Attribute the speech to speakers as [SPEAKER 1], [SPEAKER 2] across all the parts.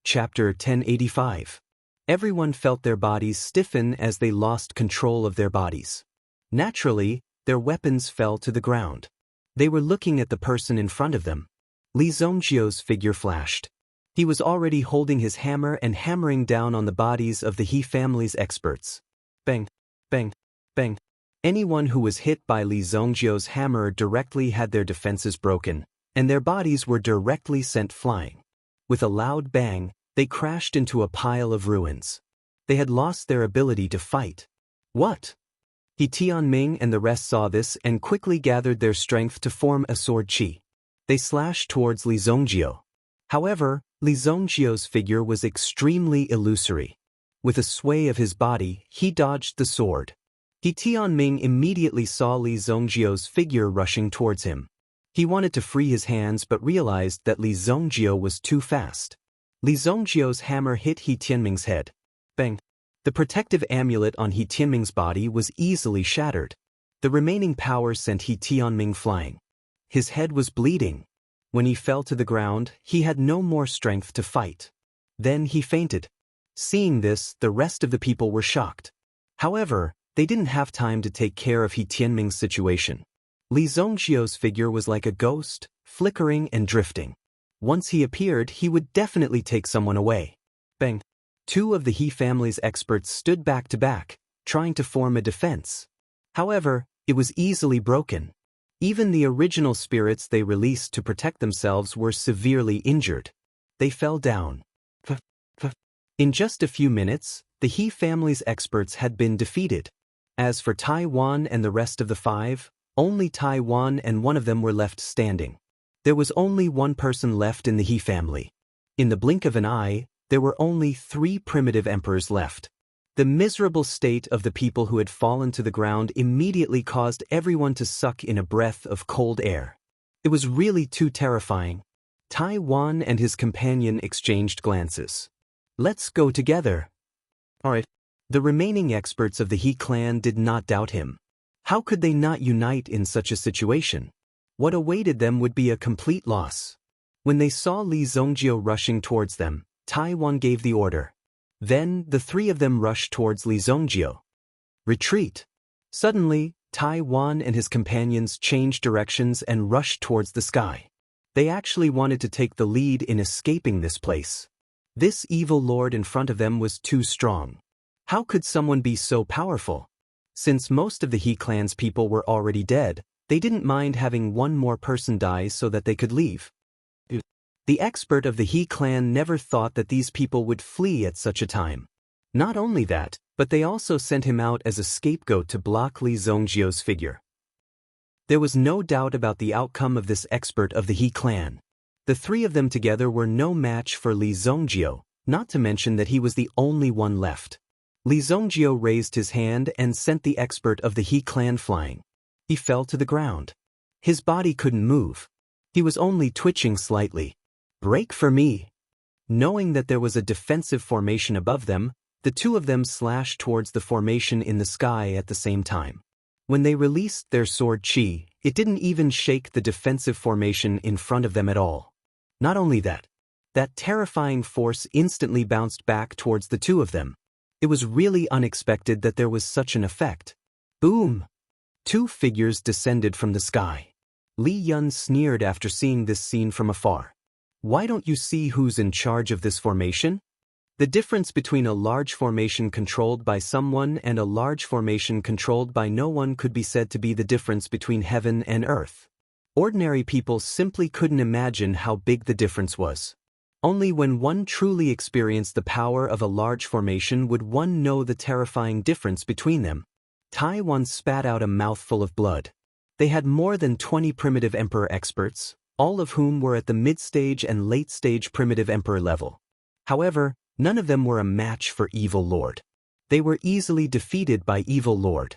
[SPEAKER 1] Chapter 1085. Everyone felt their bodies stiffen as they lost control of their bodies. Naturally, their weapons fell to the ground. They were looking at the person in front of them. Li Zhongjio's figure flashed. He was already holding his hammer and hammering down on the bodies of the He family's experts. Bang, bang, bang. Anyone who was hit by Li Zhongjio's hammer directly had their defenses broken, and their bodies were directly sent flying. With a loud bang, they crashed into a pile of ruins. They had lost their ability to fight. What? He Tianming and the rest saw this and quickly gathered their strength to form a sword chi. They slashed towards Li Zhongjio. However, Li Zhongjio's figure was extremely illusory. With a sway of his body, he dodged the sword. He Tianming immediately saw Li Zhongjio's figure rushing towards him. He wanted to free his hands but realized that Li Zhongjio was too fast. Li Zhongjio's hammer hit He Tianming's head. Bang! The protective amulet on He Tianming's body was easily shattered. The remaining power sent He Tianming flying. His head was bleeding. When he fell to the ground, he had no more strength to fight. Then he fainted. Seeing this, the rest of the people were shocked. However, they didn't have time to take care of He Tianming's situation. Li Zhongjio's figure was like a ghost, flickering and drifting. Once he appeared, he would definitely take someone away. Bang! Two of the He family's experts stood back to back, trying to form a defense. However, it was easily broken. Even the original spirits they released to protect themselves were severely injured. They fell down. In just a few minutes, the He family's experts had been defeated. As for Taiwan and the rest of the five, only Taiwan and one of them were left standing. There was only one person left in the He family. In the blink of an eye, there were only 3 primitive emperors left. The miserable state of the people who had fallen to the ground immediately caused everyone to suck in a breath of cold air. It was really too terrifying. Taiwan and his companion exchanged glances. Let's go together. Alright. The remaining experts of the He clan did not doubt him. How could they not unite in such a situation? What awaited them would be a complete loss. When they saw Li Zhongjio rushing towards them, Taiwan gave the order. Then, the 3 of them rushed towards Li Zhongjio. Retreat! Suddenly, Taiwan and his companions changed directions and rushed towards the sky. They actually wanted to take the lead in escaping this place. This evil lord in front of them was too strong. How could someone be so powerful? Since most of the He clan's people were already dead, they didn't mind having one more person die so that they could leave. The expert of the He clan never thought that these people would flee at such a time. Not only that, but they also sent him out as a scapegoat to block Li Zhongjio's figure. There was no doubt about the outcome of this expert of the He clan. The 3 of them together were no match for Li Zhongjio, not to mention that he was the only one left. Li Zhongjio raised his hand and sent the expert of the He clan flying. He fell to the ground. His body couldn't move. He was only twitching slightly. Break for me! Knowing that there was a defensive formation above them, the 2 of them slashed towards the formation in the sky at the same time. When they released their sword chi, it didn't even shake the defensive formation in front of them at all. Not only that, that terrifying force instantly bounced back towards the 2 of them. It was really unexpected that there was such an effect. Boom! 2 figures descended from the sky. Li Yun sneered after seeing this scene from afar. Why don't you see who's in charge of this formation? The difference between a large formation controlled by someone and a large formation controlled by no one could be said to be the difference between heaven and earth. Ordinary people simply couldn't imagine how big the difference was. Only when one truly experienced the power of a large formation would one know the terrifying difference between them. Taiwan spat out a mouthful of blood. They had more than 20 primitive emperor experts, all of whom were at the mid-stage and late-stage primitive emperor level. However, none of them were a match for Evil Lord. They were easily defeated by Evil Lord.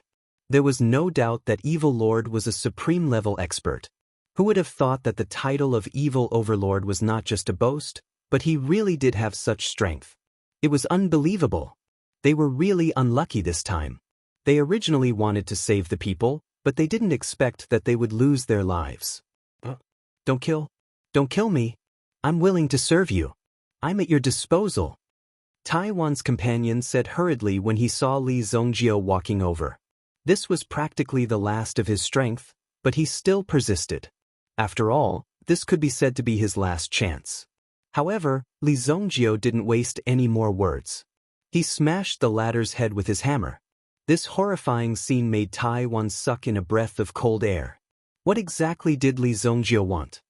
[SPEAKER 1] There was no doubt that Evil Lord was a supreme-level expert. Who would have thought that the title of Evil Overlord was not just a boast, but he really did have such strength. It was unbelievable. They were really unlucky this time. They originally wanted to save the people, but they didn't expect that they would lose their lives. Don't kill me. I'm willing to serve you. I'm at your disposal, Taiwan's companion said hurriedly when he saw Li Zongjio walking over. This was practically the last of his strength, but he still persisted. After all, this could be said to be his last chance. However, Li Zongjio didn't waste any more words. He smashed the latter's head with his hammer. This horrifying scene made Taiwan suck in a breath of cold air. What exactly did Li Zongjio want?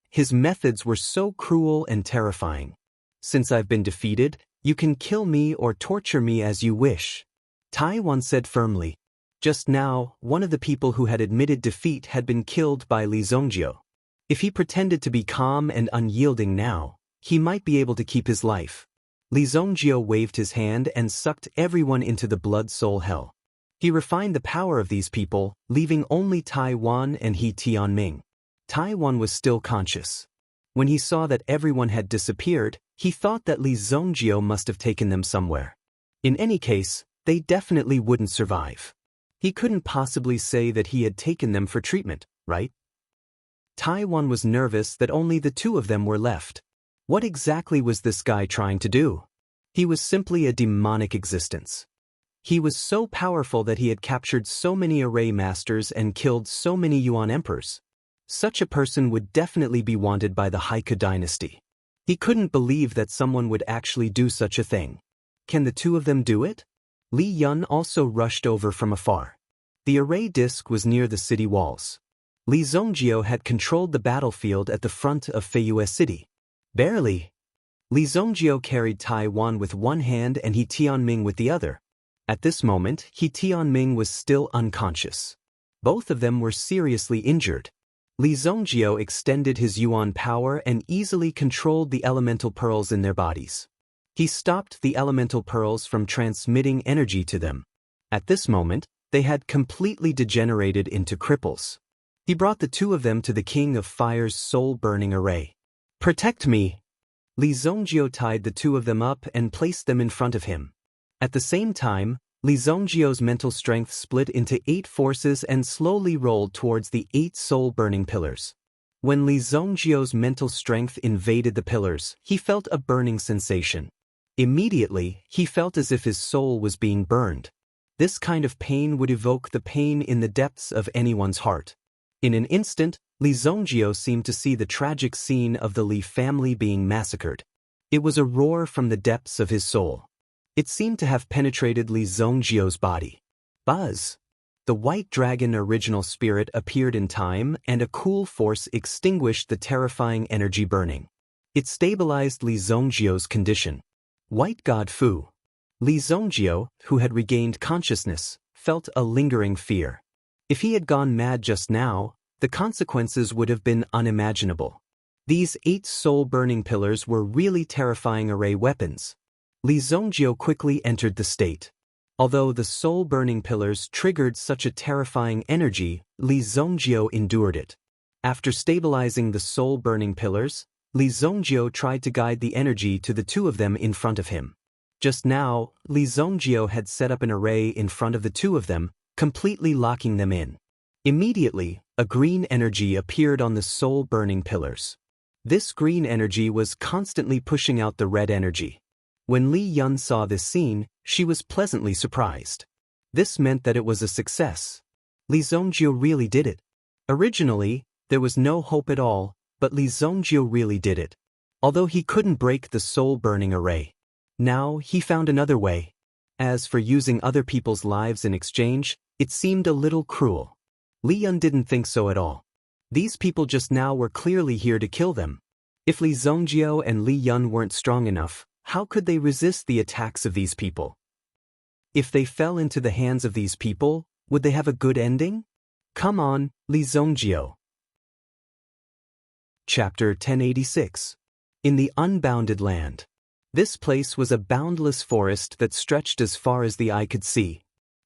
[SPEAKER 1] His methods were so cruel and terrifying. Since I've been defeated, you can kill me or torture me as you wish, Taiwan said firmly. Just now, one of the people who had admitted defeat had been killed by Li Zongjio. If he pretended to be calm and unyielding now, he might be able to keep his life. Li Zongjio waved his hand and sucked everyone into the blood-soul hell. He refined the power of these people, leaving only Taiwan and He Tianming. Taiwan was still conscious. When he saw that everyone had disappeared, he thought that Li Zongjio must have taken them somewhere. In any case, they definitely wouldn't survive. He couldn't possibly say that he had taken them for treatment, right? Taiwan was nervous that only the two of them were left. What exactly was this guy trying to do? He was simply a demonic existence. He was so powerful that he had captured so many array masters and killed so many Yuan emperors. Such a person would definitely be wanted by the Haiku dynasty. He couldn't believe that someone would actually do such a thing. Can the two of them do it? Li Yun also rushed over from afar. The array disc was near the city walls. Li Zongjio had controlled the battlefield at the front of Feiyue City. Barely. Li Zongjio carried Taiwan with one hand and He Tianming with the other. At this moment, He Tianming was still unconscious. Both of them were seriously injured. Li Zongjio extended his Yuan power and easily controlled the elemental pearls in their bodies. He stopped the elemental pearls from transmitting energy to them. At this moment, they had completely degenerated into cripples. He brought the two of them to the King of Fire's soul-burning array. Protect me! Li Zongjio tied the two of them up and placed them in front of him. At the same time, Li Zongjio's mental strength split into 8 forces and slowly rolled towards the 8 soul-burning pillars. When Li Zongjio's mental strength invaded the pillars, he felt a burning sensation. Immediately, he felt as if his soul was being burned. This kind of pain would evoke the pain in the depths of anyone's heart. In an instant, Li Zongjio seemed to see the tragic scene of the Li family being massacred. It was a roar from the depths of his soul. It seemed to have penetrated Li Zongjio's body. Buzz! The white dragon original spirit appeared in time and a cool force extinguished the terrifying energy burning. It stabilized Li Zongjio's condition. White God Fu. Li Zongjio, who had regained consciousness, felt a lingering fear. If he had gone mad just now, the consequences would have been unimaginable. These 8 soul-burning pillars were really terrifying array weapons. Li Zongjio quickly entered the state. Although the soul-burning pillars triggered such a terrifying energy, Li Zongjio endured it. After stabilizing the soul-burning pillars, Li Zongjio tried to guide the energy to the two of them in front of him. Just now, Li Zongjio had set up an array in front of the two of them, completely locking them in. Immediately, a green energy appeared on the soul-burning pillars. This green energy was constantly pushing out the red energy. When Li Yun saw this scene, she was pleasantly surprised. This meant that it was a success. Li Zongjio really did it. Originally, there was no hope at all, but Li Zongjio really did it. Although he couldn't break the soul-burning array. Now, he found another way. As for using other people's lives in exchange, it seemed a little cruel. Li Yun didn't think so at all. These people just now were clearly here to kill them. If Li Zongjio and Li Yun weren't strong enough, how could they resist the attacks of these people? If they fell into the hands of these people, would they have a good ending? Come on, Li Zongjio. Chapter 1086. In the Unbounded Land. This place was a boundless forest that stretched as far as the eye could see.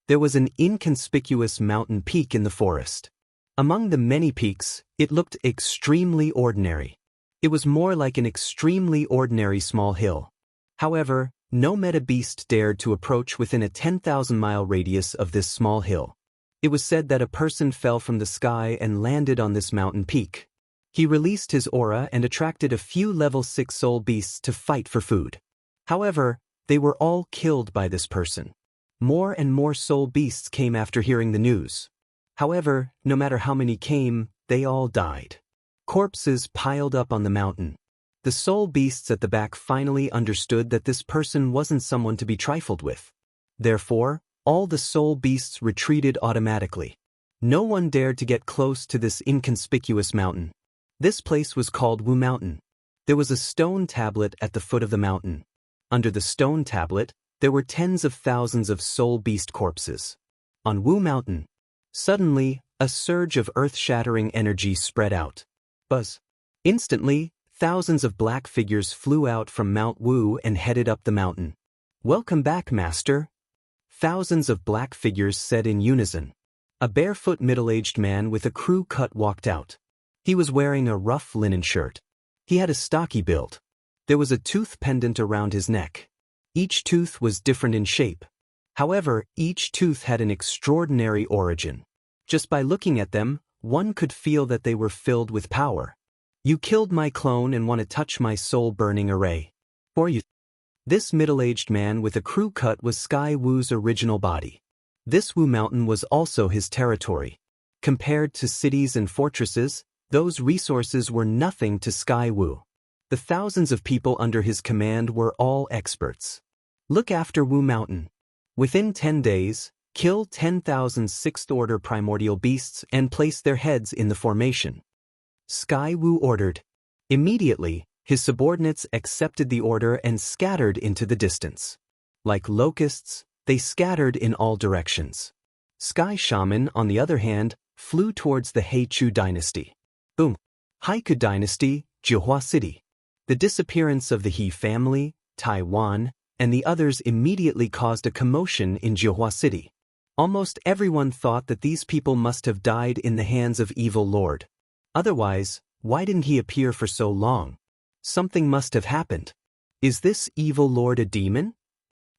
[SPEAKER 1] There was an inconspicuous mountain peak in the forest. Among the many peaks, it looked extremely ordinary. It was more like an extremely ordinary small hill. However, no meta beast dared to approach within a 10,000-mile radius of this small hill. It was said that a person fell from the sky and landed on this mountain peak. He released his aura and attracted a few level 6 soul beasts to fight for food. However, they were all killed by this person. More and more soul beasts came after hearing the news. However, no matter how many came, they all died. Corpses piled up on the mountain. The soul beasts at the back finally understood that this person wasn't someone to be trifled with. Therefore, all the soul beasts retreated automatically. No one dared to get close to this inconspicuous mountain. This place was called Wu Mountain. There was a stone tablet at the foot of the mountain. Under the stone tablet, there were tens of thousands of soul beast corpses. On Wu Mountain, suddenly, a surge of earth-shattering energy spread out. Buzz. Instantly, thousands of black figures flew out from Mount Wu and headed up the mountain. "Welcome back, Master," thousands of black figures said in unison. A barefoot middle-aged man with a crew cut walked out. He was wearing a rough linen shirt. He had a stocky build. There was a tooth pendant around his neck. Each tooth was different in shape. However, each tooth had an extraordinary origin. Just by looking at them, one could feel that they were filled with power. "You killed my clone and want to touch my soul-burning array. Or you..." This middle-aged man with a crew cut was Sky Wu's original body. This Wu Mountain was also his territory. Compared to cities and fortresses, those resources were nothing to Sky Wu. The thousands of people under his command were all experts. Look after Wu Mountain. Within 10 days, kill 10,000 sixth-order primordial beasts and place their heads in the formation. Sky Wu ordered. Immediately, his subordinates accepted the order and scattered into the distance. Like locusts, they scattered in all directions. Sky Shaman, on the other hand, flew towards the Heichu dynasty. Boom. Haiku dynasty, Jihua City. The disappearance of the He family, Taiwan, and the others immediately caused a commotion in Jihua City. Almost everyone thought that these people must have died in the hands of Evil Lord. Otherwise, why didn't he appear for so long? Something must have happened. Is this Evil Lord a demon?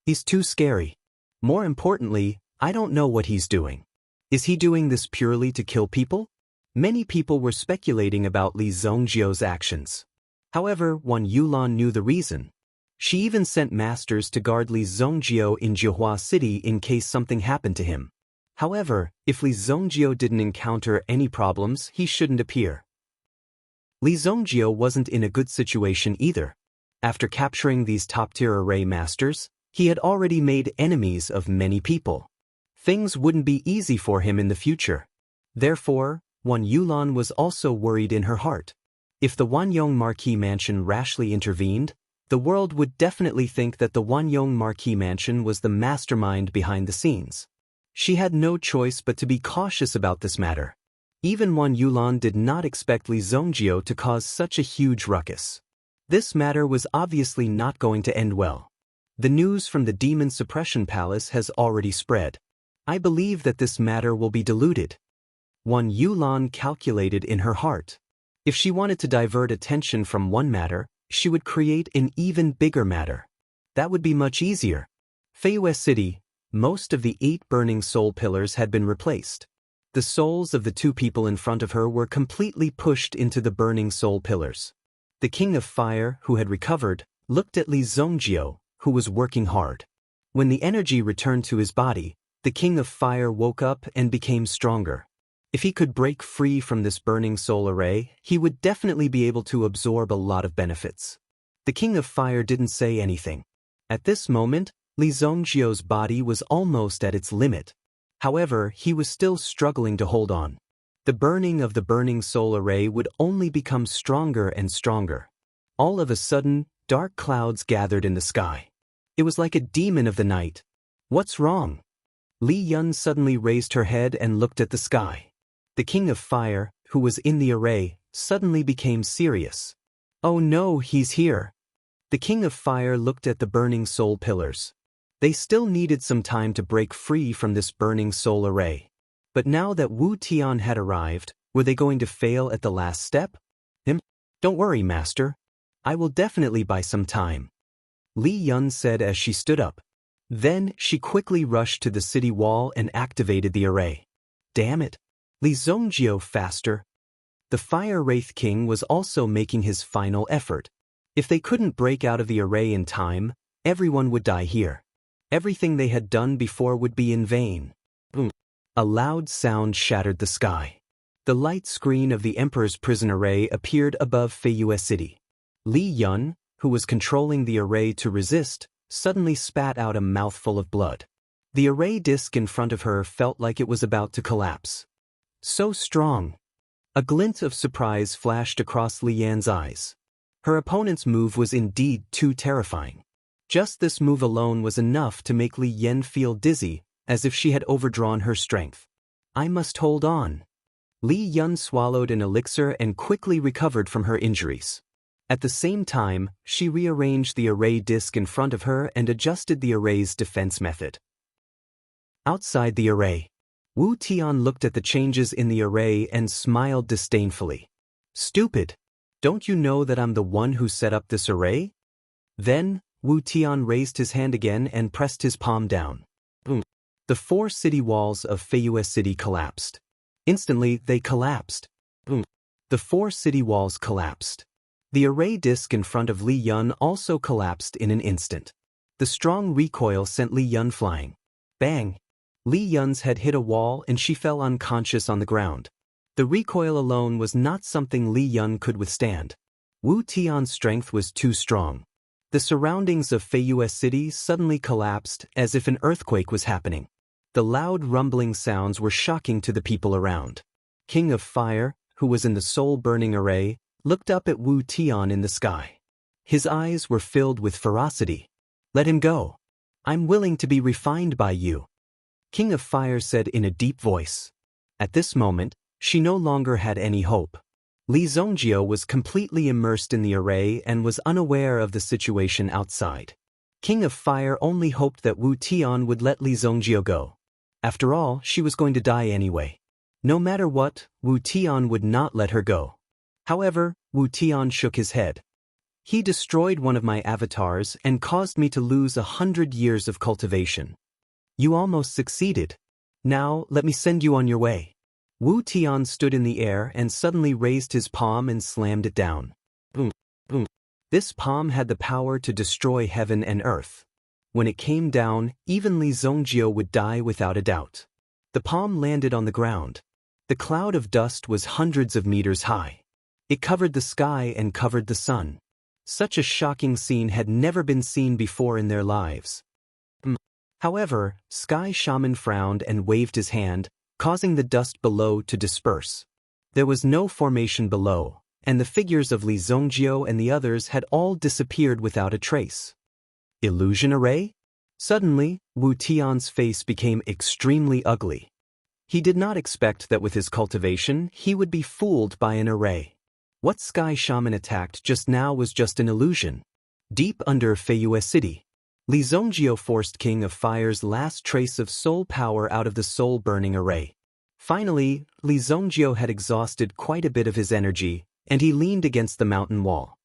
[SPEAKER 1] He's too scary. More importantly, I don't know what he's doing. Is he doing this purely to kill people? Many people were speculating about Li Zhongjio's actions. However, Wan Yulan knew the reason. She even sent masters to guard Li Zhongjio in Jihua City in case something happened to him. However, if Li Zhongjio didn't encounter any problems, he shouldn't appear. Li Zhongjio wasn't in a good situation either. After capturing these top-tier array masters, he had already made enemies of many people. Things wouldn't be easy for him in the future. Therefore, Wan Yulan was also worried in her heart. If the Wanyong Marquis Mansion rashly intervened, the world would definitely think that the Wanyong Marquis Mansion was the mastermind behind the scenes. She had no choice but to be cautious about this matter. Even Wan Yulan did not expect Li Zhongjio to cause such a huge ruckus. This matter was obviously not going to end well. The news from the Demon Suppression Palace has already spread. I believe that this matter will be diluted. Wan Yulan calculated in her heart. If she wanted to divert attention from one matter, she would create an even bigger matter. That would be much easier. Feiyue City, most of the 8 burning soul pillars had been replaced. The souls of the 2 people in front of her were completely pushed into the burning soul pillars. The King of Fire, who had recovered, looked at Li Zhongjio, who was working hard. When the energy returned to his body, the King of Fire woke up and became stronger. If he could break free from this burning soul array, he would definitely be able to absorb a lot of benefits. The King of Fire didn't say anything. At this moment, Li Zhongjio's body was almost at its limit. However, he was still struggling to hold on. The burning of the burning soul array would only become stronger and stronger. All of a sudden, dark clouds gathered in the sky. It was like a demon of the night. What's wrong? Li Yun suddenly raised her head and looked at the sky. The King of Fire, who was in the array, suddenly became serious. Oh no, he's here. The King of Fire looked at the burning soul pillars. They still needed some time to break free from this burning soul array. But now that Wu Tian had arrived, were they going to fail at the last step? Don't worry, Master. I will definitely buy some time. Li Yun said as she stood up. Then she quickly rushed to the city wall and activated the array. Damn it. Li Zhongjio, faster. The Fire Wraith King was also making his final effort. If they couldn't break out of the array in time, everyone would die here. Everything they had done before would be in vain. Boom. A loud sound shattered the sky. The light screen of the Emperor's prison array appeared above Feyue City. Li Yun, who was controlling the array to resist, suddenly spat out a mouthful of blood. The array disk in front of her felt like it was about to collapse. So strong. A glint of surprise flashed across Li Yan's eyes. Her opponent's move was indeed too terrifying. Just this move alone was enough to make Li Yan feel dizzy, as if she had overdrawn her strength. I must hold on. Li Yun swallowed an elixir and quickly recovered from her injuries. At the same time, she rearranged the array disk in front of her and adjusted the array's defense method. Outside the array, Wu Tian looked at the changes in the array and smiled disdainfully. Stupid! Don't you know that I'm the one who set up this array? Then, Wu Tian raised his hand again and pressed his palm down. Boom. The 4 city walls of Feyue City collapsed. Instantly, they collapsed. Boom. The 4 city walls collapsed. The array disk in front of Li Yun also collapsed in an instant. The strong recoil sent Li Yun flying. Bang! Li Yun's head hit a wall and she fell unconscious on the ground. The recoil alone was not something Li Yun could withstand. Wu Tian's strength was too strong. The surroundings of Feyue City suddenly collapsed as if an earthquake was happening. The loud rumbling sounds were shocking to the people around. King of Fire, who was in the soul-burning array, looked up at Wu Tian in the sky. His eyes were filled with ferocity. Let him go. I'm willing to be refined by you. King of Fire said in a deep voice. At this moment, she no longer had any hope. Li Zongjio was completely immersed in the array and was unaware of the situation outside. King of Fire only hoped that Wu Tian would let Li Zongjio go. After all, she was going to die anyway. No matter what, Wu Tian would not let her go. However, Wu Tian shook his head. He destroyed one of my avatars and caused me to lose 100 years of cultivation. You almost succeeded. Now, let me send you on your way. Wu Tian stood in the air and suddenly raised his palm and slammed it down. Boom, boom. This palm had the power to destroy heaven and earth. When it came down, even Li Zongjio would die without a doubt. The palm landed on the ground. The cloud of dust was hundreds of meters high. It covered the sky and covered the sun. Such a shocking scene had never been seen before in their lives. However, Sky Shaman frowned and waved his hand, causing the dust below to disperse. There was no formation below, and the figures of Li Zongjio and the others had all disappeared without a trace. Illusion array? Suddenly, Wu Tian's face became extremely ugly. He did not expect that with his cultivation, he would be fooled by an array. What Sky Shaman attacked just now was just an illusion. Deep under Feyue City, Li Zongjio forced King of Fire's last trace of soul power out of the soul-burning array. Finally, Li Zongjio had exhausted quite a bit of his energy, and he leaned against the mountain wall.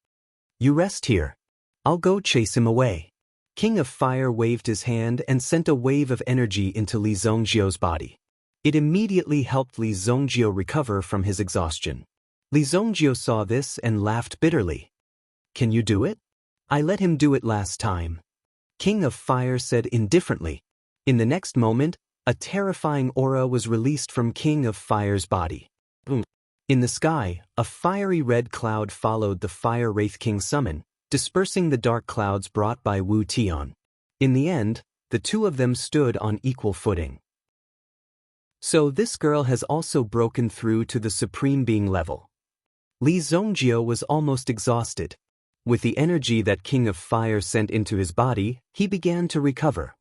[SPEAKER 1] You rest here. I'll go chase him away. King of Fire waved his hand and sent a wave of energy into Li Zongjio's body. It immediately helped Li Zongjio recover from his exhaustion. Li Zongjio saw this and laughed bitterly. Can you do it? I let him do it last time. King of Fire said indifferently. In the next moment, a terrifying aura was released from King of Fire's body. Boom. In the sky, a fiery red cloud followed the Fire Wraith King's summon, dispersing the dark clouds brought by Wu Tian. In the end, the two of them stood on equal footing. So this girl has also broken through to the Supreme Being level. Li Zongjio was almost exhausted. With the energy that King of Fire sent into his body, he began to recover.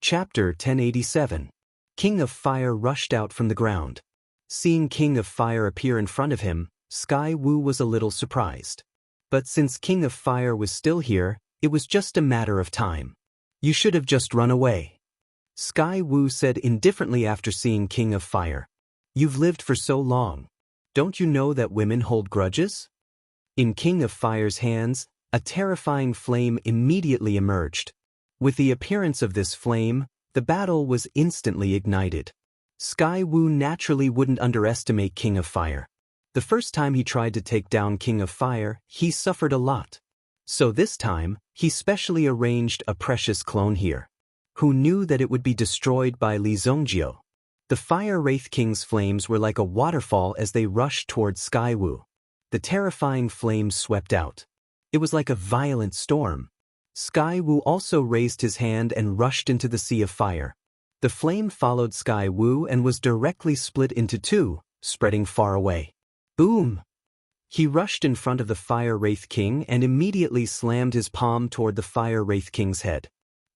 [SPEAKER 1] Chapter 1087. King of Fire rushed out from the ground. Seeing King of Fire appear in front of him, Sky Wu was a little surprised. But since King of Fire was still here, it was just a matter of time. You should have just run away. Sky Wu said indifferently after seeing King of Fire. You've lived for so long. Don't you know that women hold grudges? In King of Fire's hands, a terrifying flame immediately emerged. With the appearance of this flame, the battle was instantly ignited. Sky Wu naturally wouldn't underestimate King of Fire. The first time he tried to take down King of Fire, he suffered a lot. So this time, he specially arranged a precious clone here, who knew that it would be destroyed by Li Zongjio. The Fire Wraith King's flames were like a waterfall as they rushed towards Sky Wu. The terrifying flames swept out. It was like a violent storm. Sky Wu also raised his hand and rushed into the sea of fire. The flame followed Sky Wu and was directly split into two, spreading far away. Boom! He rushed in front of the Fire Wraith King and immediately slammed his palm toward the Fire Wraith King's head.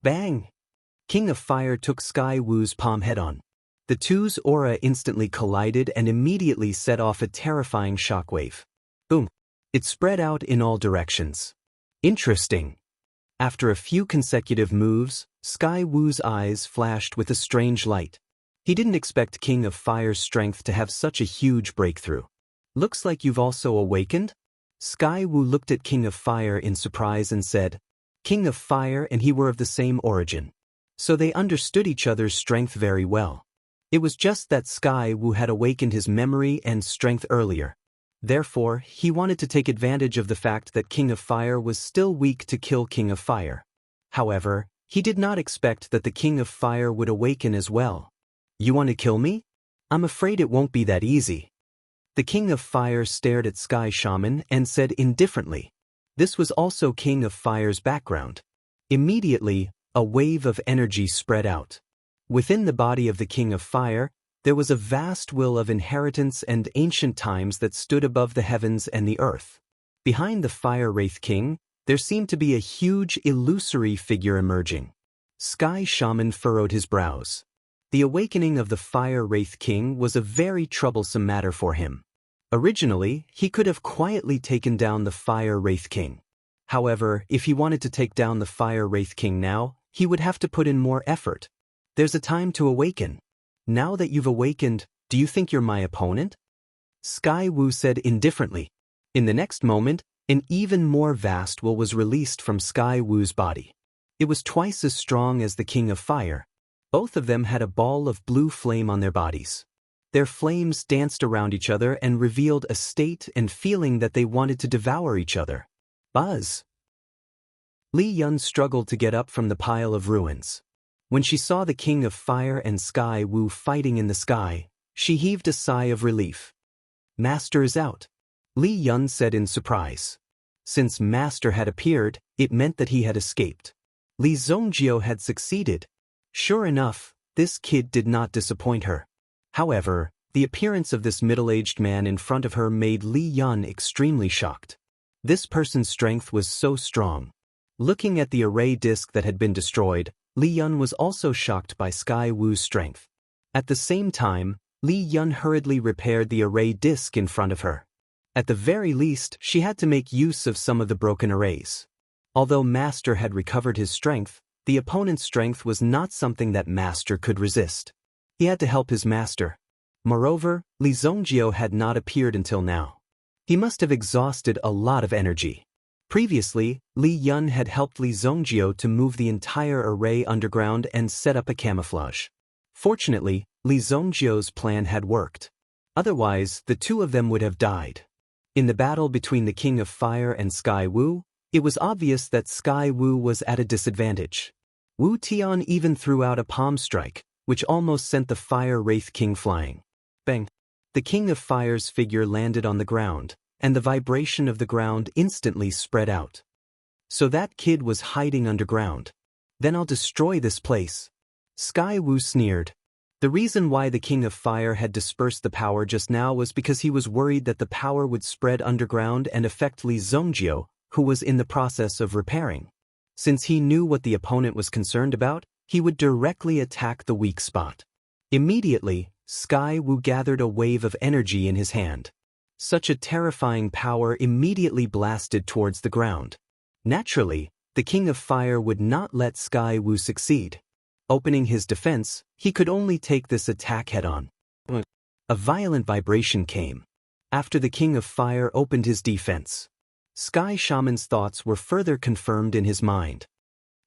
[SPEAKER 1] Bang! King of Fire took Sky Wu's palm head-on. The two's aura instantly collided and immediately set off a terrifying shockwave. Boom! It spread out in all directions. Interesting. After a few consecutive moves, Sky Wu's eyes flashed with a strange light. He didn't expect King of Fire's strength to have such a huge breakthrough. Looks like you've also awakened? Sky Wu looked at King of Fire in surprise and said, King of Fire and he were of the same origin. So they understood each other's strength very well. It was just that Sky Wu had awakened his memory and strength earlier. Therefore, he wanted to take advantage of the fact that King of Fire was still weak to kill King of Fire. However, he did not expect that the King of Fire would awaken as well. You want to kill me? I'm afraid it won't be that easy. The King of Fire stared at Sky Shaman and said indifferently. This was also King of Fire's background. Immediately, a wave of energy spread out. Within the body of the King of Fire, there was a vast will of inheritance and ancient times that stood above the heavens and the earth. Behind the Fire Wraith King, there seemed to be a huge illusory figure emerging. Sky Shaman furrowed his brows. The awakening of the Fire Wraith King was a very troublesome matter for him. Originally, he could have quietly taken down the Fire Wraith King. However, if he wanted to take down the Fire Wraith King now, he would have to put in more effort. There's a time to awaken. Now that you've awakened, do you think you're my opponent? Sky Wu said indifferently. In the next moment, an even more vast will was released from Sky Wu's body. It was twice as strong as the King of Fire. Both of them had a ball of blue flame on their bodies. Their flames danced around each other and revealed a state and feeling that they wanted to devour each other. Buzz! Li Yun struggled to get up from the pile of ruins. When she saw the King of Fire and Sky Wu fighting in the sky, she heaved a sigh of relief. Master is out, Li Yun said in surprise. Since Master had appeared, it meant that he had escaped. Li Zongjio had succeeded. Sure enough, this kid did not disappoint her. However, the appearance of this middle-aged man in front of her made Li Yun extremely shocked. This person's strength was so strong. Looking at the array disc that had been destroyed, Li Yun was also shocked by Sky Wu's strength. At the same time, Li Yun hurriedly repaired the array disc in front of her. At the very least, she had to make use of some of the broken arrays. Although Master had recovered his strength, the opponent's strength was not something that Master could resist. He had to help his master. Moreover, Li Zongjio had not appeared until now. He must have exhausted a lot of energy. Previously, Li Yun had helped Li Zongjio to move the entire array underground and set up a camouflage. Fortunately, Li Zongjio's plan had worked. Otherwise, the two of them would have died. In the battle between the King of Fire and Sky Wu, it was obvious that Sky Wu was at a disadvantage. Wu Tian even threw out a palm strike, which almost sent the Fire Wraith King flying. Bang! The King of Fire's figure landed on the ground, and the vibration of the ground instantly spread out. So that kid was hiding underground. Then I'll destroy this place. Sky Wu sneered. The reason why the King of Fire had dispersed the power just now was because he was worried that the power would spread underground and affect Li Zongjio, who was in the process of repairing. Since he knew what the opponent was concerned about, he would directly attack the weak spot. Immediately, Sky Wu gathered a wave of energy in his hand. Such a terrifying power immediately blasted towards the ground. Naturally, the King of Fire would not let Sky Wu succeed. Opening his defense, he could only take this attack head-on. A violent vibration came. After the King of Fire opened his defense, Sky Shaman's thoughts were further confirmed in his mind.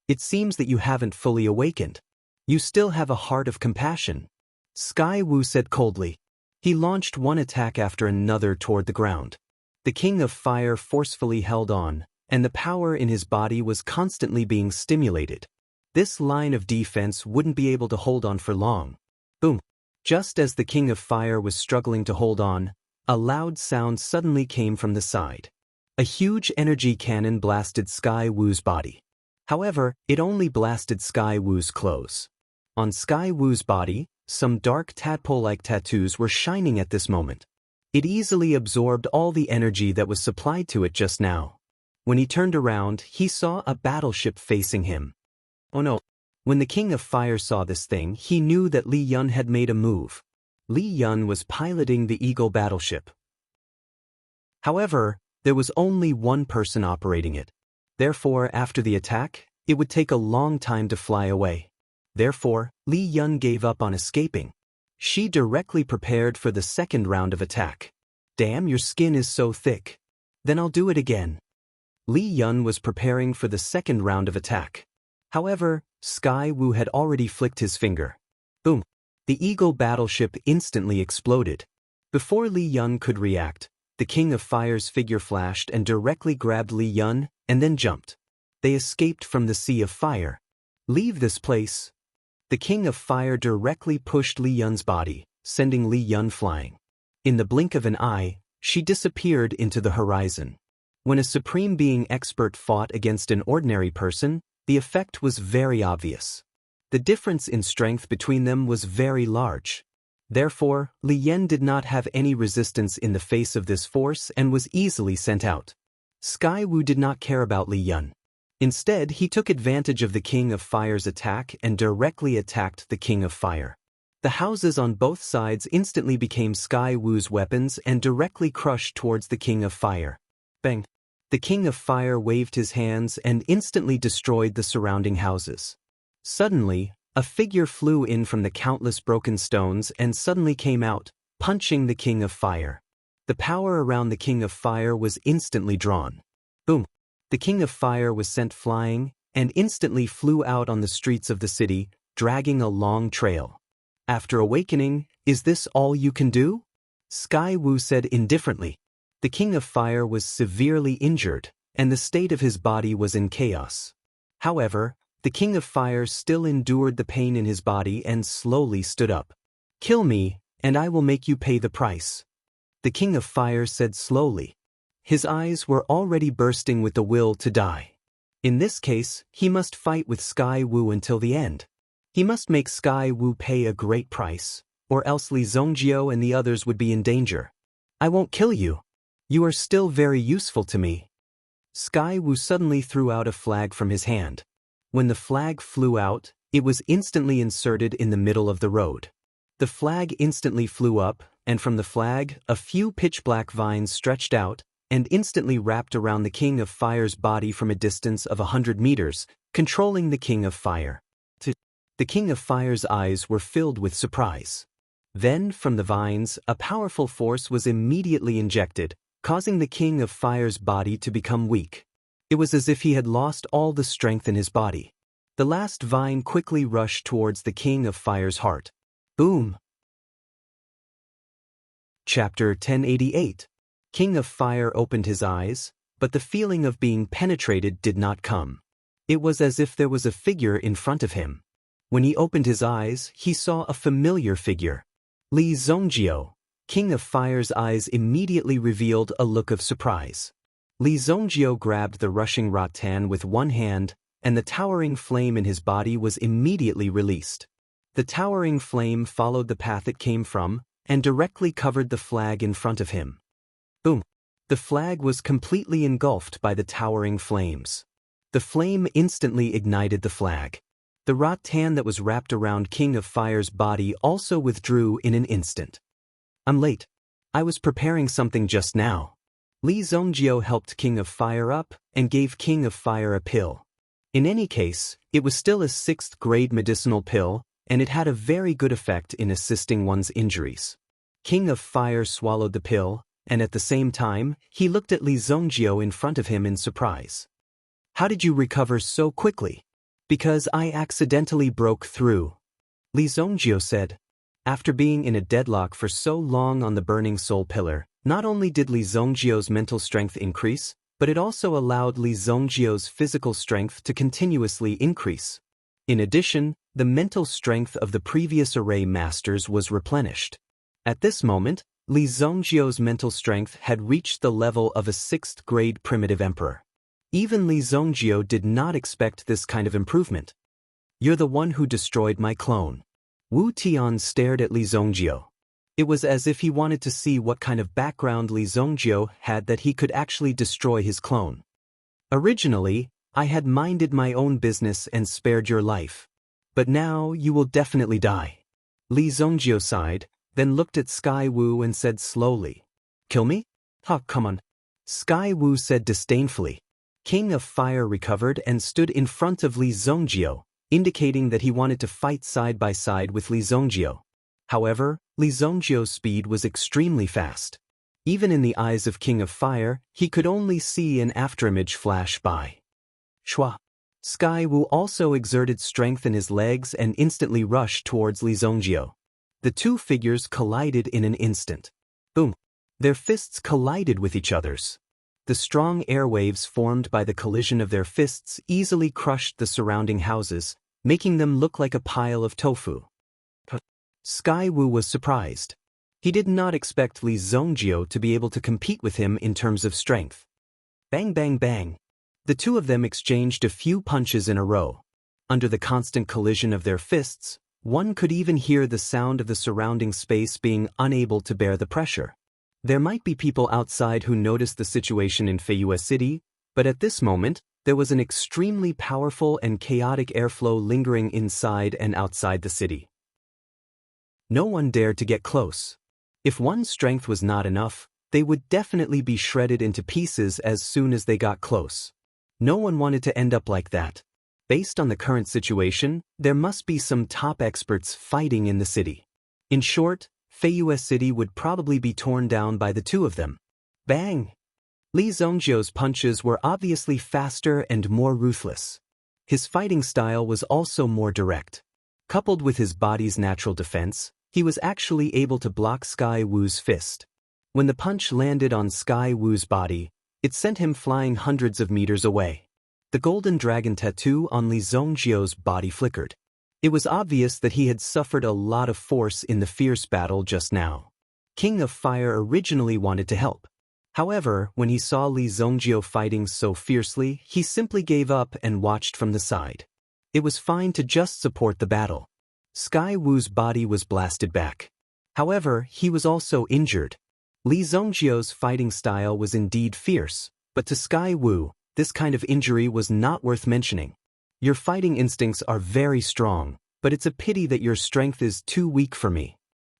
[SPEAKER 1] It seems that you haven't fully awakened. You still have a heart of compassion. Sky Wu said coldly. He launched one attack after another toward the ground. The King of Fire forcefully held on, and the power in his body was constantly being stimulated. This line of defense wouldn't be able to hold on for long. Boom! Just as the King of Fire was struggling to hold on, a loud sound suddenly came from the side. A huge energy cannon blasted Sky Wu's body. However, it only blasted Sky Wu's clothes. On Sky Wu's body, some dark tadpole-like tattoos were shining at this moment. It easily absorbed all the energy that was supplied to it just now. When he turned around, he saw a battleship facing him. Oh no! When the King of Fire saw this thing, he knew that Li Yun had made a move. Li Yun was piloting the Eagle battleship. However, there was only one person operating it. Therefore, after the attack, it would take a long time to fly away. Therefore, Li Yun gave up on escaping. She directly prepared for the second round of attack. Damn, your skin is so thick. Then I'll do it again. Li Yun was preparing for the second round of attack. However, Sky Wu had already flicked his finger. Boom! The Eagle battleship instantly exploded. Before Li Yun could react, the King of Fire's figure flashed and directly grabbed Li Yun and then jumped. They escaped from the Sea of Fire. Leave this place. The King of Fire directly pushed Li Yun's body, sending Li Yun flying. In the blink of an eye, she disappeared into the horizon. When a Supreme Being expert fought against an ordinary person, the effect was very obvious. The difference in strength between them was very large. Therefore, Li Yun did not have any resistance in the face of this force and was easily sent out. Sky Wu did not care about Li Yun. Instead, he took advantage of the King of Fire's attack and directly attacked the King of Fire. The houses on both sides instantly became Sky Wu's weapons and directly crushed towards the King of Fire. Bang! The King of Fire waved his hands and instantly destroyed the surrounding houses. Suddenly, a figure flew in from the countless broken stones and suddenly came out, punching the King of Fire. The power around the King of Fire was instantly drawn. Boom! The King of Fire was sent flying and instantly flew out on the streets of the city, dragging a long trail. After awakening, is this all you can do? Sky Wu said indifferently. The King of Fire was severely injured, and the state of his body was in chaos. However, the King of Fire still endured the pain in his body and slowly stood up. Kill me, and I will make you pay the price. The King of Fire said slowly. His eyes were already bursting with the will to die. In this case, he must fight with Sky Wu until the end. He must make Sky Wu pay a great price, or else Li Zhongjiao and the others would be in danger. I won't kill you. You are still very useful to me. Sky Wu suddenly threw out a flag from his hand. When the flag flew out, it was instantly inserted in the middle of the road. The flag instantly flew up, and from the flag, a few pitch-black vines stretched out, and instantly wrapped around the King of Fire's body from a distance of 100 meters, controlling the King of Fire. The King of Fire's eyes were filled with surprise. Then, from the vines, a powerful force was immediately injected, causing the King of Fire's body to become weak. It was as if he had lost all the strength in his body. The last vine quickly rushed towards the King of Fire's heart. Boom! Chapter 1088. King of Fire opened his eyes, but the feeling of being penetrated did not come. It was as if there was a figure in front of him. When he opened his eyes, he saw a familiar figure. Li Zhongjiao. King of Fire's eyes immediately revealed a look of surprise. Li Zhongjiao grabbed the rushing rattan with one hand, and the towering flame in his body was immediately released. The towering flame followed the path it came from, and directly covered the flag in front of him. Boom! The flag was completely engulfed by the towering flames. The flame instantly ignited the flag. The rattan that was wrapped around King of Fire's body also withdrew in an instant. I'm late. I was preparing something just now. Li Zhongjiao helped King of Fire up and gave King of Fire a pill. In any case, it was still a 6th-grade medicinal pill, and it had a very good effect in assisting one's injuries. King of Fire swallowed the pill, and at the same time, he looked at Li Zhongjiao in front of him in surprise. How did you recover so quickly? Because I accidentally broke through. Li Zhongjiao said. After being in a deadlock for so long on the burning soul pillar, not only did Li Zongjiu's mental strength increase, but it also allowed Li Zongjiu's physical strength to continuously increase. In addition, the mental strength of the previous array masters was replenished. At this moment, Li Zongjiu's mental strength had reached the level of a 6th grade primitive emperor. Even Li Zongjiu did not expect this kind of improvement. "You're the one who destroyed my clone." Wu Tian stared at Li Zongjiu. It was as if he wanted to see what kind of background Li Zongjiu had that he could actually destroy his clone. "Originally, I had minded my own business and spared your life. But now you will definitely die." Li Zongjiu sighed, then looked at Sky Wu and said slowly, "Kill me? Oh, come on." Sky Wu said disdainfully. King of Fire recovered and stood in front of Li Zongjiu, indicating that he wanted to fight side by side with Li Zongjiu. However, Li Zongjiu's speed was extremely fast. Even in the eyes of King of Fire, he could only see an afterimage flash by. Shua. Sky Wu also exerted strength in his legs and instantly rushed towards Li Zongjiu. The two figures collided in an instant. Boom! Their fists collided with each other's. The strong airwaves formed by the collision of their fists easily crushed the surrounding houses, making them look like a pile of tofu. Sky Wu was surprised. He did not expect Li Zongjiu to be able to compete with him in terms of strength. Bang bang bang. The two of them exchanged a few punches in a row. Under the constant collision of their fists, one could even hear the sound of the surrounding space being unable to bear the pressure. There might be people outside who noticed the situation in Feiyue City, but at this moment, there was an extremely powerful and chaotic airflow lingering inside and outside the city. No one dared to get close. If one's strength was not enough, they would definitely be shredded into pieces as soon as they got close. No one wanted to end up like that. Based on the current situation, there must be some top experts fighting in the city. In short, Feiyue City would probably be torn down by the two of them. Bang! Li Zongjiu's punches were obviously faster and more ruthless. His fighting style was also more direct. Coupled with his body's natural defense, he was actually able to block Sky Wu's fist. When the punch landed on Sky Wu's body, it sent him flying hundreds of meters away. The golden dragon tattoo on Li Zongjiu's body flickered. It was obvious that he had suffered a lot of force in the fierce battle just now. King of Fire originally wanted to help. However, when he saw Li Zongjiu fighting so fiercely, he simply gave up and watched from the side. It was fine to just support the battle. Sky Wu's body was blasted back. However, he was also injured. Li Zongjiu's fighting style was indeed fierce, but to Sky Wu, this kind of injury was not worth mentioning. "Your fighting instincts are very strong, but it's a pity that your strength is too weak for me,"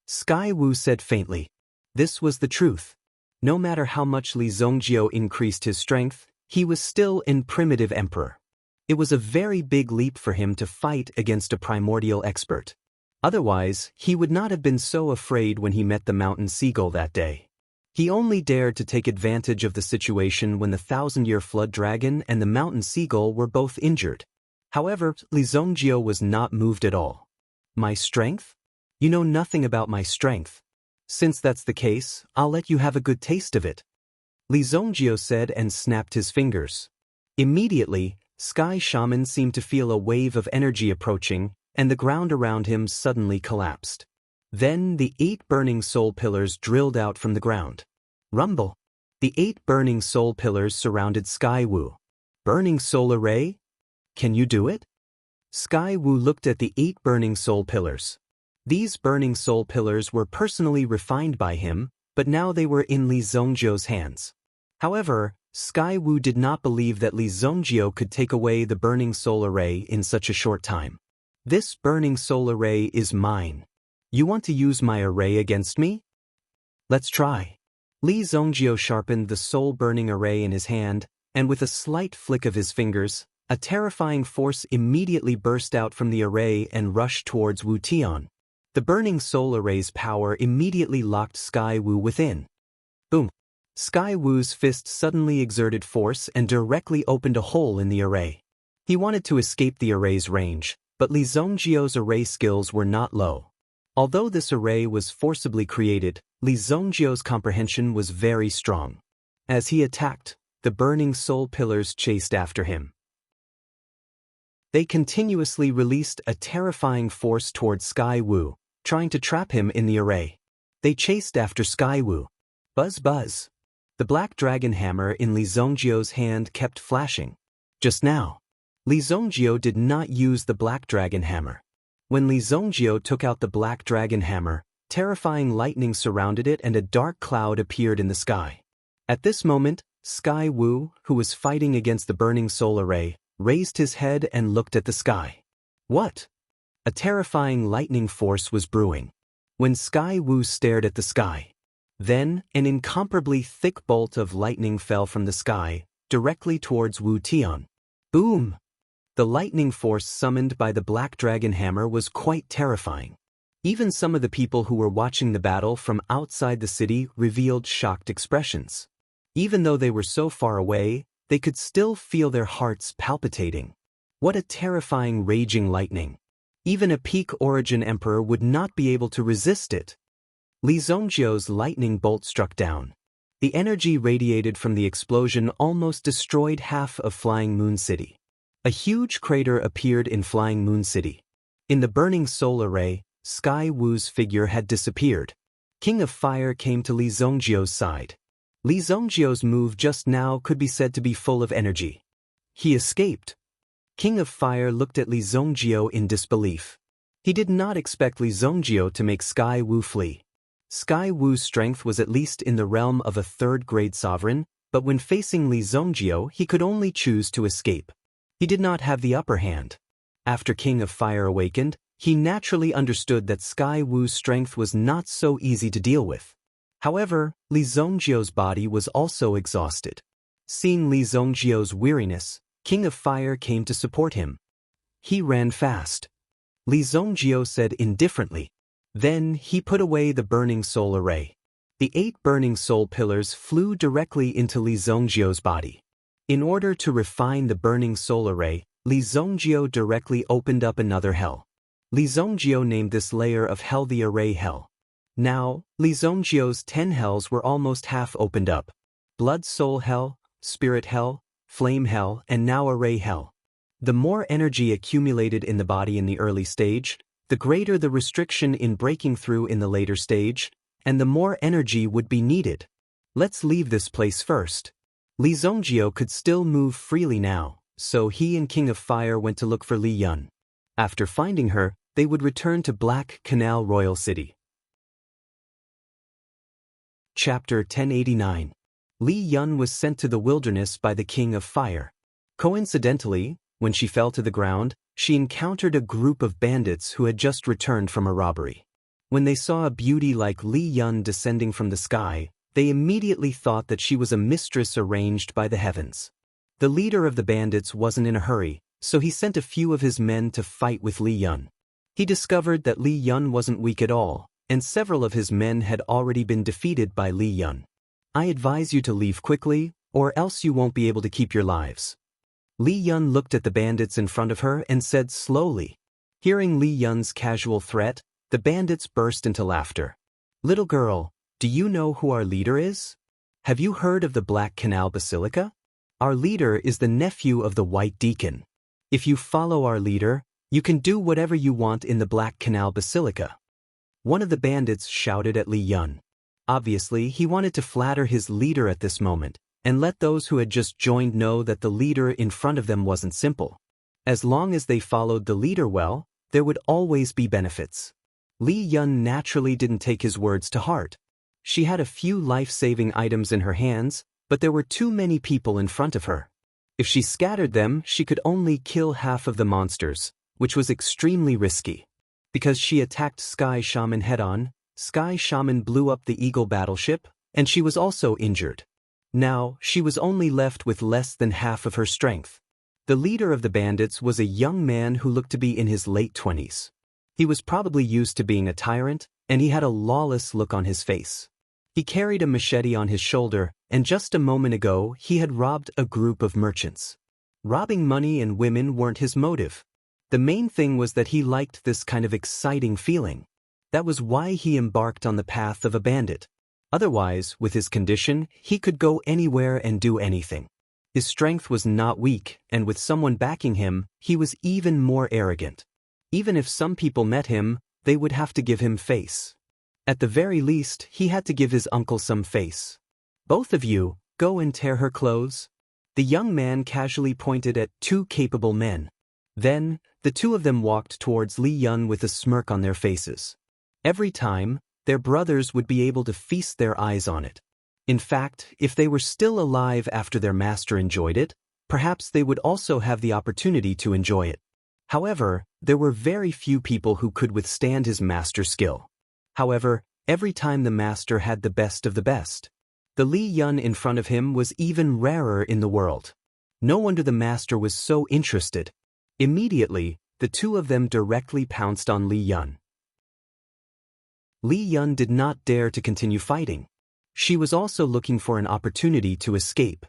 [SPEAKER 1] Sky Wu said faintly. This was the truth. No matter how much Li Zongjiu increased his strength, he was still in primitive emperor. It was a very big leap for him to fight against a primordial expert. Otherwise, he would not have been so afraid when he met the mountain seagull that day. He only dared to take advantage of the situation when the 1,000-year flood dragon and the mountain seagull were both injured. However, Li Zongjiu was not moved at all. "My strength? You know nothing about my strength. Since that's the case, I'll let you have a good taste of it," Li Zongjiu said and snapped his fingers. Immediately, Sky Shaman seemed to feel a wave of energy approaching, and the ground around him suddenly collapsed. Then the 8 burning soul pillars drilled out from the ground. Rumble! The 8 burning soul pillars surrounded Sky Wu. "Burning soul array? Can you do it?" Sky Wu looked at the 8 burning soul pillars. These burning soul pillars were personally refined by him, but now they were in Li Zongjiu's hands. However, Sky Wu did not believe that Li Zongjiu could take away the burning soul array in such a short time. "This burning soul array is mine. You want to use my array against me? Let's try." Li Zongjiu sharpened the soul-burning array in his hand, and with a slight flick of his fingers, a terrifying force immediately burst out from the array and rushed towards Wu Tian. The burning soul array's power immediately locked Sky Wu within. Boom! Sky Wu's fist suddenly exerted force and directly opened a hole in the array. He wanted to escape the array's range, but Li Zongjiu's array skills were not low. Although this array was forcibly created, Li Zhongjio's comprehension was very strong. As he attacked, the burning soul pillars chased after him. They continuously released a terrifying force toward Sky Wu, trying to trap him in the array. They chased after Sky Wu. Buzz buzz. The black dragon hammer in Li Zhongjio's hand kept flashing. Just now, Li Zhongjio did not use the black dragon hammer. When Li Zhongjio took out the black dragon hammer, terrifying lightning surrounded it and a dark cloud appeared in the sky. At this moment, Sky Wu, who was fighting against the burning soul array, raised his head and looked at the sky. What? A terrifying lightning force was brewing. When Sky Wu stared at the sky, then an incomparably thick bolt of lightning fell from the sky, directly towards Wu Tian. Boom! The lightning force summoned by the black dragon hammer was quite terrifying. Even some of the people who were watching the battle from outside the city revealed shocked expressions. Even though they were so far away, they could still feel their hearts palpitating. What a terrifying raging lightning! Even a peak origin emperor would not be able to resist it. Li Zhongjio's lightning bolt struck down. The energy radiated from the explosion almost destroyed half of Flying Moon City. A huge crater appeared in Flying Moon City. In the burning soul array, Sky Wu's figure had disappeared. King of Fire came to Li Zhongjio's side. Li Zhongjio's move just now could be said to be full of energy. He escaped. King of Fire looked at Li Zhongjio in disbelief. He did not expect Li Zhongjio to make Sky Wu flee. Sky Wu's strength was at least in the realm of a third-grade sovereign, but when facing Li Zhongjio he could only choose to escape. He did not have the upper hand. After King of Fire awakened, he naturally understood that Sky Wu's strength was not so easy to deal with. However, Li Zhongjio's body was also exhausted. Seeing Li Zhongjio's weariness, King of Fire came to support him. He ran fast. Li Zhongjio said indifferently. Then he put away the burning soul array. The 8 burning soul pillars flew directly into Li Zhongjio's body. In order to refine the burning soul array, Li Zhongjio directly opened up another hell. Li Zhongjio named this layer of hell the array hell. Now, Li Zhongjio's 10 hells were almost half opened up. Blood soul hell, spirit hell, flame hell, and now array hell. The more energy accumulated in the body in the early stage, the greater the restriction in breaking through in the later stage, and the more energy would be needed. Let's leave this place first. Li Zhongjio could still move freely now, so he and King of Fire went to look for Li Yun. After finding her, they would return to Black Canal Royal City. Chapter 1089. Li Yun was sent to the wilderness by the King of Fire. Coincidentally, when she fell to the ground, she encountered a group of bandits who had just returned from a robbery. When they saw a beauty like Li Yun descending from the sky, they immediately thought that she was a mistress arranged by the heavens. The leader of the bandits wasn't in a hurry, so he sent a few of his men to fight with Li Yun. He discovered that Li Yun wasn't weak at all, and several of his men had already been defeated by Li Yun. I advise you to leave quickly, or else you won't be able to keep your lives. Li Yun looked at the bandits in front of her and said slowly. Hearing Li Yun's casual threat, the bandits burst into laughter. Little girl, do you know who our leader is? Have you heard of the Black Canal Basilica? Our leader is the nephew of the White Deacon. If you follow our leader, you can do whatever you want in the Black Canal Basilica. One of the bandits shouted at Li Yun. Obviously, he wanted to flatter his leader at this moment, and let those who had just joined know that the leader in front of them wasn't simple. As long as they followed the leader well, there would always be benefits. Li Yun naturally didn't take his words to heart. She had a few life-saving items in her hands, but there were too many people in front of her. If she scattered them, she could only kill half of the monsters, which was extremely risky. Because she attacked Sky Shaman head-on, Sky Shaman blew up the Eagle battleship, and she was also injured. Now, she was only left with less than half of her strength. The leader of the bandits was a young man who looked to be in his late 20s. He was probably used to being a tyrant, and he had a lawless look on his face. He carried a machete on his shoulder, and just a moment ago he had robbed a group of merchants. Robbing money and women weren't his motive. The main thing was that he liked this kind of exciting feeling. That was why he embarked on the path of a bandit. Otherwise, with his condition, he could go anywhere and do anything. His strength was not weak, and with someone backing him, he was even more arrogant. Even if some people met him, they would have to give him face. At the very least, he had to give his uncle some face. Both of you, go and tear her clothes. The young man casually pointed at two capable men. Then, the two of them walked towards Li Yun with a smirk on their faces. Every time, their brothers would be able to feast their eyes on it. In fact, if they were still alive after their master enjoyed it, perhaps they would also have the opportunity to enjoy it. However, there were very few people who could withstand his master's skill. However, every time the master had the best of the best. The Li Yun in front of him was even rarer in the world. No wonder the master was so interested. Immediately, the two of them directly pounced on Li Yun. Li Yun did not dare to continue fighting. She was also looking for an opportunity to escape.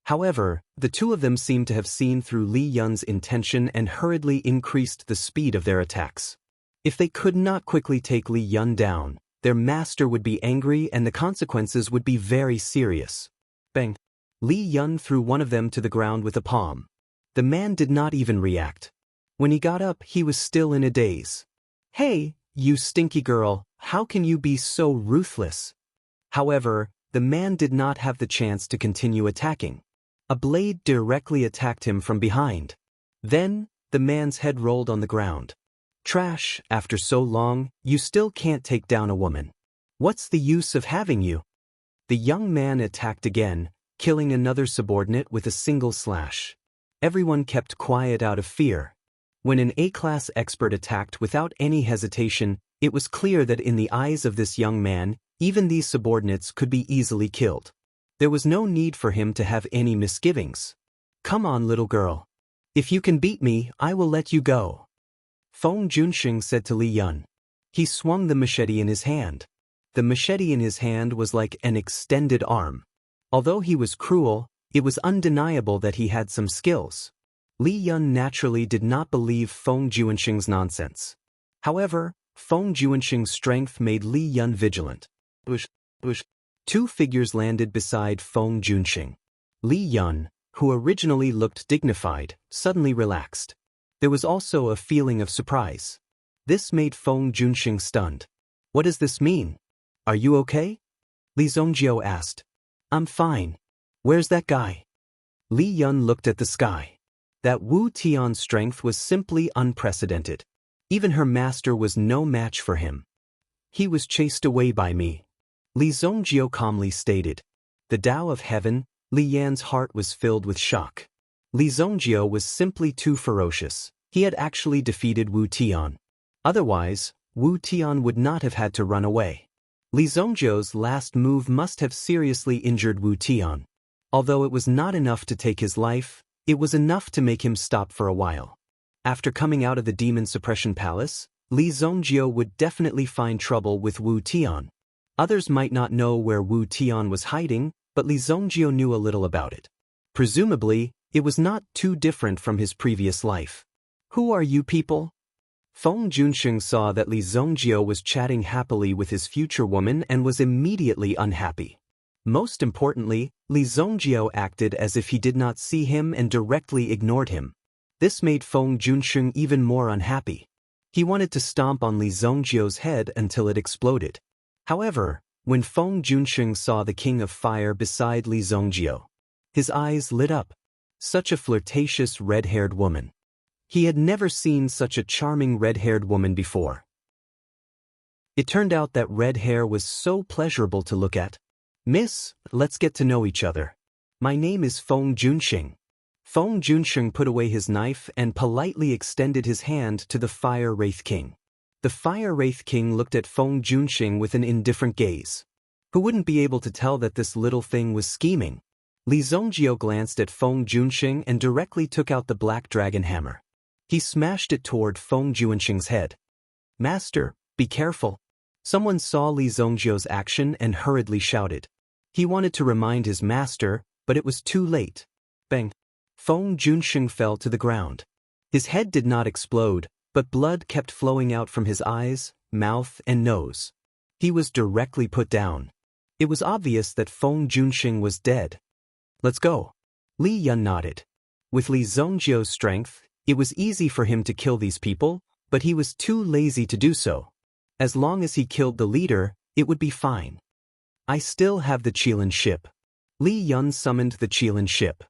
[SPEAKER 1] However, the two of them seemed to have seen through Li Yun's intention and hurriedly increased the speed of their attacks. If they could not quickly take Li Yun down, their master would be angry and the consequences would be very serious. Bang! Li Yun threw one of them to the ground with a palm. The man did not even react. When he got up, he was still in a daze. "Hey, you stinky girl, how can you be so ruthless?" However, the man did not have the chance to continue attacking. A blade directly attacked him from behind. Then, the man's head rolled on the ground. "Trash, after so long, you still can't take down a woman. What's the use of having you?" The young man attacked again, killing another subordinate with a single slash. Everyone kept quiet out of fear. When an A-class expert attacked without any hesitation, it was clear that in the eyes of this young man, even these subordinates could be easily killed. There was no need for him to have any misgivings. "Come on, little girl. If you can beat me, I will let you go," Feng Junxing said to Li Yun. He swung the machete in his hand. The machete in his hand was like an extended arm. Although he was cruel, it was undeniable that he had some skills. Li Yun naturally did not believe Feng Junxing's nonsense. However, Feng Junxing's strength made Li Yun vigilant. Bush. Two figures landed beside Feng Junxing. Li Yun, who originally looked dignified, suddenly relaxed. There was also a feeling of surprise. This made Feng Junxing stunned. "What does this mean? Are you okay?" Li Zongjiu asked. "I'm fine. Where's that guy?" Li Yun looked at the sky. That Wu Tian's strength was simply unprecedented. Even her master was no match for him. "He was chased away by me," Li Zongjiu calmly stated. The Tao of Heaven, Li Yan's heart was filled with shock. Li Zongjiu was simply too ferocious. He had actually defeated Wu Tian. Otherwise, Wu Tian would not have had to run away. Li Zongjiu's last move must have seriously injured Wu Tian. Although it was not enough to take his life, it was enough to make him stop for a while. After coming out of the Demon Suppression Palace, Li Zongjiu would definitely find trouble with Wu Tian. Others might not know where Wu Tian was hiding, but Li Zongjiu knew a little about it. Presumably, it was not too different from his previous life. "Who are you people?" Feng Junxing saw that Li Zongjiu was chatting happily with his future woman and was immediately unhappy. Most importantly, Li Zongjiu acted as if he did not see him and directly ignored him. This made Feng Junxing even more unhappy. He wanted to stomp on Li Zongjiu's head until it exploded. However, when Feng Junxing saw the King of Fire beside Li Zongjiu, his eyes lit up. Such a flirtatious red-haired woman. He had never seen such a charming red-haired woman before. It turned out that red hair was so pleasurable to look at. "Miss, let's get to know each other. My name is Feng Junxing." Feng Junxing put away his knife and politely extended his hand to the Fire Wraith King. The Fire Wraith King looked at Feng Junxing with an indifferent gaze. Who wouldn't be able to tell that this little thing was scheming? Li Zongjiu glanced at Feng Junxing and directly took out the black dragon hammer. He smashed it toward Feng Junxing's head. "Master, be careful." Someone saw Li Zongjiu's action and hurriedly shouted. He wanted to remind his master, but it was too late. Bang! Feng Junxing fell to the ground. His head did not explode, but blood kept flowing out from his eyes, mouth, and nose. He was directly put down. It was obvious that Feng Junxing was dead. "Let's go." Li Yun nodded. With Li Zongjio's strength, it was easy for him to kill these people, but he was too lazy to do so. As long as he killed the leader, it would be fine. "I still have the Qilin ship." Li Yun summoned the Qilin ship.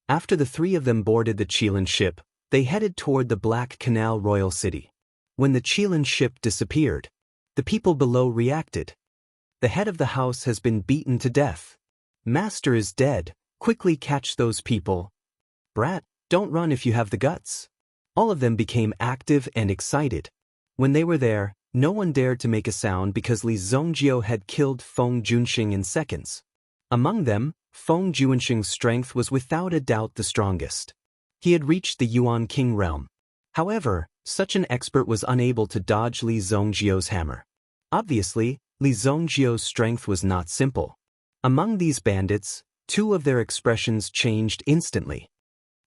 [SPEAKER 1] After the three of them boarded the Qilin ship, they headed toward the Black Canal Royal City. When the Qilin ship disappeared, the people below reacted. "The head of the house has been beaten to death. Master is dead. Quickly catch those people. Brat, don't run if you have the guts." All of them became active and excited. When they were there, no one dared to make a sound because Li Zongjio had killed Feng Junxing in seconds. Among them, Feng Junxing's strength was without a doubt the strongest. He had reached the Yuan King realm. However, such an expert was unable to dodge Li Zongjio's hammer. Obviously, Li Zongjio's strength was not simple. Among these bandits, two of their expressions changed instantly.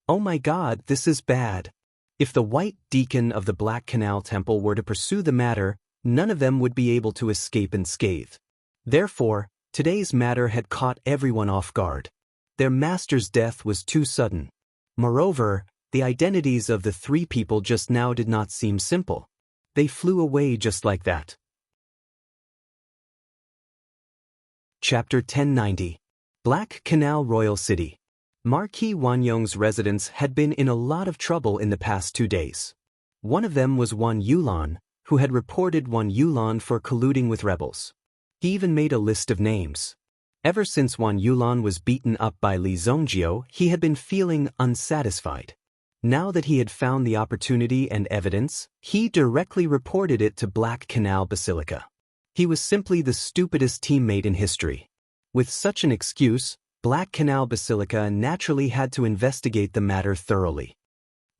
[SPEAKER 1] "Oh my God, this is bad." If the White Deacon of the Black Canal Temple were to pursue the matter, none of them would be able to escape unscathed. Therefore, today's matter had caught everyone off guard. Their master's death was too sudden. Moreover, the identities of the three people just now did not seem simple. They flew away just like that. Chapter 1090. Black Canal Royal City. Marquis Wanyong's residents had been in a lot of trouble in the past 2 days. One of them was Wan Yulan, who had reported Wan Yulan for colluding with rebels. He even made a list of names. Ever since Wan Yulan was beaten up by Li Zongjio, he had been feeling unsatisfied. Now that he had found the opportunity and evidence, he directly reported it to Black Canal Basilica. He was simply the stupidest teammate in history. With such an excuse, Black Canal Basilica naturally had to investigate the matter thoroughly.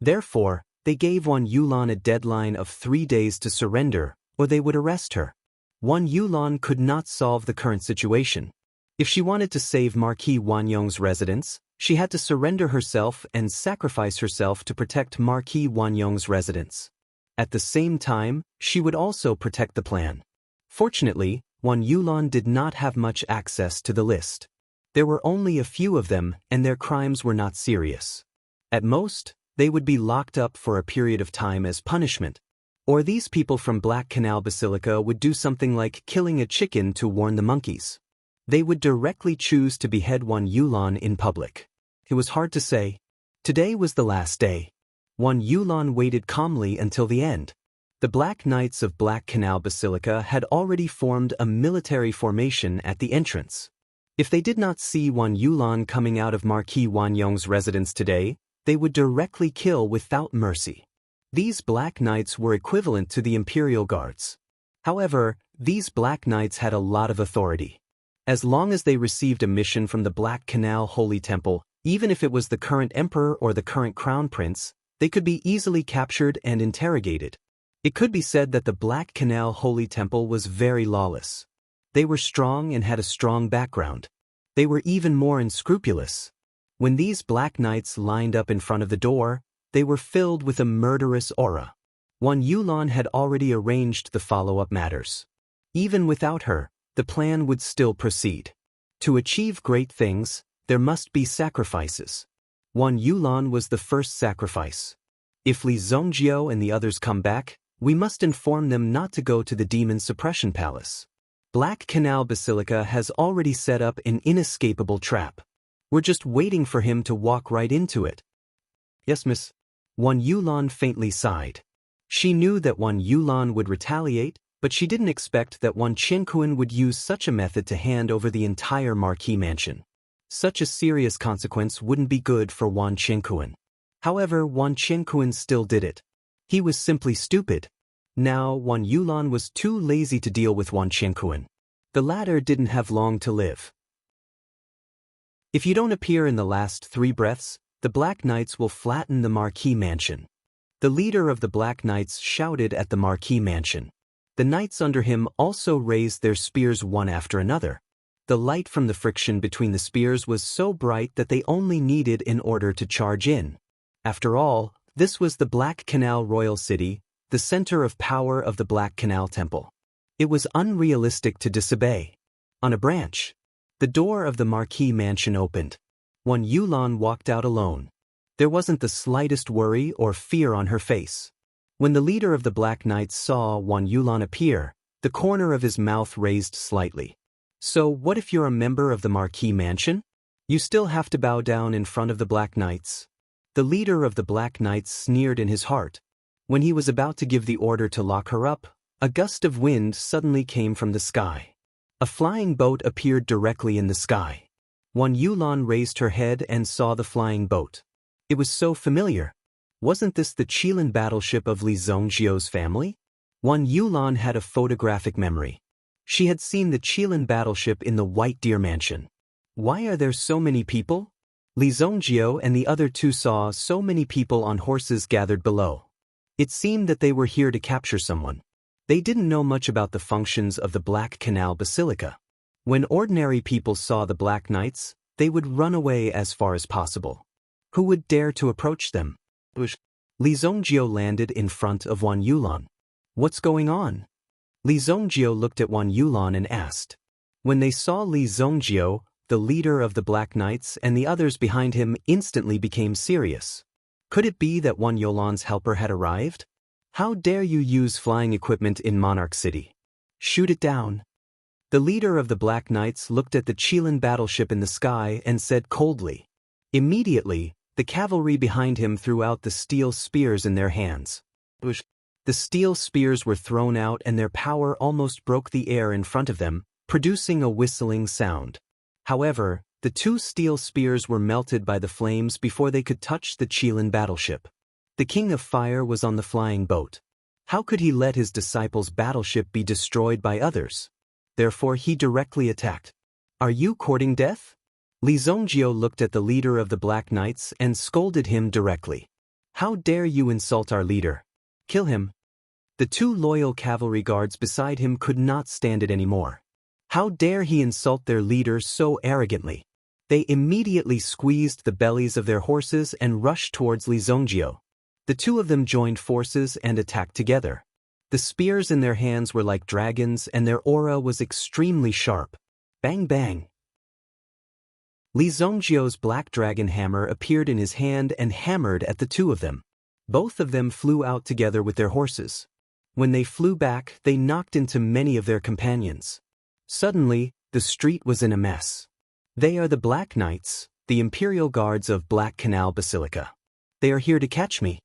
[SPEAKER 1] Therefore, they gave Wan Yulan a deadline of 3 days to surrender, or they would arrest her. Wan Yulan could not solve the current situation. If she wanted to save Marquis Wanyong's residence, she had to surrender herself and sacrifice herself to protect Marquis Wanyong's residence. At the same time, she would also protect the plan. Fortunately, Wan Yulan did not have much access to the list. There were only a few of them, and their crimes were not serious. At most, they would be locked up for a period of time as punishment. Or these people from Black Canal Basilica would do something like killing a chicken to warn the monkeys. They would directly choose to behead Wan Yulan in public. It was hard to say. Today was the last day. Wan Yulan waited calmly until the end. The Black Knights of Black Canal Basilica had already formed a military formation at the entrance. If they did not see Wan Yulan coming out of Marquis Wanyong's residence today, they would directly kill without mercy. These Black Knights were equivalent to the Imperial Guards. However, these Black Knights had a lot of authority. As long as they received a mission from the Black Canal Holy Temple, even if it was the current emperor or the current crown prince, they could be easily captured and interrogated. It could be said that the Black Canal Holy Temple was very lawless. They were strong and had a strong background. They were even more unscrupulous. When these Black Knights lined up in front of the door, they were filled with a murderous aura. Wan Yulan had already arranged the follow-up matters. Even without her, the plan would still proceed. To achieve great things, there must be sacrifices. Wan Yulan was the first sacrifice. If Li Zongjio and the others come back, we must inform them not to go to the Demon Suppression Palace. Black Canal Basilica has already set up an inescapable trap. We're just waiting for him to walk right into it. Yes, miss. Wan Yulan faintly sighed. She knew that Wan Yulan would retaliate, but she didn't expect that Wan Qianquan would use such a method to hand over the entire Marquis mansion. Such a serious consequence wouldn't be good for Wan Qianquan. However, Wan Qianquan still did it. He was simply stupid. Now, Wan Yulan was too lazy to deal with Wan Qianquan. The latter didn't have long to live. If you don't appear in the last 3 breaths, the Black Knights will flatten the Marquis mansion. The leader of the Black Knights shouted at the Marquis mansion. The knights under him also raised their spears one after another. The light from the friction between the spears was so bright that they only needed in order to charge in. After all, this was the Black Canal Royal City, the center of power of the Black Canal Temple. It was unrealistic to disobey. On a branch, the door of the Marquis mansion opened. Wan Yulan walked out alone. There wasn't the slightest worry or fear on her face. When the leader of the Black Knights saw Wan Yulan appear, the corner of his mouth raised slightly. So what if you're a member of the Marquis mansion? You still have to bow down in front of the Black Knights. The leader of the Black Knights sneered in his heart. When he was about to give the order to lock her up, a gust of wind suddenly came from the sky. A flying boat appeared directly in the sky. Wan Yulan raised her head and saw the flying boat. It was so familiar. Wasn't this the Qilin battleship of Li Zongjiu's family? Wan Yulan had a photographic memory. She had seen the Qilin battleship in the White Deer Mansion. Why are there so many people? Li Zongjiu and the other two saw so many people on horses gathered below. It seemed that they were here to capture someone. They didn't know much about the functions of the Black Canal Basilica. When ordinary people saw the Black Knights, they would run away as far as possible. Who would dare to approach them? Li Zongjiu landed in front of Wan Yulan. What's going on? Li Zongjiu looked at Wan Yulan and asked. When they saw Li Zongjiu, the leader of the Black Knights and the others behind him instantly became serious. Could it be that Wan Yulan's helper had arrived? How dare you use flying equipment in Monarch City? Shoot it down. The leader of the Black Knights looked at the Qilin battleship in the sky and said coldly. Immediately, the cavalry behind him threw out the steel spears in their hands. The steel spears were thrown out and their power almost broke the air in front of them, producing a whistling sound. However, the two steel spears were melted by the flames before they could touch the Qilin battleship. The King of Fire was on the flying boat. How could he let his disciples' battleship be destroyed by others? Therefore he directly attacked. Are you courting death? Li Zongjiu looked at the leader of the Black Knights and scolded him directly. How dare you insult our leader? Kill him. The two loyal cavalry guards beside him could not stand it anymore. How dare he insult their leader so arrogantly? They immediately squeezed the bellies of their horses and rushed towards Li Zongjiu. The two of them joined forces and attacked together. The spears in their hands were like dragons and their aura was extremely sharp. Bang bang. Li Zongjiu's black dragon hammer appeared in his hand and hammered at the two of them. Both of them flew out together with their horses. When they flew back, they knocked into many of their companions. Suddenly, the street was in a mess. They are the Black Knights, the Imperial Guards of Black Canal Basilica. They are here to catch me.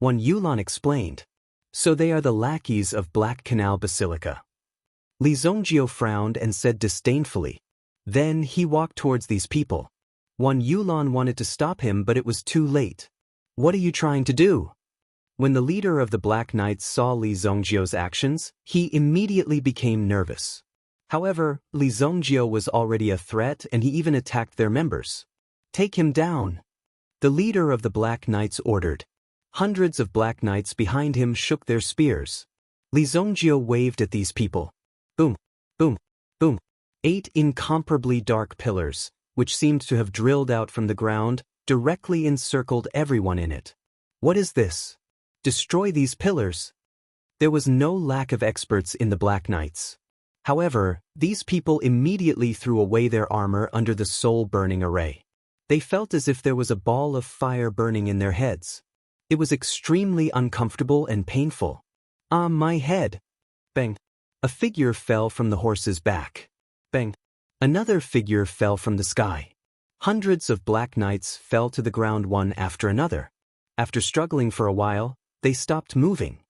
[SPEAKER 1] Wan Yulan explained. So they are the lackeys of Black Canal Basilica. Li Zongjiu frowned and said disdainfully. Then he walked towards these people. Wan Yulan wanted to stop him, but it was too late. What are you trying to do? When the leader of the Black Knights saw Li Zongjiu's actions, he immediately became nervous. However, Li Zongjiu was already a threat and he even attacked their members. Take him down. The leader of the Black Knights ordered. Hundreds of Black Knights behind him shook their spears. Li Zongjiu waved at these people. Boom, boom, boom. 8 incomparably dark pillars, which seemed to have drilled out from the ground, directly encircled everyone in it. What is this? Destroy these pillars. There was no lack of experts in the Black Knights. However, these people immediately threw away their armor under the soul-burning array. They felt as if there was a ball of fire burning in their heads. It was extremely uncomfortable and painful. Ah, my head! Bang! A figure fell from the horse's back. Bang! Another figure fell from the sky. Hundreds of Black Knights fell to the ground one after another. After struggling for a while, they stopped moving.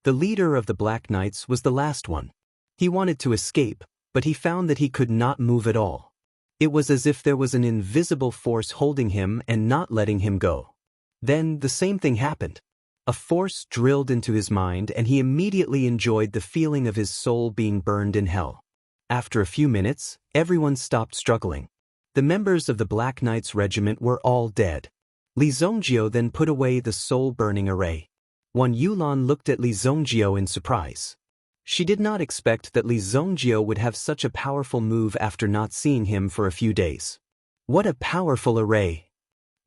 [SPEAKER 1] The leader of the Black Knights was the last one. He wanted to escape, but he found that he could not move at all. It was as if there was an invisible force holding him and not letting him go. Then the same thing happened. A force drilled into his mind and he immediately enjoyed the feeling of his soul being burned in hell. After a few minutes, everyone stopped struggling. The members of the Black Knights regiment were all dead. Li Zongjiu then put away the soul-burning array. Wan Yulan looked at Li Zongjiu in surprise. She did not expect that Li Zongjiu would have such a powerful move after not seeing him for a few days. What a powerful array!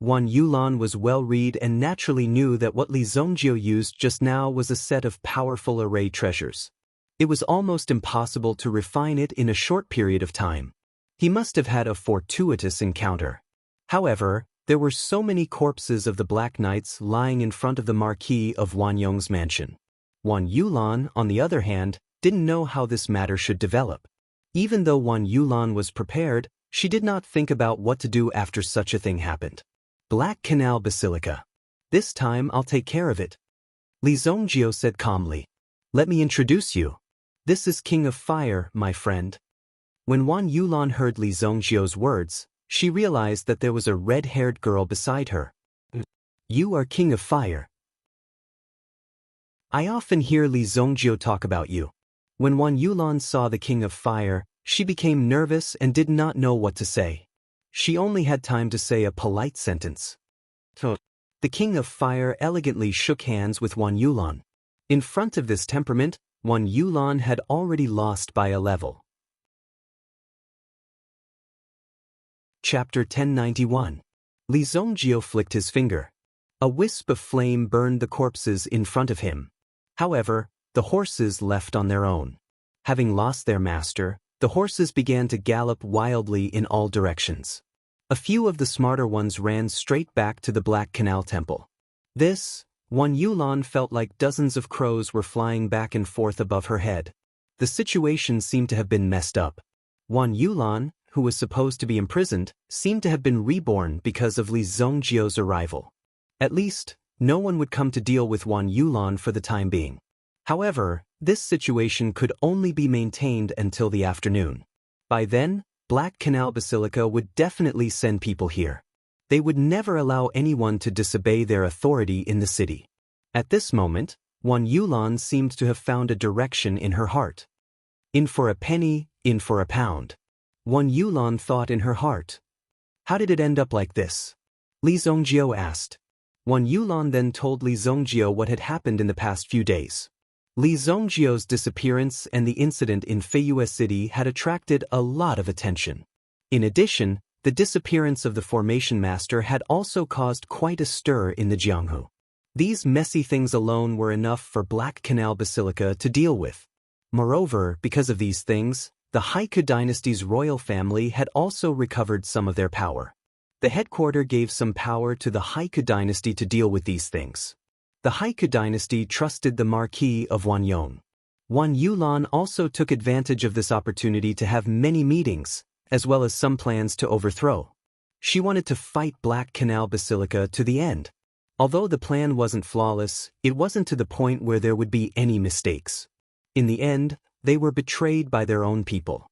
[SPEAKER 1] Wan Yulan was well-read and naturally knew that what Li Zongjio used just now was a set of powerful array treasures. It was almost impossible to refine it in a short period of time. He must have had a fortuitous encounter. However, there were so many corpses of the Black Knights lying in front of the Marquis of Wanyong's mansion. Wan Yulan, on the other hand, didn't know how this matter should develop. Even though Wan Yulan was prepared, she did not think about what to do after such a thing happened. Black Canal Basilica. This time I'll take care of it. Li Zongjio said calmly. Let me introduce you. This is King of Fire, my friend. When Wan Yulan heard Li Zongjio's words, she realized that there was a red-haired girl beside her. You are King of Fire. I often hear Li Zongjio talk about you. When Wan Yulan saw the King of Fire, she became nervous and did not know what to say. She only had time to say a polite sentence. The King of Fire elegantly shook hands with Wan Yulan. In front of this temperament, Wan Yulan had already lost by a level. Chapter 1091. Li Zongjio flicked his finger. A wisp of flame burned the corpses in front of him. However, the horses left on their own. Having lost their master, the horses began to gallop wildly in all directions. A few of the smarter ones ran straight back to the Black Canal Temple. Wan Yulan felt like dozens of crows were flying back and forth above her head. The situation seemed to have been messed up. Wan Yulan, who was supposed to be imprisoned, seemed to have been reborn because of Li Zongjio's arrival. At least, no one would come to deal with Wan Yulan for the time being. However, this situation could only be maintained until the afternoon. By then, Black Canal Basilica would definitely send people here. They would never allow anyone to disobey their authority in the city. At this moment, Wan Yulan seemed to have found a direction in her heart. In for a penny, in for a pound. Wan Yulan thought in her heart. How did it end up like this? Li Zongjio asked. Wan Yulan then told Li Zongjio what had happened in the past few days. Li Zongjio's disappearance and the incident in Feiyue City had attracted a lot of attention. In addition, the disappearance of the Formation Master had also caused quite a stir in the Jianghu. These messy things alone were enough for Black Canal Basilica to deal with. Moreover, because of these things, the Haiku dynasty's royal family had also recovered some of their power. The headquarters gave some power to the Haiku dynasty to deal with these things. The Haiku dynasty trusted the Marquis of Wanyong. Wan Yulan also took advantage of this opportunity to have many meetings, as well as some plans to overthrow. She wanted to fight Black Canal Basilica to the end. Although the plan wasn't flawless, it wasn't to the point where there would be any mistakes. In the end, they were betrayed by their own people.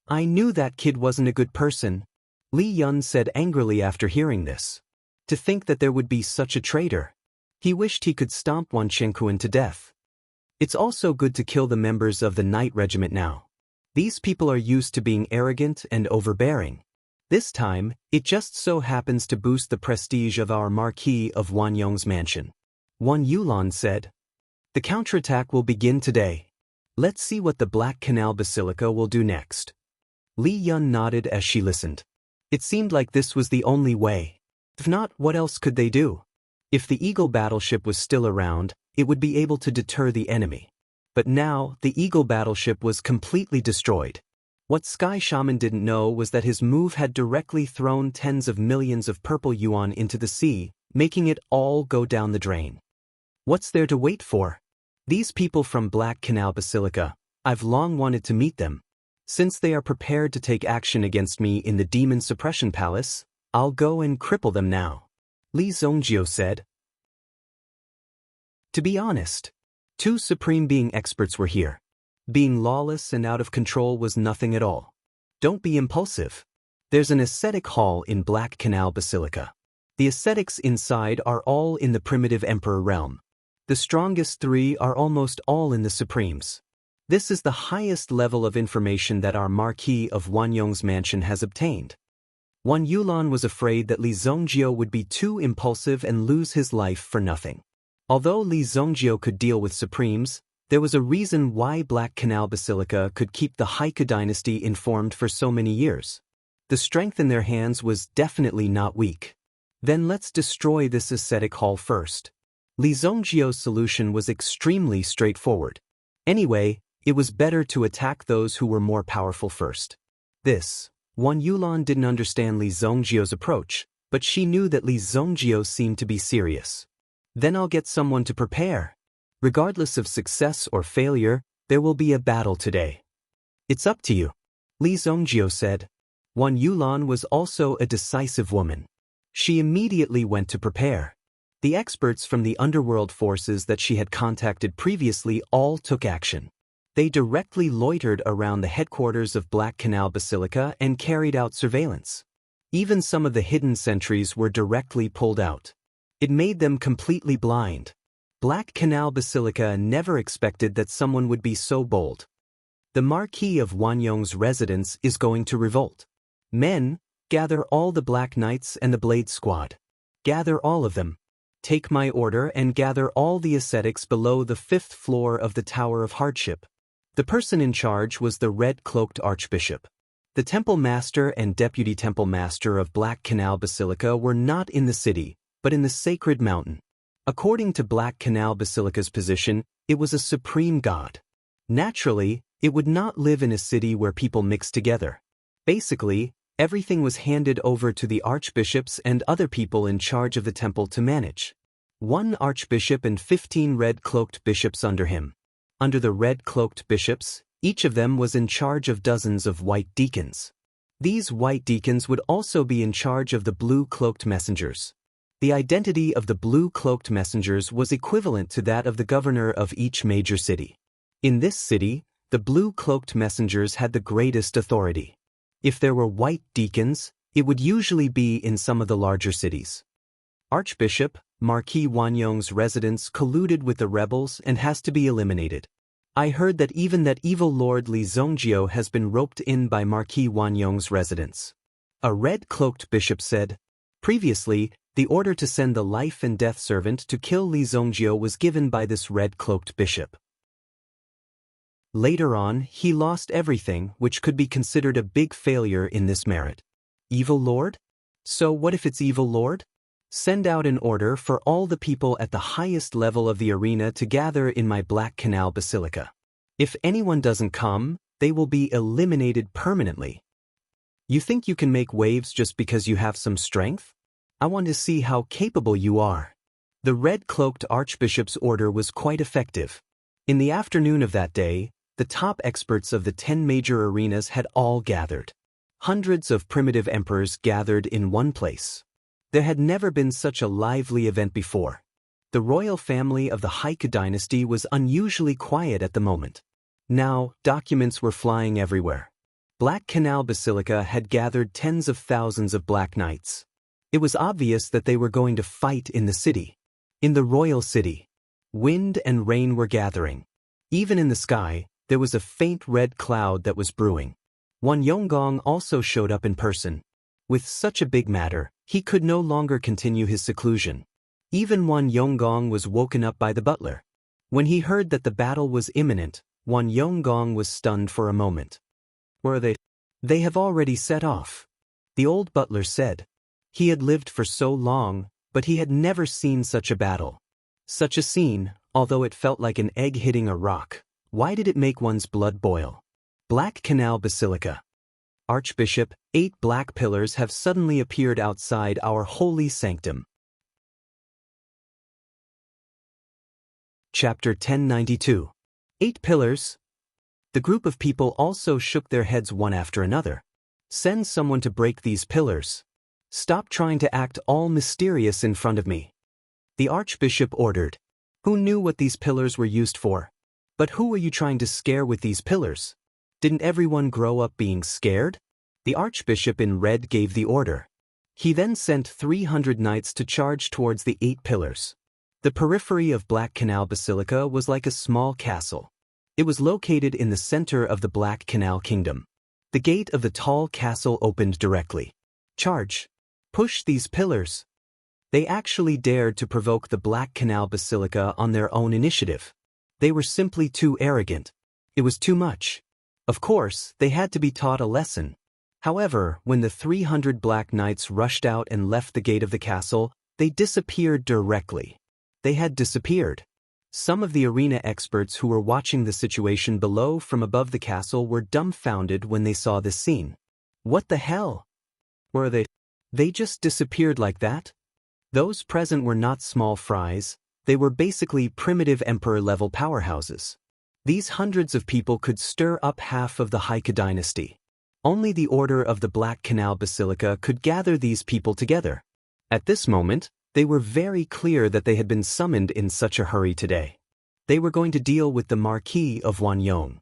[SPEAKER 1] I knew that kid wasn't a good person, Li Yun said angrily after hearing this. To think that there would be such a traitor. He wished he could stomp Wan Chenkuan to death. It's also good to kill the members of the Knight Regiment now. These people are used to being arrogant and overbearing. This time, it just so happens to boost the prestige of our Marquis of Wanyong's mansion. Wan Yulan said. The counterattack will begin today. Let's see what the Black Canal Basilica will do next. Li Yun nodded as she listened. It seemed like this was the only way. If not, what else could they do? If the Eagle battleship was still around, it would be able to deter the enemy. But now, the Eagle battleship was completely destroyed. What Sky Shaman didn't know was that his move had directly thrown tens of millions of purple yuan into the sea, making it all go down the drain. What's there to wait for? These people from Black Canal Basilica, I've long wanted to meet them. Since they are prepared to take action against me in the Demon Suppression Palace, I'll go and cripple them now. Li Zongjio said. To be honest, 2 Supreme Being experts were here. Being lawless and out of control was nothing at all. Don't be impulsive. There's an ascetic hall in Black Canal Basilica. The ascetics inside are all in the primitive Emperor realm. The strongest 3 are almost all in the Supremes. This is the highest level of information that our Marquis of Wanyong's mansion has obtained. Wan Yulan was afraid that Li Zongjio would be too impulsive and lose his life for nothing. Although Li Zongjio could deal with Supremes, there was a reason why Black Canal Basilica could keep the Haiku dynasty informed for so many years. The strength in their hands was definitely not weak. Then let's destroy this ascetic hall first. Li Zhongjiu's solution was extremely straightforward. Anyway, it was better to attack those who were more powerful first. Wan Yulan didn't understand Li Zhongjiu's approach, but she knew that Li Zhongjiu seemed to be serious. Then I'll get someone to prepare. Regardless of success or failure, there will be a battle today. It's up to you, Li Zhongjiu said. Wan Yulan was also a decisive woman. She immediately went to prepare. The experts from the underworld forces that she had contacted previously all took action. They directly loitered around the headquarters of Black Canal Basilica and carried out surveillance. Even some of the hidden sentries were directly pulled out. It made them completely blind. Black Canal Basilica never expected that someone would be so bold. The Marquis of Wanyong's residence is going to revolt. Men, gather all the Black Knights and the Blade Squad. Gather all of them. Take my order and gather all the ascetics below the 5th floor of the Tower of Hardship. The person in charge was the red-cloaked archbishop. The temple master and deputy temple master of Black Canal Basilica were not in the city, but in the sacred mountain. According to Black Canal Basilica's position, it was a supreme god. Naturally, it would not live in a city where people mix together. Basically, everything was handed over to the archbishops and other people in charge of the temple to manage. 1 archbishop and 15 red-cloaked bishops under him. Under the red-cloaked bishops, each of them was in charge of dozens of white deacons. These white deacons would also be in charge of the blue-cloaked messengers. The identity of the blue-cloaked messengers was equivalent to that of the governor of each major city. In this city, the blue-cloaked messengers had the greatest authority. If there were white deacons, it would usually be in some of the larger cities. Archbishop Marquis Wanyong's residence colluded with the rebels and has to be eliminated. I heard that even that evil Lord Li Zhongjiu has been roped in by Marquis Wanyong's residence. A red-cloaked bishop said. Previously, the order to send the life and death servant to kill Li Zhongjiu was given by this red-cloaked bishop. Later on, he lost everything, which could be considered a big failure in this merit. Evil Lord? So what if it's Evil Lord? Send out an order for all the people at the highest level of the arena to gather in my Black Canal Basilica. If anyone doesn't come, they will be eliminated permanently. You think you can make waves just because you have some strength? I want to see how capable you are. The red-cloaked archbishop's order was quite effective. In the afternoon of that day, the top experts of the 10 major arenas had all gathered. Hundreds of primitive emperors gathered in one place. There had never been such a lively event before. The royal family of the Heike dynasty was unusually quiet at the moment. Now, documents were flying everywhere. Black Canal Basilica had gathered tens of thousands of Black Knights. It was obvious that they were going to fight in the city. In the royal city, wind and rain were gathering. Even in the sky, there was a faint red cloud that was brewing. Wan Yonggong also showed up in person. With such a big matter, he could no longer continue his seclusion. Even Wan Yonggong was woken up by the butler. When he heard that the battle was imminent, Wan Yonggong was stunned for a moment. Where are they? They have already set off, the old butler said. He had lived for so long, but he had never seen such a battle. Such a scene, although it felt like an egg hitting a rock, why did it make one's blood boil? Black Canal Basilica. Archbishop, 8 black pillars have suddenly appeared outside our holy sanctum. Chapter 1092. 8 pillars. The group of people also shook their heads one after another. Send someone to break these pillars. Stop trying to act all mysterious in front of me. The archbishop ordered. Who knew what these pillars were used for? But who are you trying to scare with these pillars? Didn't everyone grow up being scared? The archbishop in red gave the order. He then sent 300 knights to charge towards the 8 pillars. The periphery of Black Canal Basilica was like a small castle. It was located in the center of the Black Canal Kingdom. The gate of the tall castle opened directly. Charge! Push these pillars! They actually dared to provoke the Black Canal Basilica on their own initiative. They were simply too arrogant. It was too much. Of course, they had to be taught a lesson. However, when the 300 black knights rushed out and left the gate of the castle, they disappeared directly. They had disappeared. Some of the arena experts who were watching the situation below from above the castle were dumbfounded when they saw this scene. What the hell? Were they? They just disappeared like that? Those present were not small fries, they were basically primitive emperor-level powerhouses. These hundreds of people could stir up half of the Heike dynasty. Only the Order of the Black Canal Basilica could gather these people together. At this moment, they were very clear that they had been summoned in such a hurry today. They were going to deal with the Marquis of Wanyong.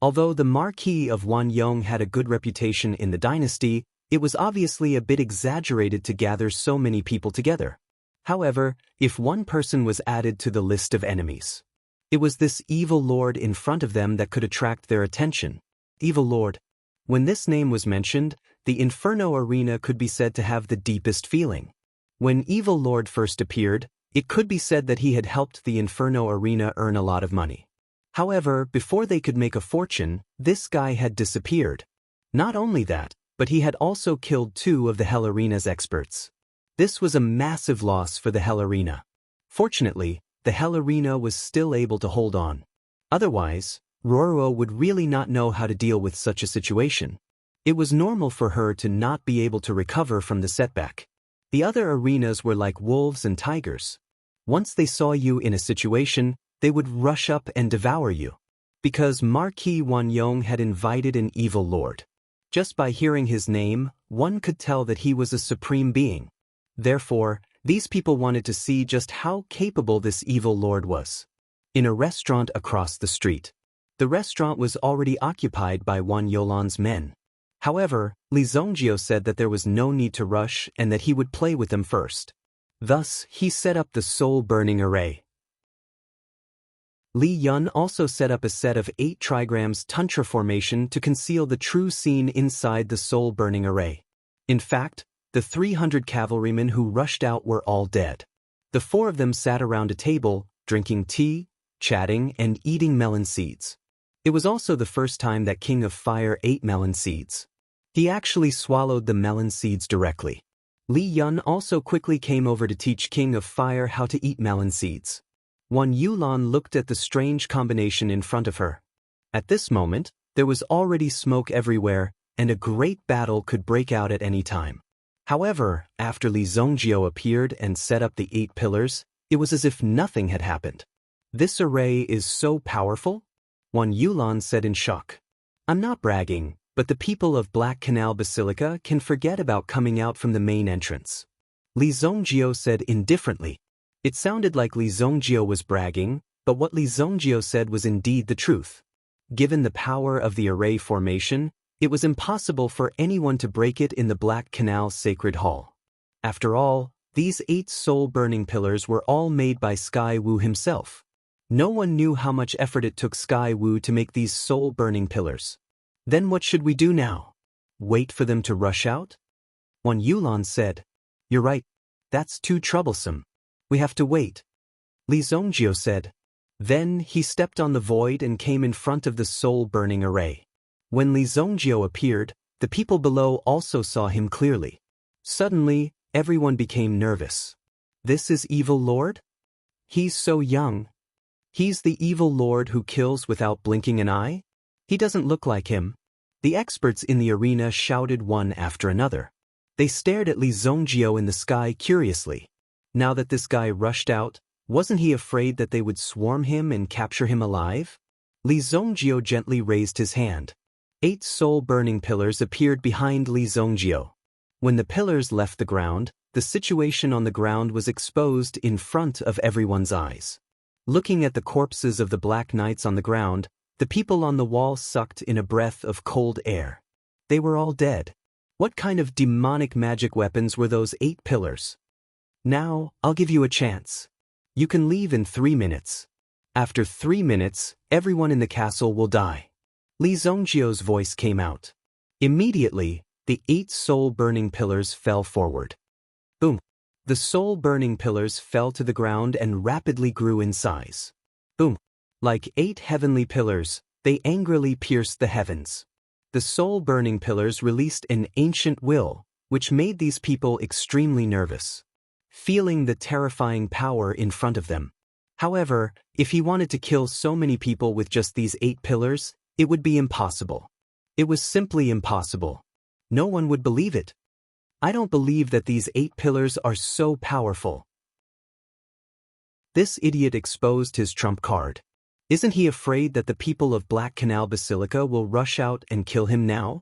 [SPEAKER 1] Although the Marquis of Wanyong had a good reputation in the dynasty, it was obviously a bit exaggerated to gather so many people together. However, if one person was added to the list of enemies, it was this evil lord in front of them that could attract their attention. Evil Lord. When this name was mentioned, the Inferno Arena could be said to have the deepest feeling. When Evil Lord first appeared, it could be said that he had helped the Inferno Arena earn a lot of money. However, before they could make a fortune, this guy had disappeared. Not only that, but he had also killed 2 of the Hell Arena's experts. This was a massive loss for the Hell Arena. Fortunately, the Hell Arena was still able to hold on. Otherwise, Roruo would really not know how to deal with such a situation. It was normal for her to not be able to recover from the setback. The other arenas were like wolves and tigers. Once they saw you in a situation, they would rush up and devour you. Because Marquis Wanyong had invited an evil lord. Just by hearing his name, one could tell that he was a supreme being. Therefore, these people wanted to see just how capable this evil lord was. In a restaurant across the street. The restaurant was already occupied by Wan Yolan's men. However, Li Zongjio said that there was no need to rush and that he would play with them first. Thus, he set up the soul-burning array. Li Yun also set up a set of 8 trigrams Tantra formation to conceal the true scene inside the soul-burning array. In fact, the 300 cavalrymen who rushed out were all dead. The 4 of them sat around a table, drinking tea, chatting, and eating melon seeds. It was also the first time that King of Fire ate melon seeds. He actually swallowed the melon seeds directly. Li Yun also quickly came over to teach King of Fire how to eat melon seeds. Wan Yulan looked at the strange combination in front of her. At this moment, there was already smoke everywhere, and a great battle could break out at any time. However, after Li Zongjio appeared and set up the 8 pillars, it was as if nothing had happened. This array is so powerful? Wan Yulan said in shock. I'm not bragging, but the people of Black Canal Basilica can forget about coming out from the main entrance. Li Zongjio said indifferently. It sounded like Li Zongjio was bragging, but what Li Zongjio said was indeed the truth. Given the power of the array formation, it was impossible for anyone to break it in the Black Canal Sacred Hall. After all, these 8 soul-burning pillars were all made by Sky Wu himself. No one knew how much effort it took Sky Wu to make these soul-burning pillars. Then what should we do now? Wait for them to rush out? Wan Yulan said. You're right. That's too troublesome. We have to wait. Li Zongjio said. Then he stepped on the void and came in front of the soul-burning array. When Li Zongjio appeared, the people below also saw him clearly. Suddenly, everyone became nervous. This is Evil Lord? He's so young. He's the evil lord who kills without blinking an eye? He doesn't look like him. The experts in the arena shouted one after another. They stared at Li Zongjio in the sky curiously. Now that this guy rushed out, wasn't he afraid that they would swarm him and capture him alive? Li Zongjio gently raised his hand. 8 soul-burning pillars appeared behind Li Zongjio. When the pillars left the ground, the situation on the ground was exposed in front of everyone's eyes. Looking at the corpses of the Black Knights on the ground, the people on the wall sucked in a breath of cold air. They were all dead. What kind of demonic magic weapons were those 8 pillars? Now, I'll give you a chance. You can leave in 3 minutes. After 3 minutes, everyone in the castle will die. Li Zongjio's voice came out. Immediately, the 8 soul-burning pillars fell forward. Boom! The soul-burning pillars fell to the ground and rapidly grew in size. Boom! Like 8 heavenly pillars, they angrily pierced the heavens. The soul-burning pillars released an ancient will, which made these people extremely nervous, feeling the terrifying power in front of them. However, if he wanted to kill so many people with just these 8 pillars, it would be impossible. It was simply impossible. No one would believe it. I don't believe that these 8 pillars are so powerful. This idiot exposed his trump card. Isn't he afraid that the people of Black Canal Basilica will rush out and kill him now?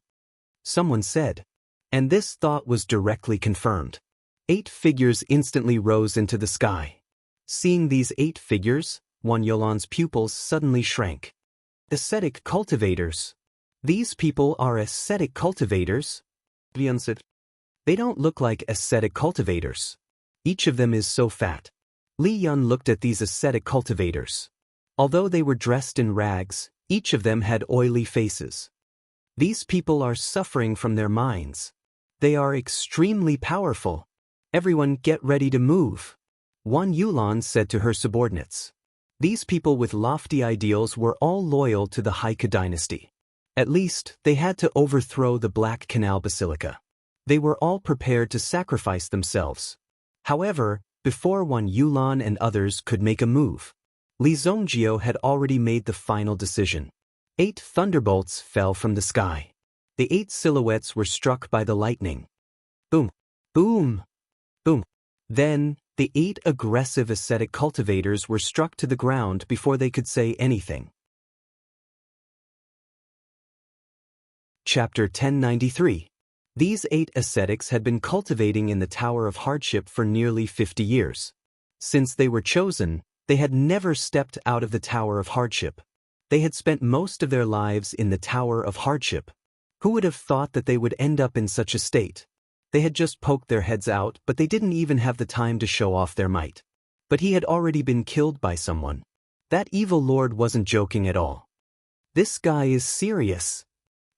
[SPEAKER 1] Someone said. And this thought was directly confirmed. 8 figures instantly rose into the sky. Seeing these 8 figures, Wan Yolan's pupils suddenly shrank. Ascetic cultivators. These people are ascetic cultivators? Vian said. They don't look like ascetic cultivators. Each of them is so fat. Li Yun looked at these ascetic cultivators. Although they were dressed in rags, each of them had oily faces. These people are suffering from their minds. They are extremely powerful. Everyone get ready to move. Wan Yulan said to her subordinates. These people with lofty ideals were all loyal to the Haika dynasty. At least, they had to overthrow the Black Canal Basilica. They were all prepared to sacrifice themselves. However, before Wan Yulan and others could make a move, Li Zongjio had already made the final decision. 8 thunderbolts fell from the sky. The 8 silhouettes were struck by the lightning. Boom, boom, boom. Then, the 8 aggressive ascetic cultivators were struck to the ground before they could say anything. Chapter 1093. These 8 ascetics had been cultivating in the Tower of Hardship for nearly 50 years. Since they were chosen, they had never stepped out of the Tower of Hardship. They had spent most of their lives in the Tower of Hardship. Who would have thought that they would end up in such a state? They had just poked their heads out, but they didn't even have the time to show off their might. But he had already been killed by someone. That evil lord wasn't joking at all. This guy is serious.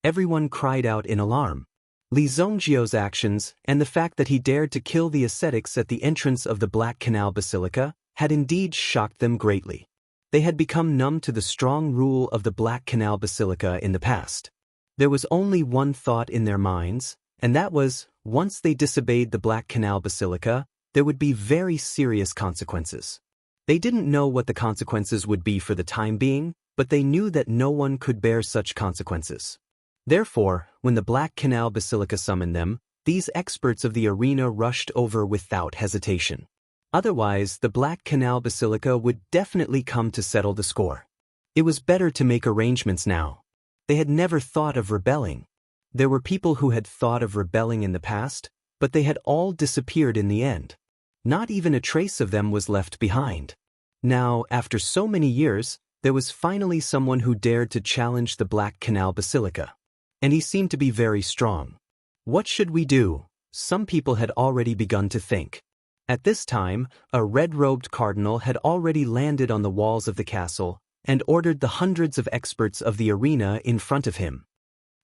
[SPEAKER 1] Everyone cried out in alarm. Li Zongjio's actions, and the fact that he dared to kill the ascetics at the entrance of the Black Canal Basilica, had indeed shocked them greatly. They had become numb to the strong rule of the Black Canal Basilica in the past. There was only one thought in their minds, and that was, once they disobeyed the Black Canal Basilica, there would be very serious consequences. They didn't know what the consequences would be for the time being, but they knew that no one could bear such consequences. Therefore, when the Black Canal Basilica summoned them, these experts of the arena rushed over without hesitation. Otherwise, the Black Canal Basilica would definitely come to settle the score. It was better to make arrangements now. They had never thought of rebelling. There were people who had thought of rebelling in the past, but they had all disappeared in the end. Not even a trace of them was left behind. Now, after so many years, there was finally someone who dared to challenge the Black Canal Basilica. And he seemed to be very strong. What should we do? Some people had already begun to think. At this time, a red-robed cardinal had already landed on the walls of the castle and ordered the hundreds of experts of the arena in front of him.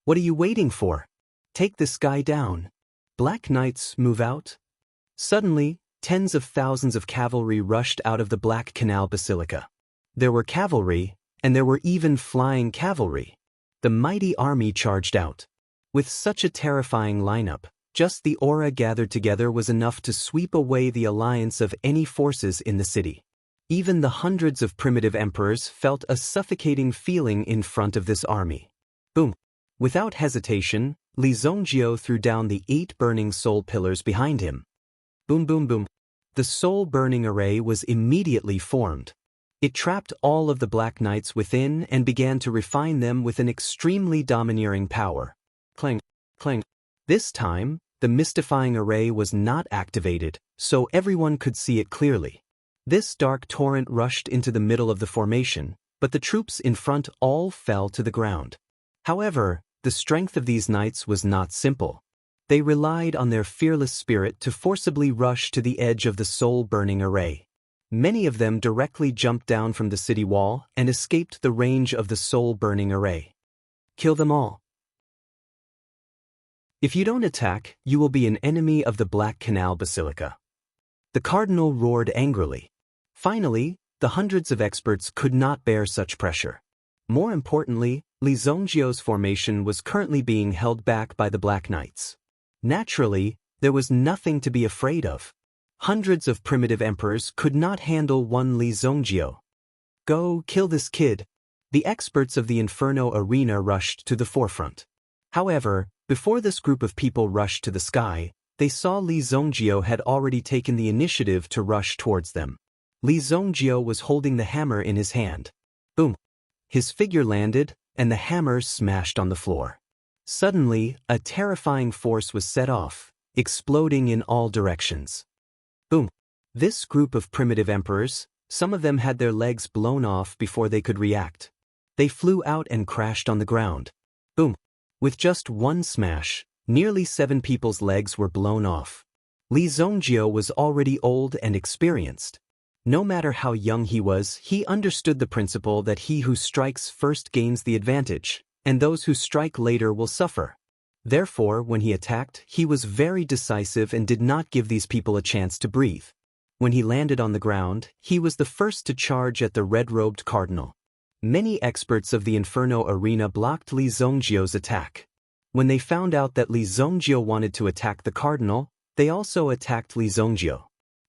[SPEAKER 1] What are you waiting for? Take this guy down. Black Knights, move out. Suddenly, tens of thousands of cavalry rushed out of the Black Canal Basilica. There were cavalry, and there were even flying cavalry. The mighty army charged out. With such a terrifying lineup, just the aura gathered together was enough to sweep away the alliance of any forces in the city. Even the hundreds of primitive emperors felt a suffocating feeling in front of this army. Boom! Without hesitation, Li Zongjio threw down the 8 burning soul pillars behind him. Boom boom boom. The soul-burning array was immediately formed. It trapped all of the Black Knights within and began to refine them with an extremely domineering power. Clang, clang. This time, the mystifying array was not activated, so everyone could see it clearly. This dark torrent rushed into the middle of the formation, but the troops in front all fell to the ground. However, the strength of these knights was not simple. They relied on their fearless spirit to forcibly rush to the edge of the soul-burning array. Many of them directly jumped down from the city wall and escaped the range of the soul-burning array. Kill them all. If you don't attack, you will be an enemy of the Black Canal Basilica. The cardinal roared angrily. Finally, the hundreds of experts could not bear such pressure. More importantly, Li Zhongjio's formation was currently being held back by the Black Knights. Naturally, there was nothing to be afraid of. Hundreds of primitive emperors could not handle one Li Zhongjio. Go, kill this kid. The experts of the Inferno arena rushed to the forefront. However, before this group of people rushed to the sky, they saw Li Zhongjio had already taken the initiative to rush towards them. Li Zhongjio was holding the hammer in his hand. Boom! His figure landed, and the hammer smashed on the floor. Suddenly, a terrifying force was set off, exploding in all directions. Boom! This group of primitive emperors, some of them had their legs blown off before they could react. They flew out and crashed on the ground. Boom! With just one smash, nearly 7 people's legs were blown off. Li Zhongjio was already old and experienced. No matter how young he was, he understood the principle that he who strikes first gains the advantage, and those who strike later will suffer. Therefore, when he attacked, he was very decisive and did not give these people a chance to breathe. When he landed on the ground, he was the first to charge at the red-robed cardinal. Many experts of the Inferno arena blocked Li Zhongjio's attack. When they found out that Li Zhongjio wanted to attack the cardinal, they also attacked Li Zhongjio.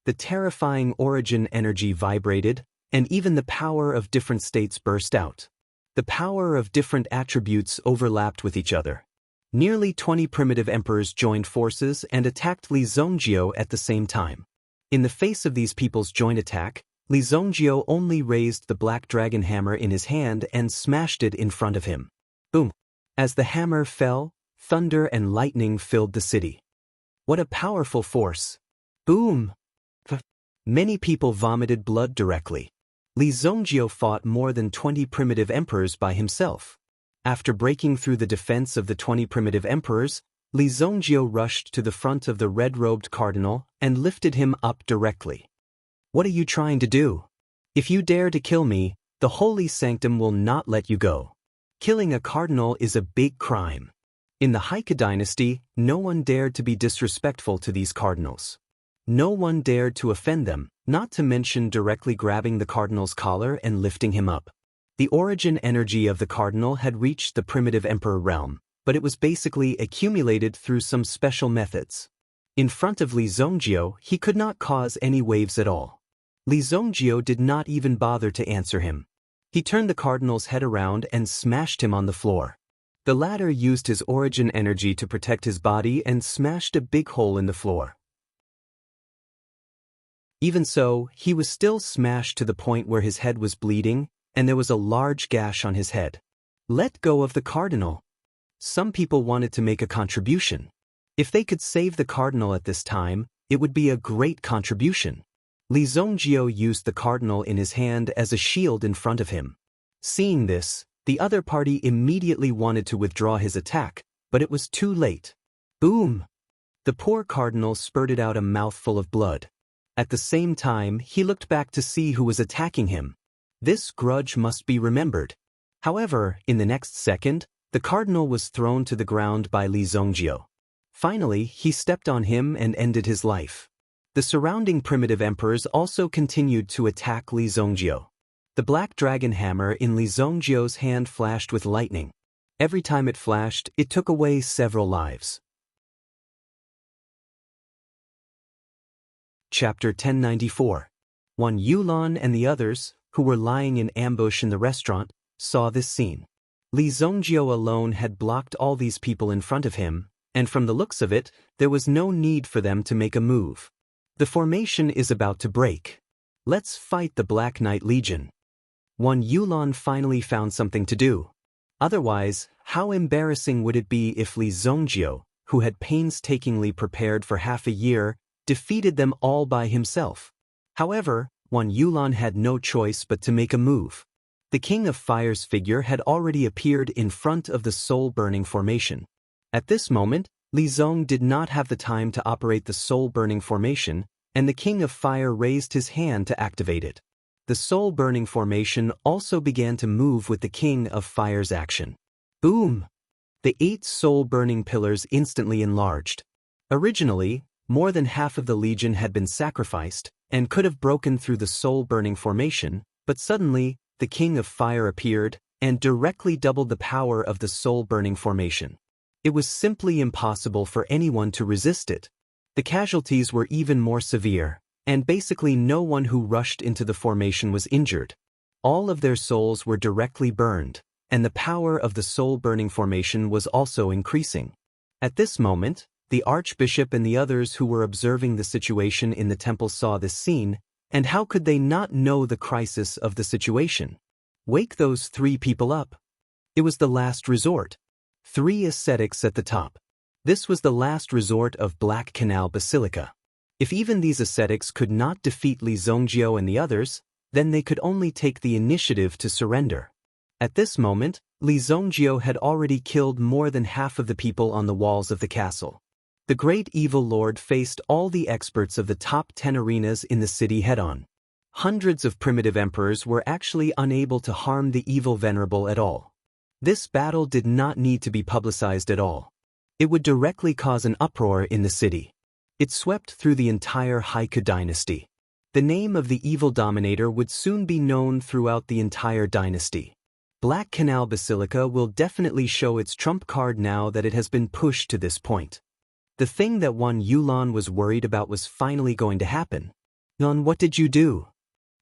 [SPEAKER 1] The terrifying origin energy vibrated, and even the power of different states burst out. The power of different attributes overlapped with each other. Nearly 20 primitive emperors joined forces and attacked Li Zhongjio at the same time. In the face of these people's joint attack, Li Zhongjio only raised the black dragon hammer in his hand and smashed it in front of him. Boom! As the hammer fell, thunder and lightning filled the city. What a powerful force! Boom! Many people vomited blood directly. Li Zhongjio fought more than 20 primitive emperors by himself. After breaking through the defense of the 20 primitive emperors, Li Zhongjio rushed to the front of the red-robed cardinal and lifted him up directly. What are you trying to do? If you dare to kill me, the holy sanctum will not let you go. Killing a cardinal is a big crime. In the Heike dynasty, no one dared to be disrespectful to these cardinals. No one dared to offend them, not to mention directly grabbing the cardinal's collar and lifting him up. The origin energy of the cardinal had reached the primitive emperor realm, but it was basically accumulated through some special methods. In front of Li Zhongjio, he could not cause any waves at all. Li Zhongjio did not even bother to answer him. He turned the cardinal's head around and smashed him on the floor. The latter used his origin energy to protect his body and smashed a big hole in the floor. Even so, he was still smashed to the point where his head was bleeding, and there was a large gash on his head. Let go of the cardinal. Some people wanted to make a contribution. If they could save the cardinal at this time, it would be a great contribution. Li Zhongjio used the cardinal in his hand as a shield in front of him. Seeing this, the other party immediately wanted to withdraw his attack, but it was too late. Boom! The poor cardinal spurted out a mouthful of blood. At the same time, he looked back to see who was attacking him. This grudge must be remembered. However, in the next second, the cardinal was thrown to the ground by Li Zhongjio. Finally, he stepped on him and ended his life. The surrounding primitive emperors also continued to attack Li Zhongjio. The black dragon hammer in Li Zhongjio's hand flashed with lightning. Every time it flashed, it took away several lives. Chapter 1094. Wang Yulan and the others, who were lying in ambush in the restaurant, saw this scene. Li Zhongjio alone had blocked all these people in front of him, and from the looks of it, there was no need for them to make a move. The formation is about to break. Let's fight the Black Knight Legion. Wang Yulan finally found something to do. Otherwise, how embarrassing would it be if Li Zhongjio, who had painstakingly prepared for half a year, defeated them all by himself? However, Wang Yulan had no choice but to make a move. The King of Fire's figure had already appeared in front of the soul-burning formation. At this moment, Li Zhong did not have the time to operate the soul-burning formation, and the King of Fire raised his hand to activate it. The soul-burning formation also began to move with the King of Fire's action. Boom! The 8 soul-burning pillars instantly enlarged. Originally, more than half of the legion had been sacrificed and could have broken through the soul-burning formation, but suddenly, the King of Fire appeared, and directly doubled the power of the soul-burning formation. It was simply impossible for anyone to resist it. The casualties were even more severe, and basically no one who rushed into the formation was injured. All of their souls were directly burned, and the power of the soul-burning formation was also increasing. At this moment, the archbishop and the others who were observing the situation in the temple saw this scene, and how could they not know the crisis of the situation? Wake those 3 people up. It was the last resort. 3 ascetics at the top. This was the last resort of Black Canal Basilica. If even these ascetics could not defeat Li Zhongjiao and the others, then they could only take the initiative to surrender. At this moment, Li Zhongjiao had already killed more than half of the people on the walls of the castle. The great evil lord faced all the experts of the top 10 arenas in the city head-on. Hundreds of primitive emperors were actually unable to harm the evil venerable at all. This battle did not need to be publicized at all. It would directly cause an uproar in the city. It swept through the entire Heike dynasty. The name of the evil dominator would soon be known throughout the entire dynasty. Black Canal Basilica will definitely show its trump card now that it has been pushed to this point. The thing that Wan Yulan was worried about was finally going to happen. "Yulan, what did you do?"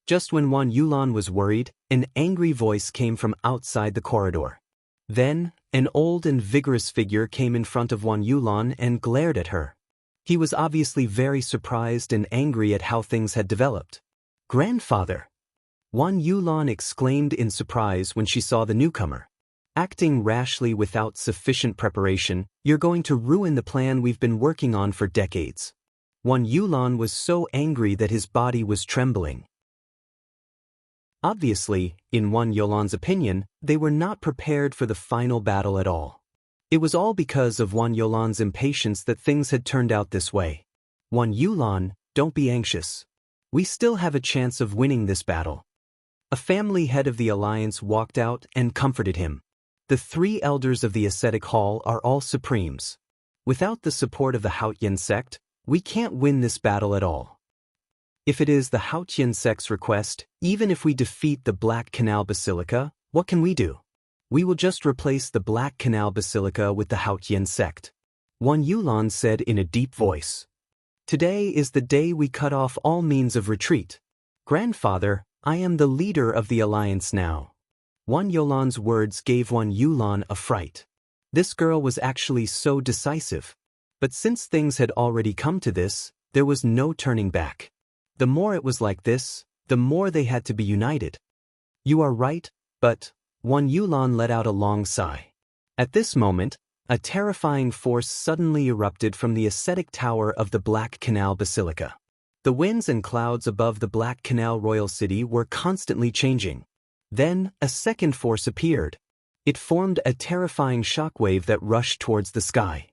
[SPEAKER 1] Just when Wan Yulan was worried, an angry voice came from outside the corridor. Then, an old and vigorous figure came in front of Wan Yulan and glared at her. He was obviously very surprised and angry at how things had developed. "Grandfather!" Wan Yulan exclaimed in surprise when she saw the newcomer. "Acting rashly without sufficient preparation, you're going to ruin the plan we've been working on for decades." Wan Yulan was so angry that his body was trembling. Obviously, in Wan Yulan's opinion, they were not prepared for the final battle at all. It was all because of Wan Yulan's impatience that things had turned out this way. "Wan Yulan, don't be anxious. We still have a chance of winning this battle." A family head of the alliance walked out and comforted him. The 3 elders of the ascetic hall are all supremes. Without the support of the Haotian sect, we can't win this battle at all. If it is the Haotian sect's request, even if we defeat the Black Canal Basilica, what can we do? We will just replace the Black Canal Basilica with the Haotian sect. Wan Yulan said in a deep voice. "Today is the day we cut off all means of retreat. Grandfather, I am the leader of the alliance now." Wan Yulan's words gave Wan Yulan a fright. This girl was actually so decisive. But since things had already come to this, there was no turning back. The more it was like this, the more they had to be united. "You are right, but..." Wan Yulan let out a long sigh. At this moment, a terrifying force suddenly erupted from the ascetic tower of the Black Canal Basilica. The winds and clouds above the Black Canal Royal City were constantly changing. Then, a second force appeared. It formed a terrifying shockwave that rushed towards the sky.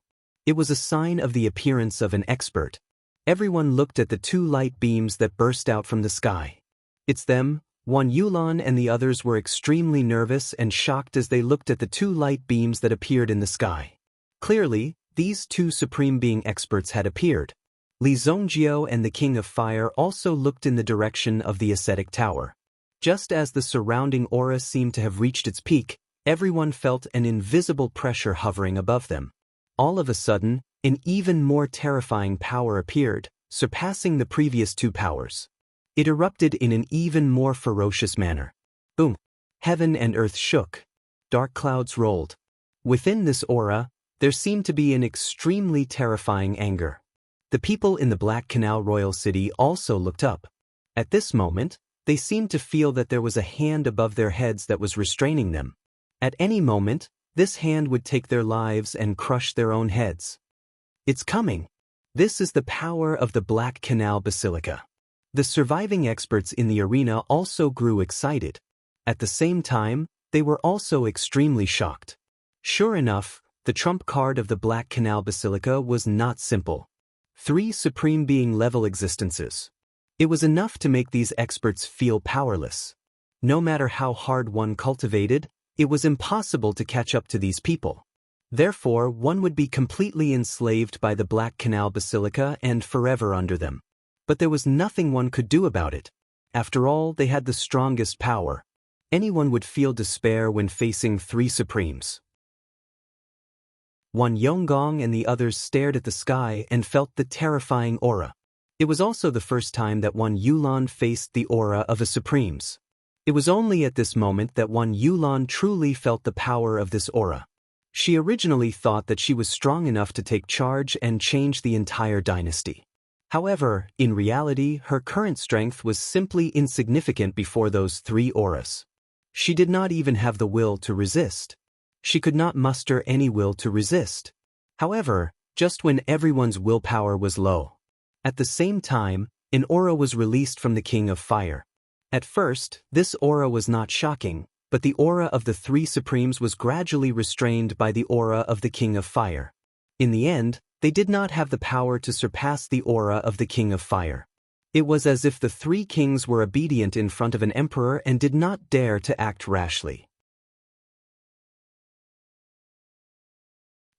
[SPEAKER 1] It was a sign of the appearance of an expert. Everyone looked at the 2 light beams that burst out from the sky. "It's them." Wan Yulan and the others were extremely nervous and shocked as they looked at the 2 light beams that appeared in the sky. Clearly, these 2 supreme being experts had appeared. Li Zhongjiao and the King of Fire also looked in the direction of the ascetic tower. Just as the surrounding aura seemed to have reached its peak, everyone felt an invisible pressure hovering above them. All of a sudden, an even more terrifying power appeared, surpassing the previous 2 powers. It erupted in an even more ferocious manner. Boom! Heaven and earth shook. Dark clouds rolled. Within this aura, there seemed to be an extremely terrifying anger. The people in the Black Canal Royal City also looked up. At this moment, they seemed to feel that there was a hand above their heads that was restraining them. At any moment, this hand would take their lives and crush their own heads. "It's coming." This is the power of the Black Canal Basilica. The surviving experts in the arena also grew excited. At the same time, they were also extremely shocked. Sure enough, the trump card of the Black Canal Basilica was not simple. 3 supreme being level existences. It was enough to make these experts feel powerless. No matter how hard one cultivated, it was impossible to catch up to these people. Therefore, one would be completely enslaved by the Black Canal Basilica and forever under them. But there was nothing one could do about it. After all, they had the strongest power. Anyone would feel despair when facing three supremes. Wan Yonggong and the others stared at the sky and felt the terrifying aura. It was also the first time that Wan Yulan faced the aura of a supremes. It was only at this moment that Wan Yulan truly felt the power of this aura. She originally thought that she was strong enough to take charge and change the entire dynasty. However, in reality, her current strength was simply insignificant before those three auras. She did not even have the will to resist. She could not muster any will to resist. However, just when everyone's willpower was low. At the same time, an aura was released from the King of Fire. At first, this aura was not shocking, but the aura of the three supremes was gradually restrained by the aura of the King of Fire. In the end, they did not have the power to surpass the aura of the King of Fire. It was as if the three kings were obedient in front of an emperor and did not dare to act rashly.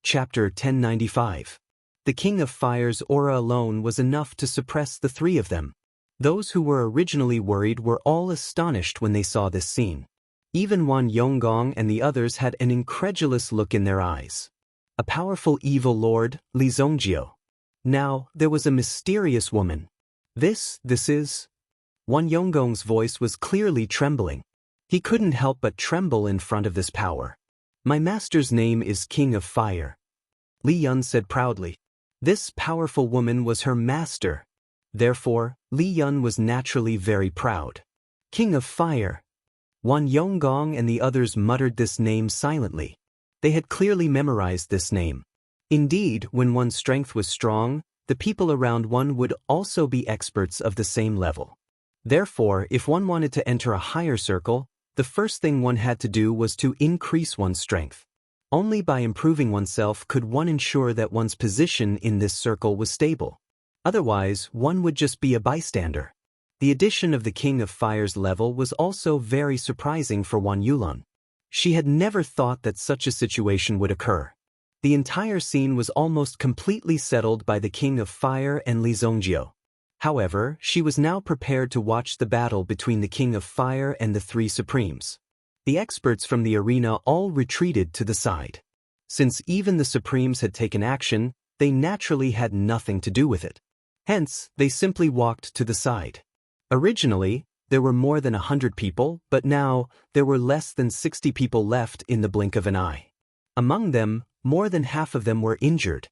[SPEAKER 1] Chapter 1095. The King of Fire's aura alone was enough to suppress the three of them. Those who were originally worried were all astonished when they saw this scene. Even Wan Yonggong and the others had an incredulous look in their eyes. A powerful evil lord, Li Zongjio. Now, there was a mysterious woman. This is... Wan Yonggong's voice was clearly trembling. He couldn't help but tremble in front of this power. My master's name is King of Fire. Li Yun said proudly. This powerful woman was her master. Therefore, Li Yun was naturally very proud. King of Fire. Wan Yonggong and the others muttered this name silently. They had clearly memorized this name. Indeed, when one's strength was strong, the people around one would also be experts of the same level. Therefore, if one wanted to enter a higher circle, the first thing one had to do was to increase one's strength. Only by improving oneself could one ensure that one's position in this circle was stable. Otherwise, one would just be a bystander. The addition of the King of Fire's level was also very surprising for Wan Yulan. She had never thought that such a situation would occur. The entire scene was almost completely settled by the King of Fire and Li Zongjio. However, she was now prepared to watch the battle between the King of Fire and the three supremes. The experts from the arena all retreated to the side. Since even the supremes had taken action, they naturally had nothing to do with it. Hence, they simply walked to the side. Originally, there were more than 100 people, but now, there were less than 60 people left in the blink of an eye. Among them, more than half of them were injured.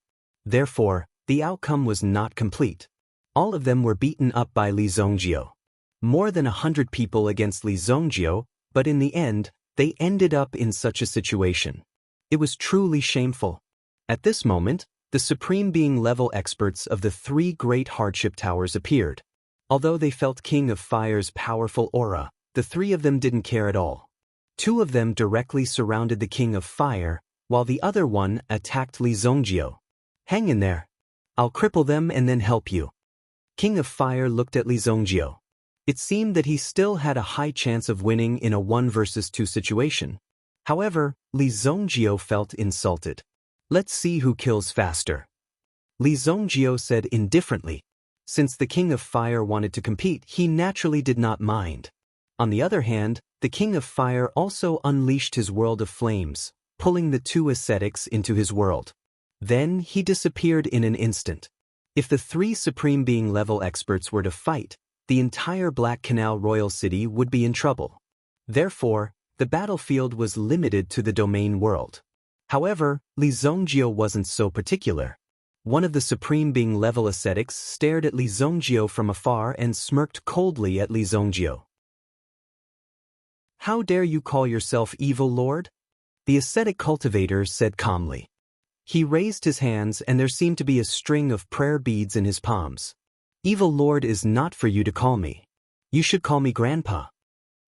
[SPEAKER 1] Therefore, the outcome was not complete. All of them were beaten up by Li Zongjio. More than 100 people against Li Zongjio, but in the end, they ended up in such a situation. It was truly shameful. At this moment, the supreme being level experts of the three great hardship towers appeared. Although they felt King of Fire's powerful aura, the three of them didn't care at all. Two of them directly surrounded the King of Fire, while the other one attacked Li Zongjio. Hang in there. I'll cripple them and then help you. King of Fire looked at Li Zongjio. It seemed that he still had a high chance of winning in a 1 versus 2 situation. However, Li Zongjio felt insulted. Let's see who kills faster. Li Zongjio said indifferently. Since the King of Fire wanted to compete, he naturally did not mind. On the other hand, the King of Fire also unleashed his world of flames, pulling the two ascetics into his world. Then he disappeared in an instant. If the three supreme being level experts were to fight, the entire Black Canal Royal City would be in trouble. Therefore, the battlefield was limited to the domain world. However, Li Zongjio wasn't so particular. One of the supreme being level ascetics stared at Li Zongjio from afar and smirked coldly at Li Zongjio. How dare you call yourself evil lord? The ascetic cultivator said calmly. He raised his hands and there seemed to be a string of prayer beads in his palms. Evil lord is not for you to call me. You should call me grandpa.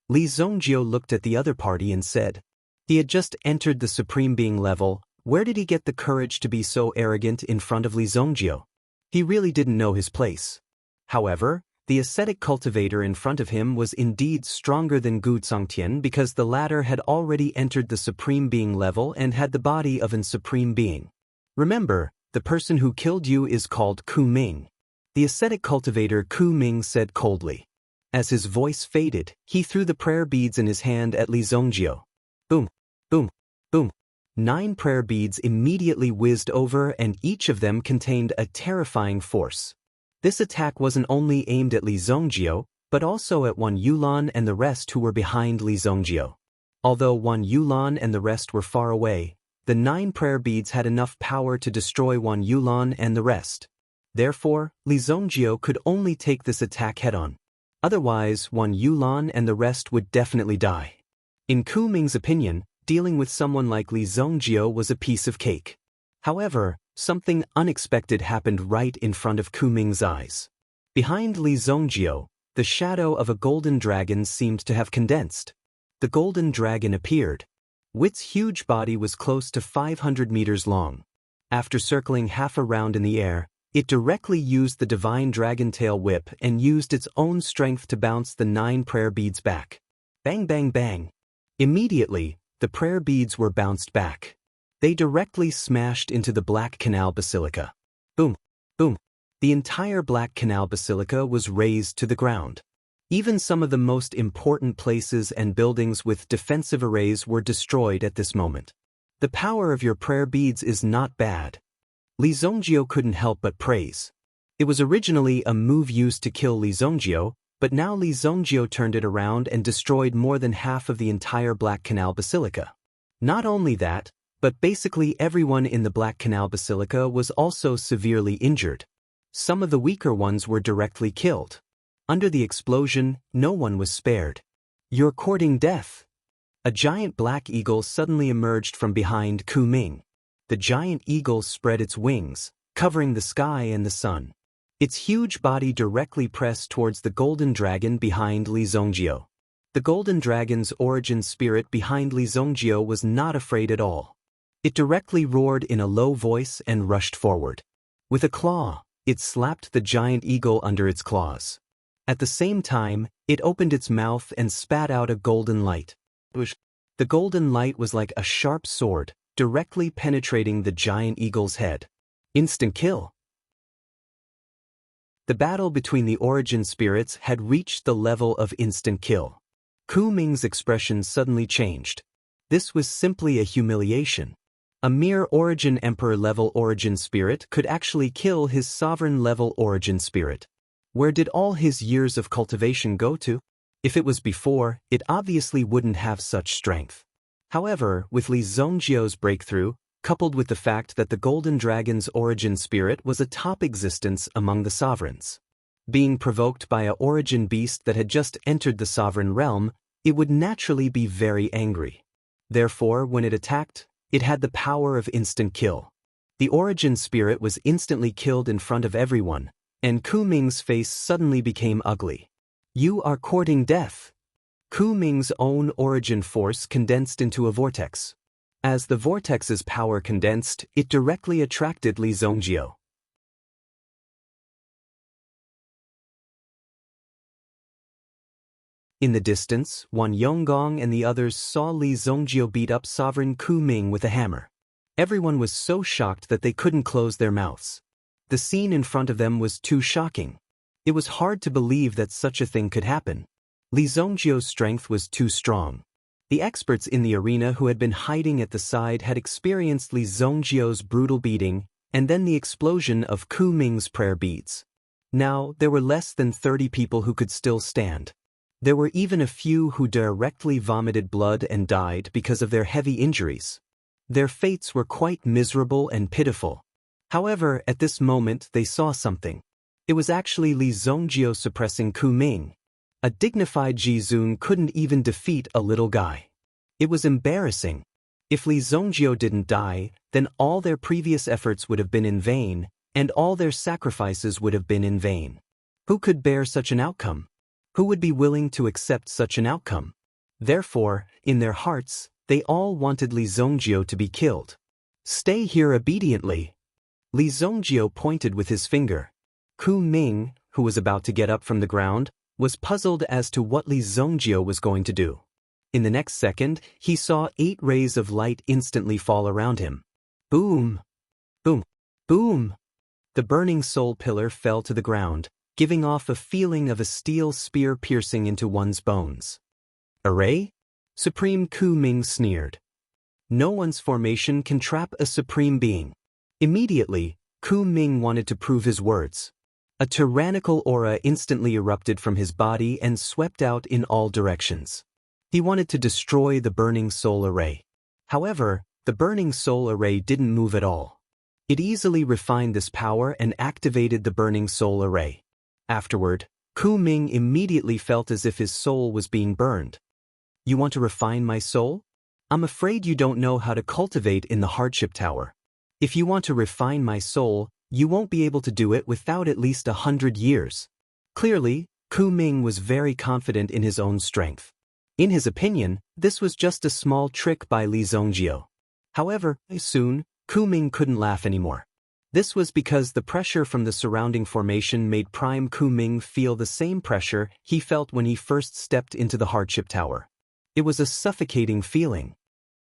[SPEAKER 1] Li Zongjio looked at the other party and said, he had just entered the supreme being level. Where did he get the courage to be so arrogant in front of Li Zongjio? He really didn't know his place. However, the ascetic cultivator in front of him was indeed stronger than Gu Zongtian because the latter had already entered the supreme being level and had the body of an supreme being. Remember, the person who killed you is called Ku Ming. The ascetic cultivator Ku Ming said coldly. As his voice faded, he threw the prayer beads in his hand at Li Zongjio. Boom, boom, boom. 9 prayer beads immediately whizzed over, and each of them contained a terrifying force. This attack wasn't only aimed at Li Zongjio, but also at Wan Yulan and the rest who were behind Li Zongjio. Although Wan Yulan and the rest were far away, the 9 prayer beads had enough power to destroy Wan Yulan and the rest. Therefore, Li Zongjio could only take this attack head-on. Otherwise, Wan Yulan and the rest would definitely die. In Ku Ming's opinion, dealing with someone like Li Zongjio was a piece of cake. However, something unexpected happened right in front of Ku Ming's eyes. Behind Li Zongjio, the shadow of a golden dragon seemed to have condensed. The golden dragon appeared. Wit's huge body was close to 500 meters long. After circling half a round in the air, it directly used the divine dragon tail whip and used its own strength to bounce the 9 prayer beads back. Bang bang bang. Immediately, the prayer beads were bounced back. They directly smashed into the Black Canal Basilica. Boom, boom. The entire Black Canal Basilica was razed to the ground. Even some of the most important places and buildings with defensive arrays were destroyed at this moment. The power of your prayer beads is not bad. Li Zongjio couldn't help but praise. It was originally a move used to kill Li Zongjio, but now Li Zongjio turned it around and destroyed more than half of the entire Black Canal Basilica. Not only that, but basically everyone in the Black Canal Basilica was also severely injured. Some of the weaker ones were directly killed. Under the explosion, no one was spared. You're courting death. A giant black eagle suddenly emerged from behind Ku Ming. The giant eagle spread its wings, covering the sky and the sun. Its huge body directly pressed towards the golden dragon behind Li Zongjio. The golden dragon's origin spirit behind Li Zongjio was not afraid at all. It directly roared in a low voice and rushed forward. With a claw, it slapped the giant eagle under its claws. At the same time, it opened its mouth and spat out a golden light. The golden light was like a sharp sword, directly penetrating the giant eagle's head. Instant kill. The battle between the origin spirits had reached the level of instant kill. Ku Ming's expression suddenly changed. This was simply a humiliation. A mere origin emperor-level origin spirit could actually kill his sovereign-level origin spirit. Where did all his years of cultivation go to? If it was before, it obviously wouldn't have such strength. However, with Li Zongjio's breakthrough, coupled with the fact that the Golden Dragon's origin spirit was a top existence among the sovereigns. Being provoked by a origin beast that had just entered the sovereign realm, it would naturally be very angry. Therefore, when it attacked, it had the power of instant kill. The origin spirit was instantly killed in front of everyone, and Ku Ming's face suddenly became ugly. You are courting death. Ku Ming's own origin force condensed into a vortex. As the vortex's power condensed, it directly attracted Li Zongjio. In the distance, Wan Yonggong and the others saw Li Zongjio beat up Sovereign Ku Ming with a hammer. Everyone was so shocked that they couldn't close their mouths. The scene in front of them was too shocking. It was hard to believe that such a thing could happen. Li Zongjio's strength was too strong. The experts in the arena who had been hiding at the side had experienced Li Zongjio's brutal beating, and then the explosion of Ku Ming's prayer beads. Now, there were less than 30 people who could still stand. There were even a few who directly vomited blood and died because of their heavy injuries. Their fates were quite miserable and pitiful. However, at this moment they saw something. It was actually Li Zongjio suppressing Ku Ming. A dignified Jizun couldn't even defeat a little guy. It was embarrassing. If Li Zongjio didn't die, then all their previous efforts would have been in vain, and all their sacrifices would have been in vain. Who could bear such an outcome? Who would be willing to accept such an outcome? Therefore, in their hearts, they all wanted Li Zongjio to be killed. Stay here obediently. Li Zongjio pointed with his finger. Ku Ming, who was about to get up from the ground, was puzzled as to what Li Zongjio was going to do. In the next second, he saw 8 rays of light instantly fall around him. Boom! Boom! Boom! The burning soul pillar fell to the ground, giving off a feeling of a steel spear piercing into one's bones. Array? Supreme Ku Ming sneered. No one's formation can trap a supreme being. Immediately, Ku Ming wanted to prove his words. A tyrannical aura instantly erupted from his body and swept out in all directions. He wanted to destroy the burning soul array. However, the burning soul array didn't move at all. It easily refined this power and activated the burning soul array. Afterward, Ku Ming immediately felt as if his soul was being burned. You want to refine my soul? I'm afraid you don't know how to cultivate in the hardship tower. If you want to refine my soul, you won't be able to do it without at least 100 years. Clearly, Ku Ming was very confident in his own strength. In his opinion, this was just a small trick by Li Zongjio. However, soon, Ku Ming couldn't laugh anymore. This was because the pressure from the surrounding formation made Prime Ku Ming feel the same pressure he felt when he first stepped into the hardship tower. It was a suffocating feeling.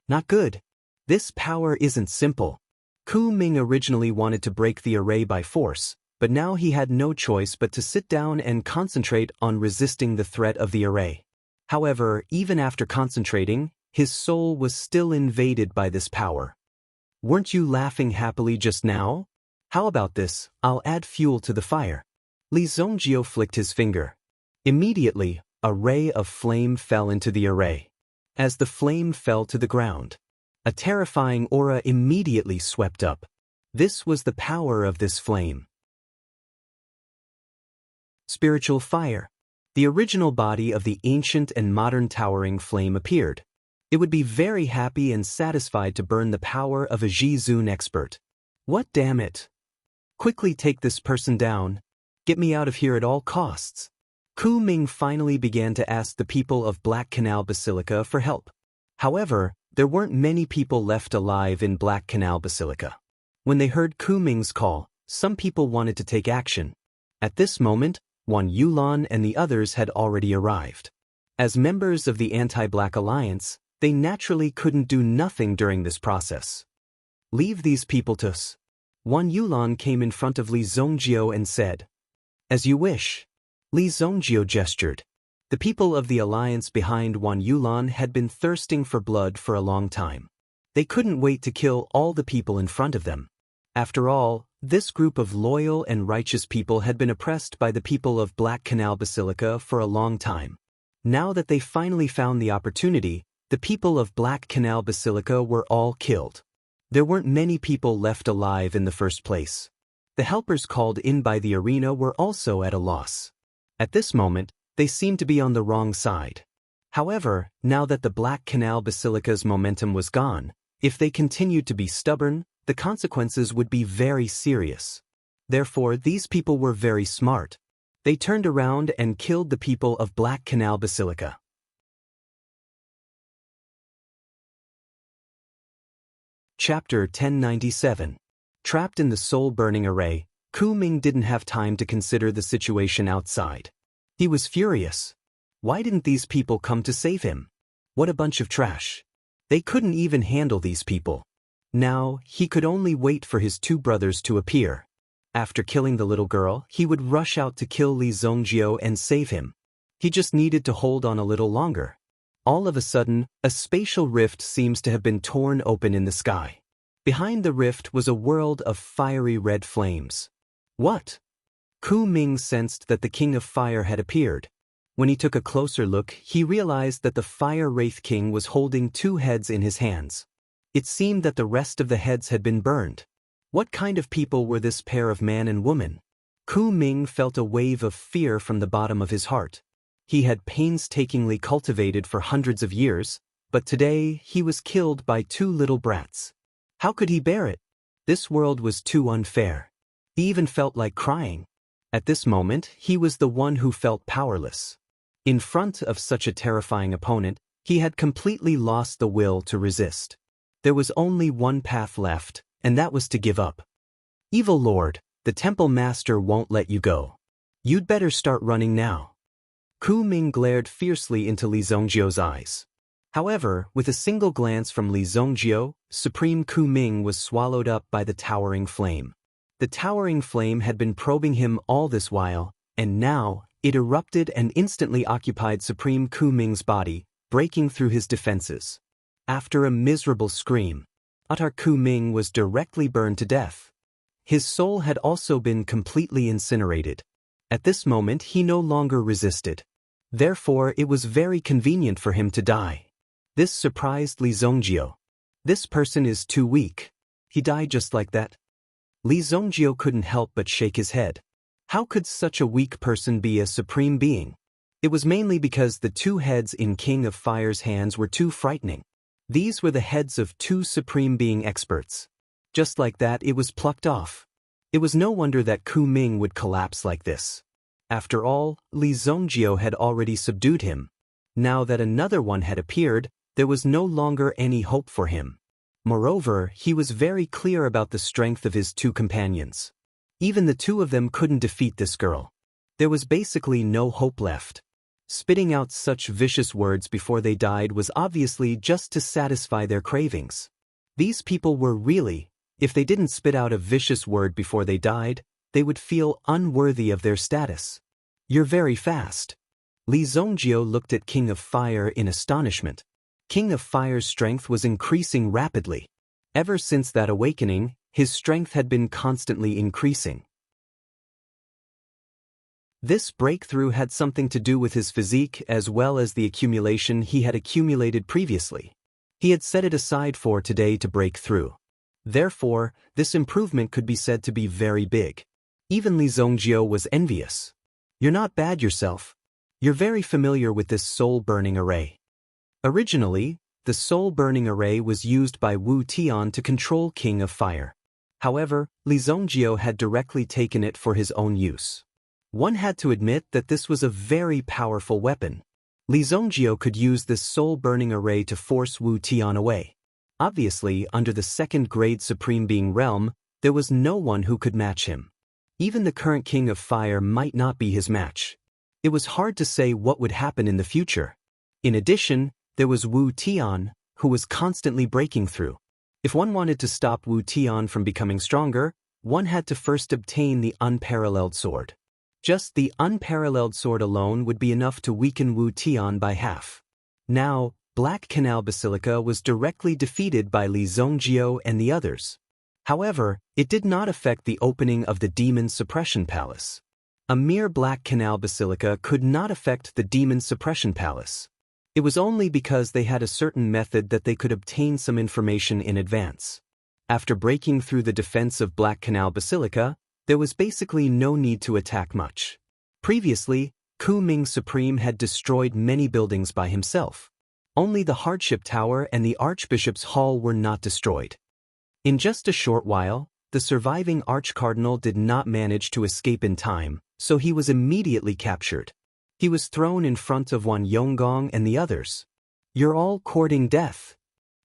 [SPEAKER 1] Not good. This power isn't simple. Ku Ming originally wanted to break the array by force, but now he had no choice but to sit down and concentrate on resisting the threat of the array. However, even after concentrating, his soul was still invaded by this power. Weren't you laughing happily just now? How about this? I'll add fuel to the fire. Li Zongjio flicked his finger. Immediately, a ray of flame fell into the array. As the flame fell to the ground, a terrifying aura immediately swept up. This was the power of this flame. Spiritual fire. The original body of the ancient and modern towering flame appeared. It would be very happy and satisfied to burn the power of a Ji-Zun expert. What, damn it? Quickly take this person down. Get me out of here at all costs. Ku Ming finally began to ask the people of Black Canal Basilica for help. However, there weren't many people left alive in Black Canal Basilica. When they heard Ku Ming's call, some people wanted to take action. At this moment, Wan Yulan and the others had already arrived. As members of the Anti-Black Alliance, they naturally couldn't do nothing during this process. Leave these people to us. Wan Yulan came in front of Li Zongjio and said, As you wish. Li Zongjio gestured. The people of the alliance behind Wan Yulan had been thirsting for blood for a long time. They couldn't wait to kill all the people in front of them. After all, this group of loyal and righteous people had been oppressed by the people of Black Canal Basilica for a long time. Now that they finally found the opportunity, the people of Black Canal Basilica were all killed. There weren't many people left alive in the first place. The helpers called in by the arena were also at a loss. At this moment, they seemed to be on the wrong side. However, now that the Black Canal Basilica's momentum was gone, if they continued to be stubborn, the consequences would be very serious. Therefore, these people were very smart. They turned around and killed the people of Black Canal Basilica. Chapter 1097. Trapped in the soul-burning array, Ku Ming didn't have time to consider the situation outside. He was furious. Why didn't these people come to save him? What a bunch of trash. They couldn't even handle these people. Now, he could only wait for his two brothers to appear. After killing the little girl, he would rush out to kill Li Zongjio and save him. He just needed to hold on a little longer. All of a sudden, a spatial rift seems to have been torn open in the sky. Behind the rift was a world of fiery red flames. What? Ku Ming sensed that the King of Fire had appeared. When he took a closer look, he realized that the Fire Wraith King was holding two heads in his hands. It seemed that the rest of the heads had been burned. What kind of people were this pair of man and woman? Ku Ming felt a wave of fear from the bottom of his heart. He had painstakingly cultivated for hundreds of years, but today he was killed by two little brats. How could he bear it? This world was too unfair. He even felt like crying. At this moment, he was the one who felt powerless. In front of such a terrifying opponent, he had completely lost the will to resist. There was only one path left, and that was to give up. Evil Lord, the Temple Master won't let you go. You'd better start running now. Ku Ming glared fiercely into Li Zongjio's eyes. However, with a single glance from Li Zongjio, Supreme Ku Ming was swallowed up by the towering flame. The towering flame had been probing him all this while, and now, it erupted and instantly occupied Supreme Ku Ming's body, breaking through his defenses. After a miserable scream, Utar Ku Ming was directly burned to death. His soul had also been completely incinerated. At this moment he no longer resisted. Therefore it was very convenient for him to die. This surprised Li Zongjio. This person is too weak. He died just like that. Li Zongjio couldn't help but shake his head. How could such a weak person be a supreme being? It was mainly because the two heads in King of Fire's hands were too frightening. These were the heads of two supreme being experts. Just like that it was plucked off. It was no wonder that Ku Ming would collapse like this. After all, Li Zongjio had already subdued him. Now that another one had appeared, there was no longer any hope for him. Moreover, he was very clear about the strength of his two companions. Even the two of them couldn't defeat this girl. There was basically no hope left. Spitting out such vicious words before they died was obviously just to satisfy their cravings. These people were really, if they didn't spit out a vicious word before they died, they would feel unworthy of their status. You're very fast. Li Zongjio looked at King of Fire in astonishment. King of Fire's strength was increasing rapidly. Ever since that awakening, his strength had been constantly increasing. This breakthrough had something to do with his physique as well as the accumulation he had accumulated previously. He had set it aside for today to break through. Therefore, this improvement could be said to be very big. Even Li Zongjio was envious. You're not bad yourself. You're very familiar with this soul-burning array. Originally, the soul-burning array was used by Wu Tian to control King of Fire. However, Li Zongjio had directly taken it for his own use. One had to admit that this was a very powerful weapon. Li Zongjio could use this soul-burning array to force Wu Tian away. Obviously, under the second-grade Supreme Being realm, there was no one who could match him. Even the current King of Fire might not be his match. It was hard to say what would happen in the future. In addition, there was Wu Tian, who was constantly breaking through. If one wanted to stop Wu Tian from becoming stronger, one had to first obtain the unparalleled sword. Just the unparalleled sword alone would be enough to weaken Wu Tian by half. Now, Black Canal Basilica was directly defeated by Li Zongjio and the others. However, it did not affect the opening of the Demon Suppression Palace. A mere Black Canal Basilica could not affect the Demon Suppression Palace. It was only because they had a certain method that they could obtain some information in advance. After breaking through the defense of Black Canal Basilica, there was basically no need to attack much. Previously, Ku Ming Supreme had destroyed many buildings by himself. Only the Hardship Tower and the Archbishop's Hall were not destroyed. In just a short while, the surviving Arch-Cardinal did not manage to escape in time, so he was immediately captured. He was thrown in front of Wan Yonggong and the others. You're all courting death,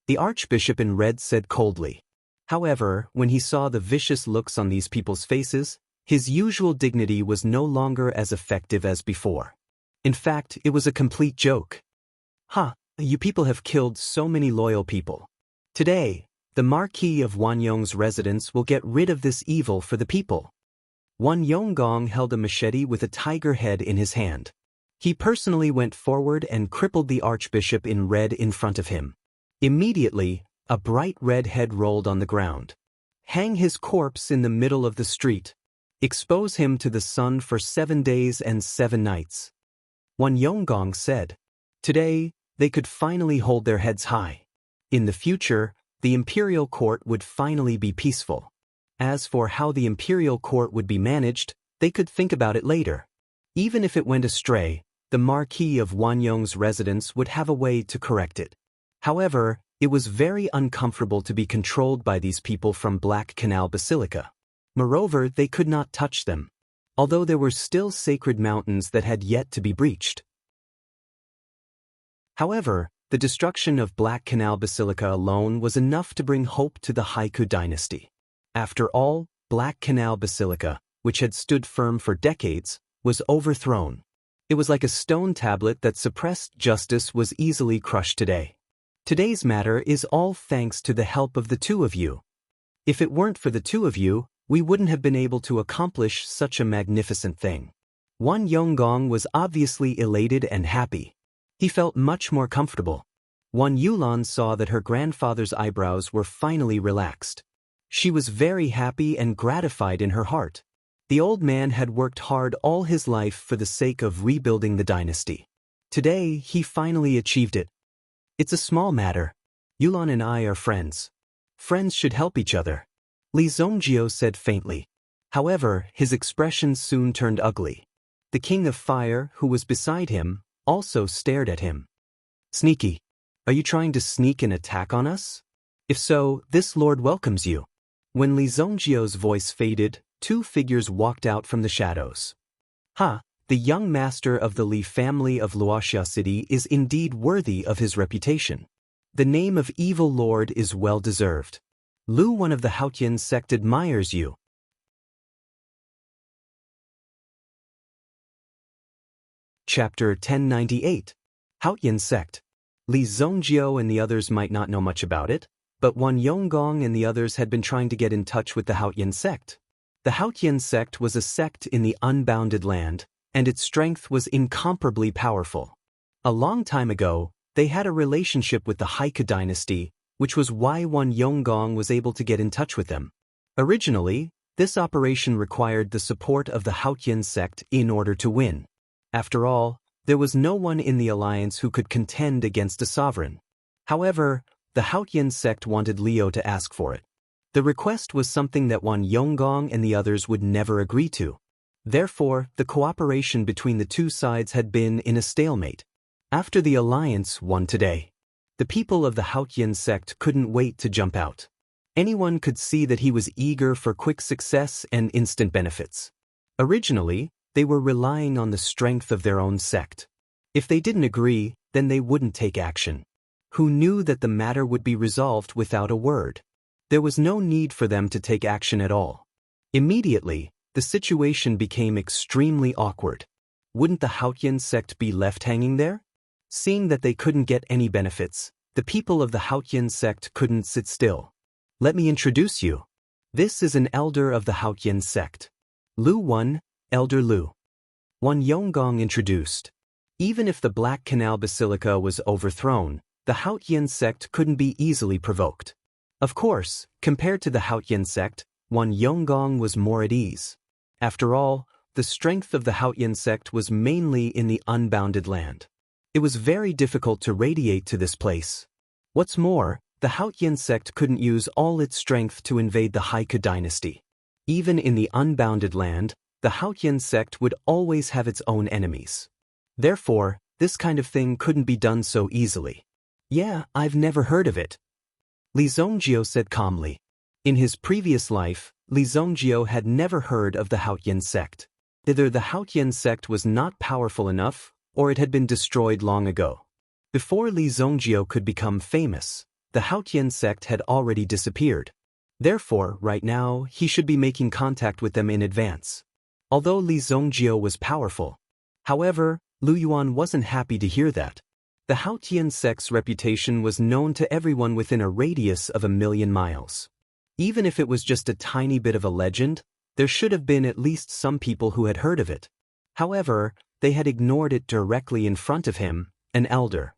[SPEAKER 1] the Archbishop in red said coldly. However, when he saw the vicious looks on these people's faces, his usual dignity was no longer as effective as before. In fact, it was a complete joke. You people have killed so many loyal people. Today, the Marquis of Wanyong's residence will get rid of this evil for the people. Wan Yonggong held a machete with a tiger head in his hand. He personally went forward and crippled the Archbishop in red in front of him. Immediately, a bright red head rolled on the ground. Hang his corpse in the middle of the street. Expose him to the sun for 7 days and 7 nights. Wan Yonggong said. Today, they could finally hold their heads high. In the future, the imperial court would finally be peaceful. As for how the imperial court would be managed, they could think about it later. Even if it went astray, the Marquis of Wanyong's residence would have a way to correct it. However, it was very uncomfortable to be controlled by these people from Black Canal Basilica. Moreover, they could not touch them, although there were still sacred mountains that had yet to be breached. However, the destruction of Black Canal Basilica alone was enough to bring hope to the Haiku dynasty. After all, Black Canal Basilica, which had stood firm for decades, was overthrown. It was like a stone tablet that suppressed justice was easily crushed today. Today's matter is all thanks to the help of the two of you. If it weren't for the two of you, we wouldn't have been able to accomplish such a magnificent thing. Wan Yonggong was obviously elated and happy. He felt much more comfortable. Wan Yulan saw that her grandfather's eyebrows were finally relaxed. She was very happy and gratified in her heart. The old man had worked hard all his life for the sake of rebuilding the dynasty. Today, he finally achieved it. It's a small matter. Yulan and I are friends. Friends should help each other, Li Zongjio said faintly. However, his expression soon turned ugly. The King of Fire, who was beside him, also stared at him. Sneaky. Are you trying to sneak an attack on us? If so, this lord welcomes you. When Li Zongjio's voice faded, two figures walked out from the shadows. Ha! The young master of the Li family of Luoxia City is indeed worthy of his reputation. The name of evil lord is well deserved. Lu, one of the Haotian sect, admires you. Chapter 1098. Haotian sect. Li Zongjio and the others might not know much about it, but Wan Yonggong and the others had been trying to get in touch with the Haotian sect. The Haotian sect was a sect in the unbounded land, and its strength was incomparably powerful. A long time ago, they had a relationship with the Haika dynasty, which was why Wan Yonggong was able to get in touch with them. Originally, this operation required the support of the Haotian sect in order to win. After all, there was no one in the alliance who could contend against a sovereign. However, the Haotian sect wanted Leo to ask for it. The request was something that Wan Yonggong and the others would never agree to. Therefore, the cooperation between the two sides had been in a stalemate. After the alliance won today, the people of the Haotian sect couldn't wait to jump out. Anyone could see that he was eager for quick success and instant benefits. Originally, they were relying on the strength of their own sect. If they didn't agree, then they wouldn't take action. Who knew that the matter would be resolved without a word? There was no need for them to take action at all. Immediately, the situation became extremely awkward. Wouldn't the Haotian sect be left hanging there? Seeing that they couldn't get any benefits, the people of the Haotian sect couldn't sit still. Let me introduce you. This is an elder of the Haotian sect. Lu Wan, Elder Lu. Wan Yonggong introduced. Even if the Black Canal Basilica was overthrown, the Haotian sect couldn't be easily provoked. Of course, compared to the Haotian sect, Wan Yonggong was more at ease. After all, the strength of the Haotian sect was mainly in the unbounded land. It was very difficult to radiate to this place. What's more, the Haotian sect couldn't use all its strength to invade the Haika dynasty. Even in the unbounded land, the Haotian sect would always have its own enemies. Therefore, this kind of thing couldn't be done so easily. Yeah, I've never heard of it, Li Zongjio said calmly. In his previous life, Li Zongjio had never heard of the Haotian sect. Either the Haotian sect was not powerful enough, or it had been destroyed long ago. Before Li Zongjio could become famous, the Haotian sect had already disappeared. Therefore, right now, he should be making contact with them in advance. Although Li Zongjio was powerful. However, Lu Yuan wasn't happy to hear that. The Haotian sect's reputation was known to everyone within a radius of 1,000,000 miles. Even if it was just a tiny bit of a legend, there should have been at least some people who had heard of it. However, they had ignored it directly in front of him, an elder.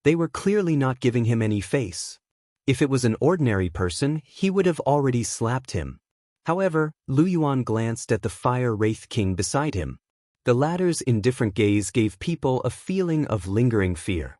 [SPEAKER 1] They were clearly not giving him any face. If it was an ordinary person, he would have already slapped him. However, Lu Yuan glanced at the Fire Wraith King beside him. The latter's indifferent gaze gave people a feeling of lingering fear.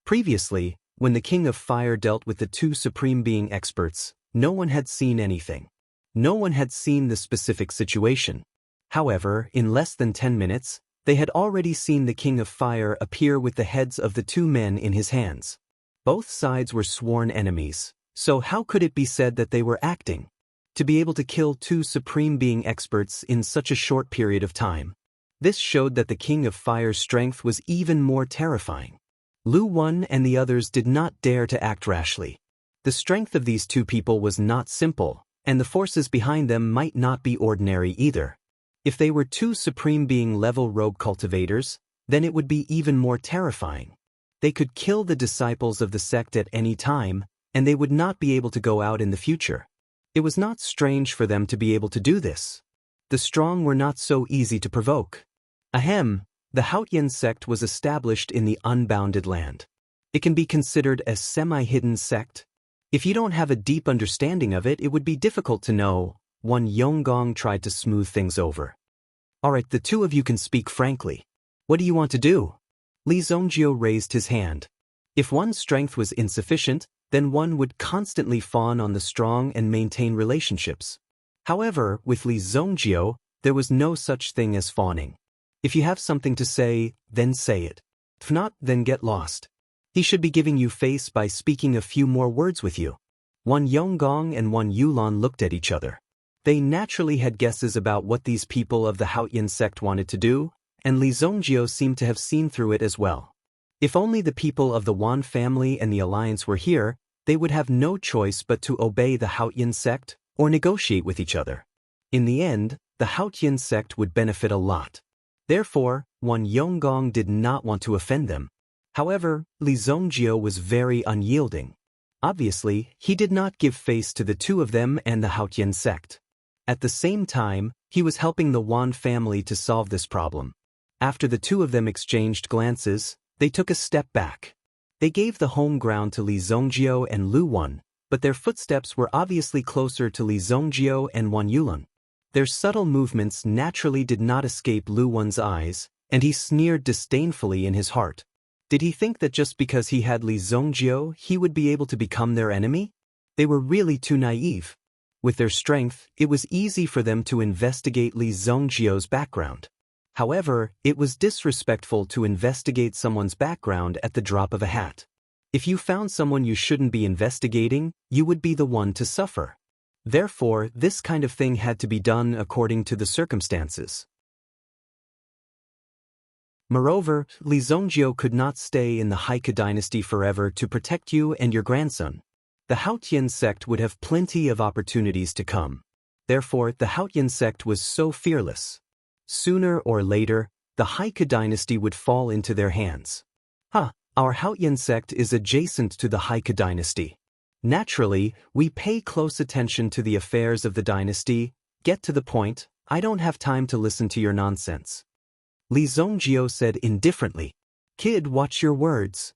[SPEAKER 1] Previously, when the King of Fire dealt with the two Supreme Being experts, no one had seen anything. No one had seen the specific situation. However, in less than 10 minutes, they had already seen the King of Fire appear with the heads of the two men in his hands. Both sides were sworn enemies, so how could it be said that they were acting? To be able to kill two Supreme Being experts in such a short period of time. This showed that the King of Fire's strength was even more terrifying. Lu Wan and the others did not dare to act rashly. The strength of these two people was not simple, and the forces behind them might not be ordinary either. If they were two Supreme Being level rogue cultivators, then it would be even more terrifying. They could kill the disciples of the sect at any time, and they would not be able to go out in the future. It was not strange for them to be able to do this. The strong were not so easy to provoke. Ahem, the Haotian sect was established in the unbounded land. It can be considered a semi-hidden sect. If you don't have a deep understanding of it, it would be difficult to know. One Yonggong tried to smooth things over. Alright, the two of you can speak frankly. What do you want to do? Li Zongjio raised his hand. If one's strength was insufficient, then one would constantly fawn on the strong and maintain relationships. However, with Li Zongjio, there was no such thing as fawning. If you have something to say, then say it. If not, then get lost. He should be giving you face by speaking a few more words with you. One Yonggong and one Yulan looked at each other. They naturally had guesses about what these people of the Haotian sect wanted to do, and Li Zongjio seemed to have seen through it as well. If only the people of the Wan family and the alliance were here, they would have no choice but to obey the Haotian sect or negotiate with each other. In the end, the Haotian sect would benefit a lot. Therefore, one Yonggong did not want to offend them. However, Li Zongjio was very unyielding. Obviously, he did not give face to the two of them and the Haotian sect. At the same time, he was helping the Wan family to solve this problem. After the two of them exchanged glances, they took a step back. They gave the home ground to Li Zongjio and Lu Wan, but their footsteps were obviously closer to Li Zongjio and Wan Yulan. Their subtle movements naturally did not escape Lu Wan's eyes, and he sneered disdainfully in his heart. Did he think that just because he had Li Zongjio, he would be able to become their enemy? They were really too naive. With their strength, it was easy for them to investigate Li Zongjio's background. However, it was disrespectful to investigate someone's background at the drop of a hat. If you found someone you shouldn't be investigating, you would be the one to suffer. Therefore, this kind of thing had to be done according to the circumstances. Moreover, Li Zongjio could not stay in the Haika dynasty forever to protect you and your grandson. The Haotian sect would have plenty of opportunities to come. Therefore, the Haotian sect was so fearless. Sooner or later, the Haika dynasty would fall into their hands. Our Haotian sect is adjacent to the Haika dynasty. Naturally, we pay close attention to the affairs of the dynasty. Get to the point, I don't have time to listen to your nonsense. Li Zongjio said indifferently. Kid, watch your words.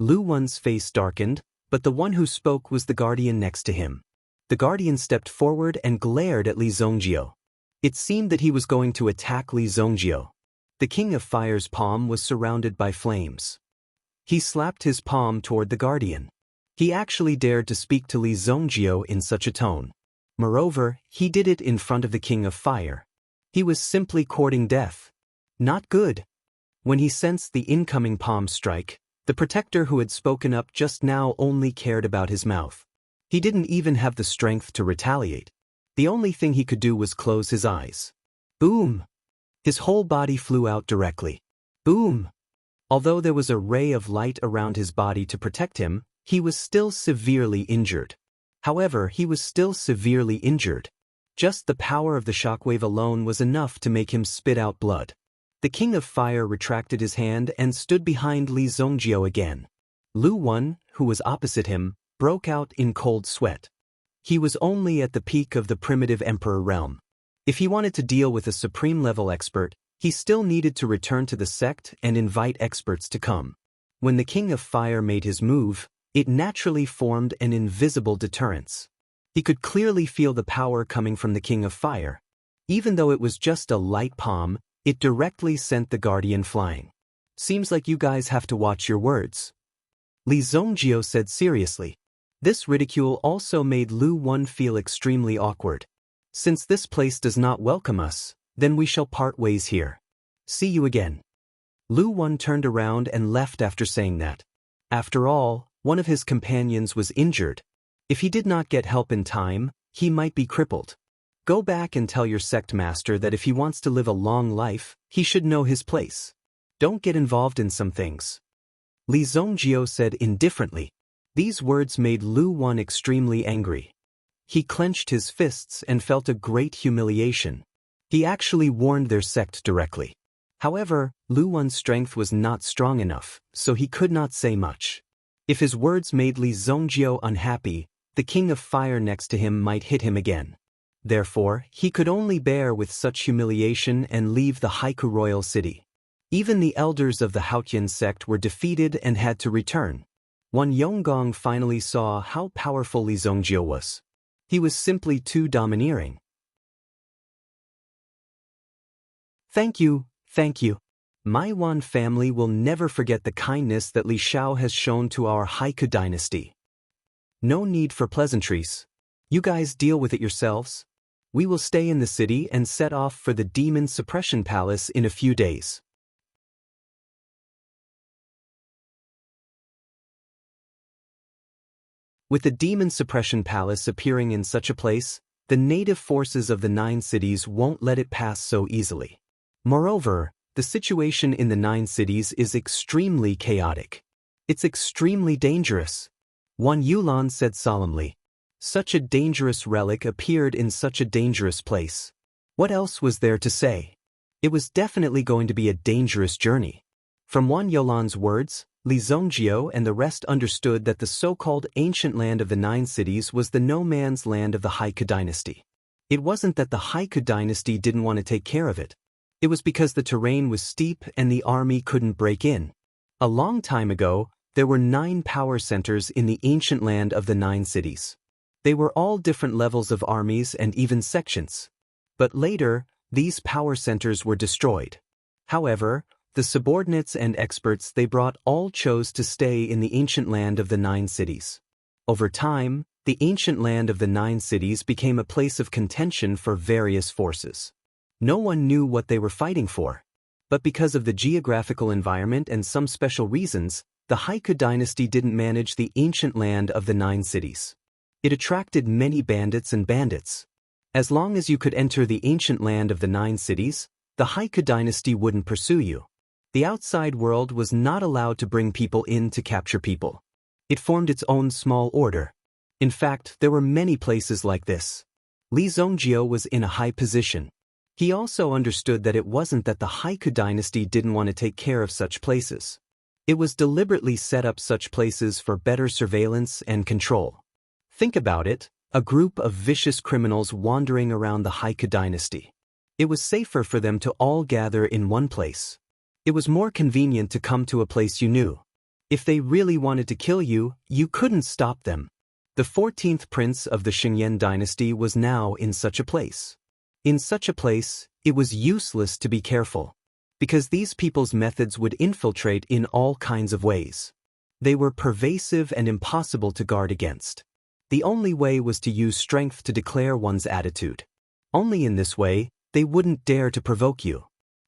[SPEAKER 1] Lu Wan's face darkened, but the one who spoke was the guardian next to him. The guardian stepped forward and glared at Li Zongjio. It seemed that he was going to attack Li Zongjio. The King of Fire's palm was surrounded by flames. He slapped his palm toward the guardian. He actually dared to speak to Li Zongjio in such a tone. Moreover, he did it in front of the King of Fire. He was simply courting death. Not good. When he sensed the incoming palm strike, the protector who had spoken up just now only cared about his mouth. He didn't even have the strength to retaliate. The only thing he could do was close his eyes. Boom! His whole body flew out directly. Boom! Although there was a ray of light around his body to protect him, he was still severely injured. However, he was still severely injured. Just the power of the shockwave alone was enough to make him spit out blood. The King of Fire retracted his hand and stood behind Li Zongjio again. Lu Wan, who was opposite him, broke out in cold sweat. He was only at the peak of the primitive emperor realm. If he wanted to deal with a supreme-level expert, he still needed to return to the sect and invite experts to come. When the King of Fire made his move, it naturally formed an invisible deterrence. He could clearly feel the power coming from the King of Fire. Even though it was just a light palm, it directly sent the guardian flying. Seems like you guys have to watch your words. Li Zongjio said seriously. This ridicule also made Lu Wan feel extremely awkward. Since this place does not welcome us, then we shall part ways here. See you again. Lu Wan turned around and left after saying that. After all, one of his companions was injured. If he did not get help in time, he might be crippled. Go back and tell your sect master that if he wants to live a long life, he should know his place. Don't get involved in some things. Li Zongjio said indifferently. These words made Lu Wan extremely angry. He clenched his fists and felt a great humiliation. He actually warned their sect directly. However, Lu Wan's strength was not strong enough, so he could not say much. If his words made Li Zongjio unhappy, the King of Fire next to him might hit him again. Therefore, he could only bear with such humiliation and leave the Haiku royal city. Even the elders of the Haotian sect were defeated and had to return. When Yonggong finally saw how powerful Li Zongjio was, he was simply too domineering. Thank you, thank you. My Wan family will never forget the kindness that Li Shao has shown to our Haiku dynasty. No need for pleasantries. You guys deal with it yourselves. We will stay in the city and set off for the Demon Suppression Palace in a few days. With the Demon Suppression Palace appearing in such a place, the native forces of the 9 cities won't let it pass so easily. Moreover, the situation in the 9 cities is extremely chaotic. It's extremely dangerous. Wan Yulan said solemnly. Such a dangerous relic appeared in such a dangerous place. What else was there to say? It was definitely going to be a dangerous journey. From Wan Yulan's words, Li Zongjio and the rest understood that the so-called ancient land of the 9 cities was the no-man's land of the Haiku dynasty. It wasn't that the Haiku dynasty didn't want to take care of it. It was because the terrain was steep and the army couldn't break in. A long time ago, there were 9 power centers in the ancient land of the 9 cities. They were all different levels of armies and even sections. But later, these power centers were destroyed. However, the subordinates and experts they brought all chose to stay in the ancient land of the 9 cities. Over time, the ancient land of the 9 cities became a place of contention for various forces. No one knew what they were fighting for. But because of the geographical environment and some special reasons, the Haiku dynasty didn't manage the ancient land of the 9 cities. It attracted many bandits and bandits. As long as you could enter the ancient land of the 9 cities, the Haiku dynasty wouldn't pursue you. The outside world was not allowed to bring people in to capture people. It formed its own small order. In fact, there were many places like this. Li Zongjio was in a high position. He also understood that it wasn't that the Haiku dynasty didn't want to take care of such places. It was deliberately set up such places for better surveillance and control. Think about it, a group of vicious criminals wandering around the Haiku dynasty. It was safer for them to all gather in one place. It was more convenient to come to a place you knew. If they really wanted to kill you, you couldn't stop them. The 14th prince of the Xingyan dynasty was now in such a place. In such a place, it was useless to be careful, because these people's methods would infiltrate in all kinds of ways. They were pervasive and impossible to guard against. The only way was to use strength to declare one's attitude. Only in this way, they wouldn't dare to provoke you.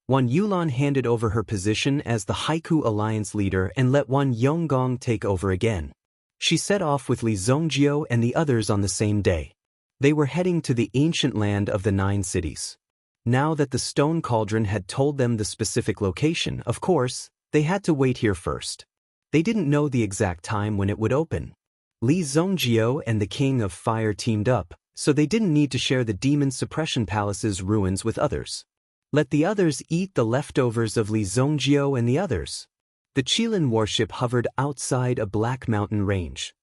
[SPEAKER 1] Wan Yulan handed over her position as the Haiku Alliance leader and let Wan Yonggong take over again. She set off with Li Zongjio and the others on the same day. They were heading to the ancient land of the 9 cities. Now that the stone cauldron had told them the specific location, of course, they had to wait here first. They didn't know the exact time when it would open. Li Zongjio and the King of Fire teamed up, so they didn't need to share the Demon Suppression Palace's ruins with others. Let the others eat the leftovers of Li Zongjio and the others. The Qilin warship hovered outside a black mountain range.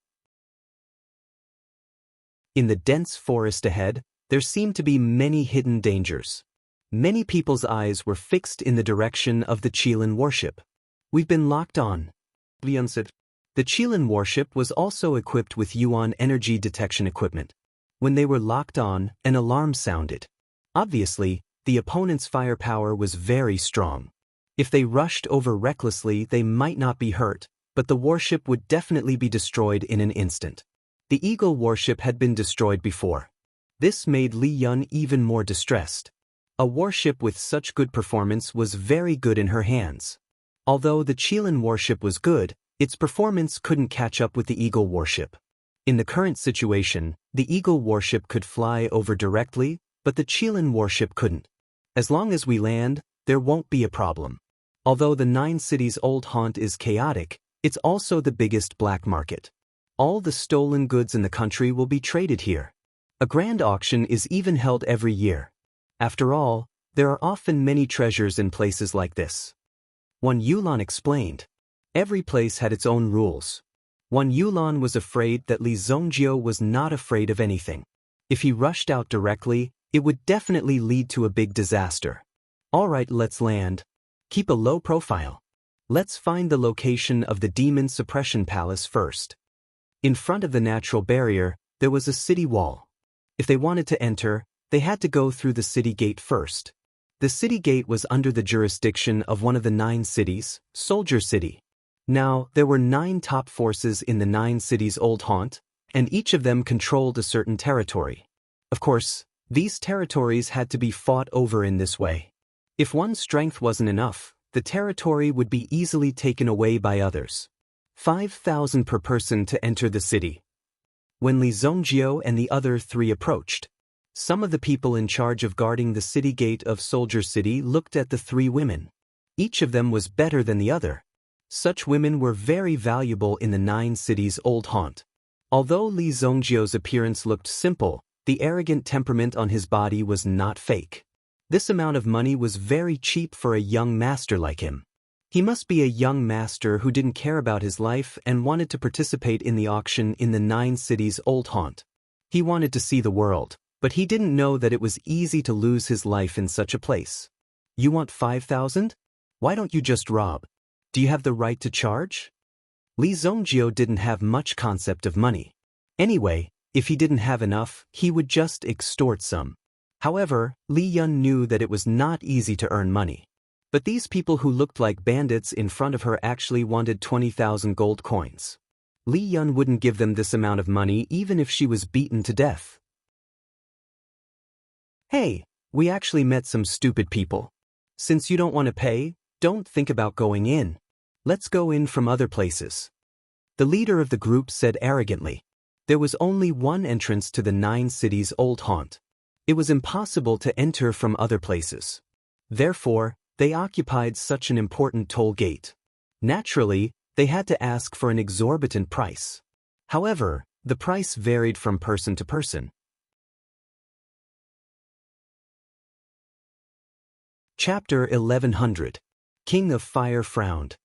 [SPEAKER 1] In the dense forest ahead, there seemed to be many hidden dangers. Many people's eyes were fixed in the direction of the Qilin warship. We've been locked on, Lian said. The Qilin warship was also equipped with Yuan energy detection equipment. When they were locked on, an alarm sounded. Obviously, the opponent's firepower was very strong. If they rushed over recklessly, they might not be hurt, but the warship would definitely be destroyed in an instant. The Eagle warship had been destroyed before. This made Li Yun even more distressed. A warship with such good performance was very good in her hands. Although the Qilin warship was good, its performance couldn't catch up with the Eagle warship. In the current situation, the Eagle warship could fly over directly, but the Qilin warship couldn't. As long as we land, there won't be a problem. Although the 9 cities' old haunt is chaotic, it's also the biggest black market. All the stolen goods in the country will be traded here. A grand auction is even held every year. After all, there are often many treasures in places like this. Wan Yulan explained. Every place had its own rules. Wan Yulan was afraid that Li Zongjio was not afraid of anything. If he rushed out directly, it would definitely lead to a big disaster. Alright, let's land. Keep a low profile. Let's find the location of the Demon Suppression Palace first. In front of the natural barrier, there was a city wall. If they wanted to enter, they had to go through the city gate first. The city gate was under the jurisdiction of one of the 9 cities, Soldier City. Now, there were 9 top forces in the 9 cities' old haunt, and each of them controlled a certain territory. Of course, these territories had to be fought over in this way. If one's strength wasn't enough, the territory would be easily taken away by others. 5,000 per person to enter the city. When Li Zongjio and the other 3 approached, some of the people in charge of guarding the city gate of Soldier City looked at the 3 women. Each of them was better than the other. Such women were very valuable in the 9 cities' old haunt. Although Li Zongjio's appearance looked simple, the arrogant temperament on his body was not fake. This amount of money was very cheap for a young master like him. He must be a young master who didn't care about his life and wanted to participate in the auction in the 9 cities' old haunt. He wanted to see the world, but he didn't know that it was easy to lose his life in such a place. You want 5,000? Why don't you just rob? Do you have the right to charge? Li Zongjio didn't have much concept of money. Anyway, if he didn't have enough, he would just extort some. However, Li Yun knew that it was not easy to earn money. But these people who looked like bandits in front of her actually wanted 20,000 gold coins. Li Yun wouldn't give them this amount of money even if she was beaten to death. Hey, we actually met some stupid people. Since you don't want to pay, don't think about going in. Let's go in from other places. The leader of the group said arrogantly. There was only one entrance to the 9 cities' old haunt. It was impossible to enter from other places. Therefore, they occupied such an important toll gate. Naturally, they had to ask for an exorbitant price. However, the price varied from person to person. Chapter 1100. King of Fire frowned.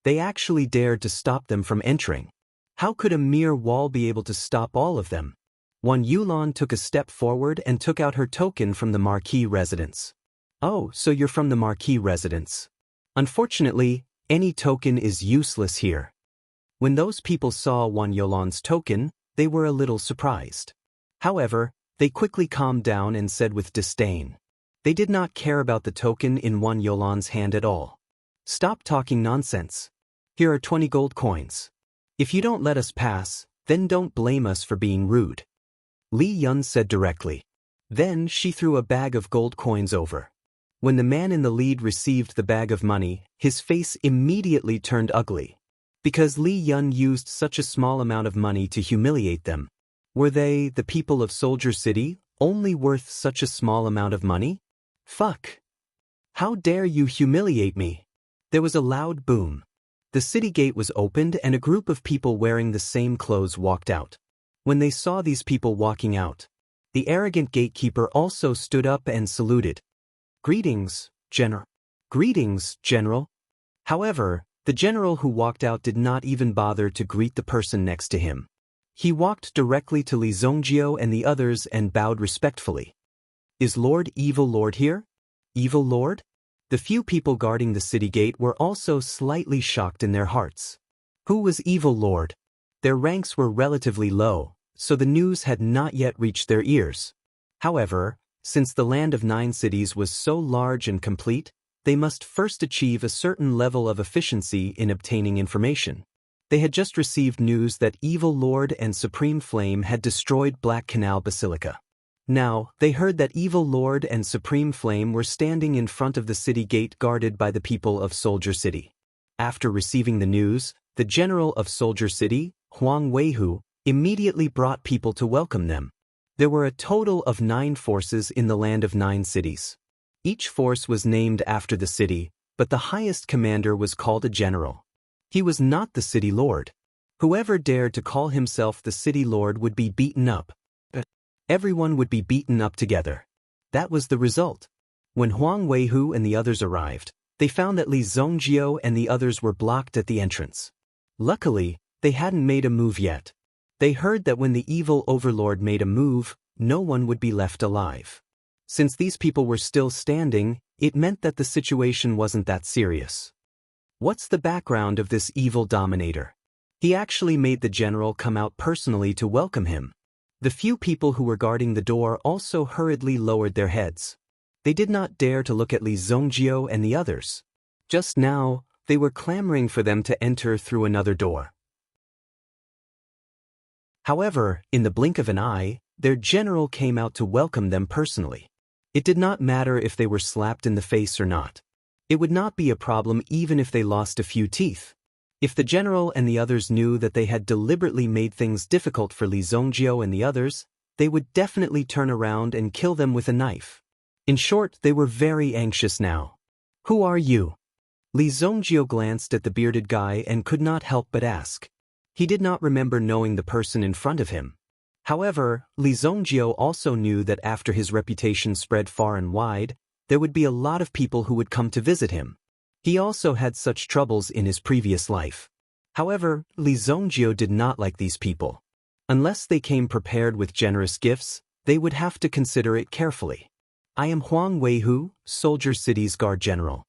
[SPEAKER 1] They actually dared to stop them from entering. How could a mere wall be able to stop all of them? One Yulon took a step forward and took out her token from the Marquis residence. Oh, so you're from the Marquis residence. Unfortunately, any token is useless here. When those people saw Wan Yulon's token, they were a little surprised. However, they quickly calmed down and said with disdain. They did not care about the token in Wan Yulon's hand at all. Stop talking nonsense. Here are 20 gold coins. If you don't let us pass, then don't blame us for being rude. Li Yun said directly. Then she threw a bag of gold coins over. When the man in the lead received the bag of money, his face immediately turned ugly. Because Li Yun used such a small amount of money to humiliate them. Were they, the people of Soldier City, only worth such a small amount of money? Fuck! How dare you humiliate me? There was a loud boom. The city gate was opened and a group of people wearing the same clothes walked out. When they saw these people walking out, the arrogant gatekeeper also stood up and saluted. Greetings, General. Greetings, General. However, the general who walked out did not even bother to greet the person next to him. He walked directly to Li Zongjio and the others and bowed respectfully. Is Lord Evil Lord here? Evil Lord? The few people guarding the city gate were also slightly shocked in their hearts. Who was Evil Lord? Their ranks were relatively low, so the news had not yet reached their ears. However, since the land of 9 cities was so large and complete, they must first achieve a certain level of efficiency in obtaining information. They had just received news that Evil Lord and Supreme Flame had destroyed Black Canal Basilica. Now, they heard that Evil Lord and Supreme Flame were standing in front of the city gate guarded by the people of Soldier City. After receiving the news, the general of Soldier City, Huang Weihu, immediately brought people to welcome them. There were a total of 9 forces in the land of 9 cities. Each force was named after the city, but the highest commander was called a general. He was not the city lord. Whoever dared to call himself the city lord would be beaten up. Everyone would be beaten up together. That was the result. When Huang Weihu and the others arrived, they found that Li Zongjio and the others were blocked at the entrance. Luckily, they hadn't made a move yet. They heard that when the evil overlord made a move, no one would be left alive. Since these people were still standing, it meant that the situation wasn't that serious. What's the background of this evil dominator? He actually made the general come out personally to welcome him. The few people who were guarding the door also hurriedly lowered their heads. They did not dare to look at Li Zongjio and the others. Just now, they were clamoring for them to enter through another door. However, in the blink of an eye, their general came out to welcome them personally. It did not matter if they were slapped in the face or not. It would not be a problem even if they lost a few teeth. If the general and the others knew that they had deliberately made things difficult for Li Zongjio and the others, they would definitely turn around and kill them with a knife. In short, they were very anxious now. "Who are you?" Li Zongjio glanced at the bearded guy and could not help but ask. He did not remember knowing the person in front of him. However, Li Zongjio also knew that after his reputation spread far and wide, there would be a lot of people who would come to visit him. He also had such troubles in his previous life. However, Li Zongjio did not like these people. Unless they came prepared with generous gifts, they would have to consider it carefully. "I am Huang Weihu, Soldier City's Guard General.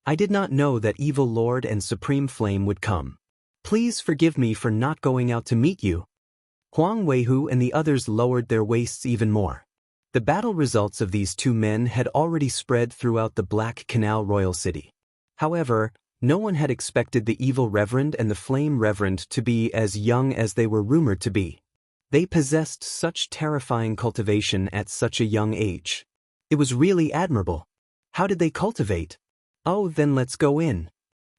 [SPEAKER 1] I did not know that Evil Lord and Supreme Flame would come. Please forgive me for not going out to meet you." Huang Weihu and the others lowered their waists even more. The battle results of these two men had already spread throughout the Black Canal Royal City. However, no one had expected the Evil Reverend and the Flame Reverend to be as young as they were rumored to be. They possessed such terrifying cultivation at such a young age. It was really admirable. How did they cultivate? "Oh, then let's go in,"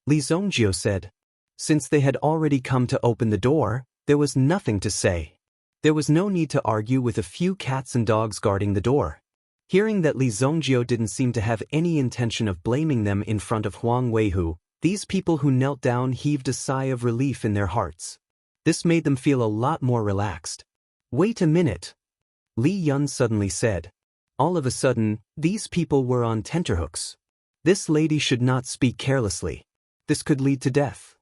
[SPEAKER 1] Li Zongjio said. Since they had already come to open the door, there was nothing to say. There was no need to argue with a few cats and dogs guarding the door. Hearing that Li Zongjio didn't seem to have any intention of blaming them in front of Huang Weihu, these people who knelt down heaved a sigh of relief in their hearts. This made them feel a lot more relaxed. "Wait a minute," Li Yun suddenly said. All of a sudden, these people were on tenterhooks. This lady should not speak carelessly. This could lead to death.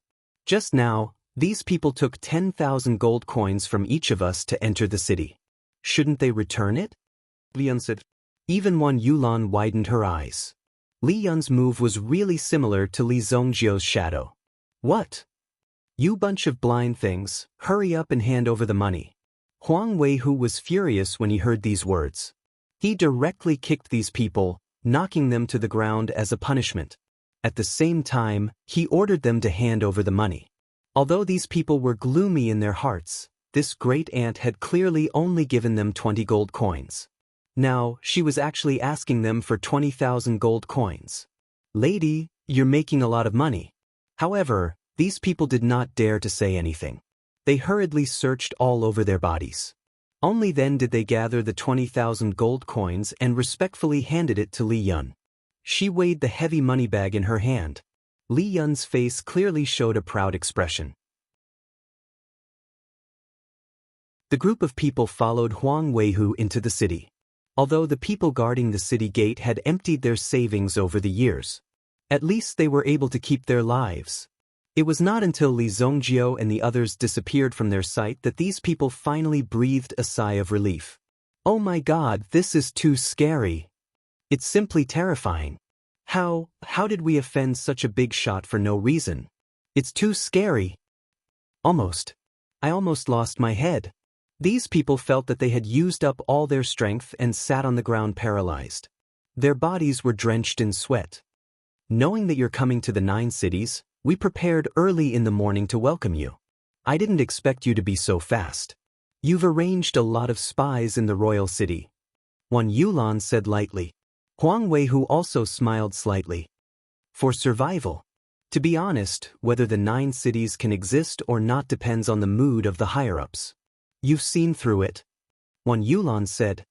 [SPEAKER 1] Just now, these people took 10,000 gold coins from each of us to enter the city. Shouldn't they return it? Li Yun said. Even Wan Yulan widened her eyes. Li Yun's move was really similar to Li Zongjio's shadow. "What? You bunch of blind things, hurry up and hand over the money." Huang Weihu was furious when he heard these words. He directly kicked these people, knocking them to the ground as a punishment. At the same time, he ordered them to hand over the money. Although these people were gloomy in their hearts, this great aunt had clearly only given them 20 gold coins. Now, she was actually asking them for 20,000 gold coins. "Lady, you're making a lot of money." However, these people did not dare to say anything. They hurriedly searched all over their bodies. Only then did they gather the 20,000 gold coins and respectfully handed it to Li Yun. She weighed the heavy money bag in her hand. Li Yun's face clearly showed a proud expression. The group of people followed Huang Weihu into the city. Although the people guarding the city gate had emptied their savings over the years, at least they were able to keep their lives. It was not until Li Zongjio and the others disappeared from their sight that these people finally breathed a sigh of relief. "Oh my God, this is too scary. It's simply terrifying. How did we offend such a big shot for no reason? It's too scary. I almost lost my head." These people felt that they had used up all their strength and sat on the ground paralyzed. Their bodies were drenched in sweat. "Knowing that you're coming to the 9 cities, we prepared early in the morning to welcome you. I didn't expect you to be so fast. You've arranged a lot of spies in the royal city," Wan Yulan said lightly. Huang Weihu also smiled slightly. "For survival. To be honest, whether the 9 cities can exist or not depends on the mood of the higher-ups. You've seen through it," Wan Yulan said.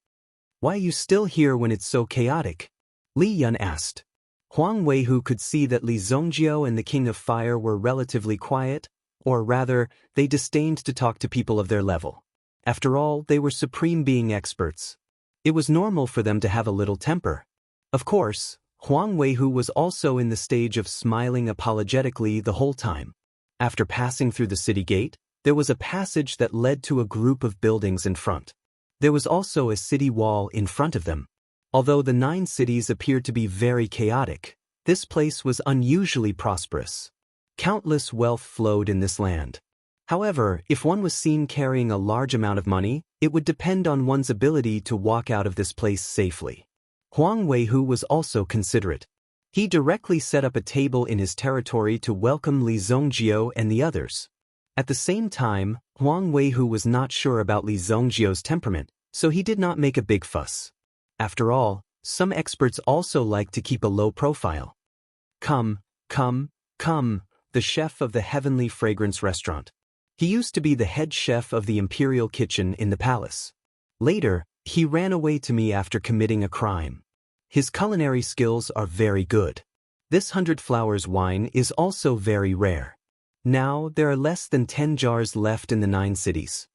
[SPEAKER 1] "Why are you still here when it's so chaotic?" Li Yun asked. Huang Weihu could see that Li Zongjio and the King of Fire were relatively quiet, or rather, they disdained to talk to people of their level. After all, they were supreme being experts. It was normal for them to have a little temper. Of course, Huang Weihu was also in the stage of smiling apologetically the whole time. After passing through the city gate, there was a passage that led to a group of buildings in front. There was also a city wall in front of them. Although the 9 cities appeared to be very chaotic, this place was unusually prosperous. Countless wealth flowed in this land. However, if one was seen carrying a large amount of money, it would depend on one's ability to walk out of this place safely. Huang Weihu was also considerate. He directly set up a table in his territory to welcome Li Zongjiu and the others. At the same time, Huang Weihu was not sure about Li Zongjiu's temperament, so he did not make a big fuss. After all, some experts also like to keep a low profile. Come, the chef of the Heavenly Fragrance restaurant. He used to be the head chef of the imperial kitchen in the palace. Later, he ran away to me after committing a crime. His culinary skills are very good. This 100 flowers wine is also very rare. Now, there are less than 10 jars left in the 9 cities.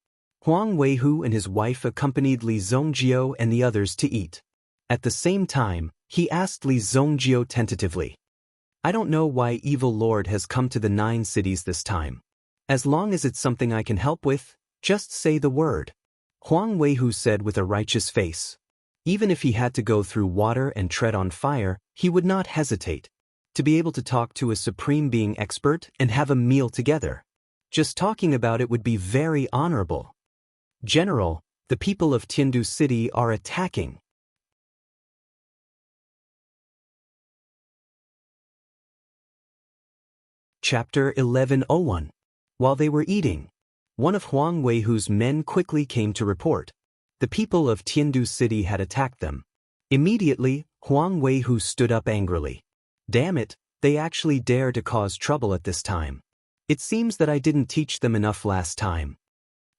[SPEAKER 1] Huang Weihu and his wife accompanied Li Zongjiu and the others to eat. At the same time, he asked Li Zongjiu tentatively, "I don't know why Evil Lord has come to the 9 cities this time. As long as it's something I can help with, just say the word." Huang Weihu said with a righteous face. Even if he had to go through water and tread on fire, he would not hesitate. To be able to talk to a supreme being expert and have a meal together. Just talking about it would be very honorable. "General, the people of Tiandu City are attacking." Chapter 11:01. While they were eating, one of Huang Weihu's men quickly came to report. The people of Tiandu City had attacked them. Immediately, Huang Weihu stood up angrily. "Damn it, they actually dare to cause trouble at this time. It seems that I didn't teach them enough last time."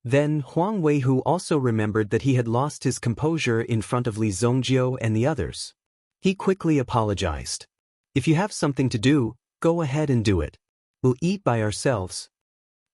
[SPEAKER 1] Then Huang Weihu also remembered that he had lost his composure in front of Li Zongjiu and the others. He quickly apologized. "If you have something to do, go ahead and do it. We'll eat by ourselves."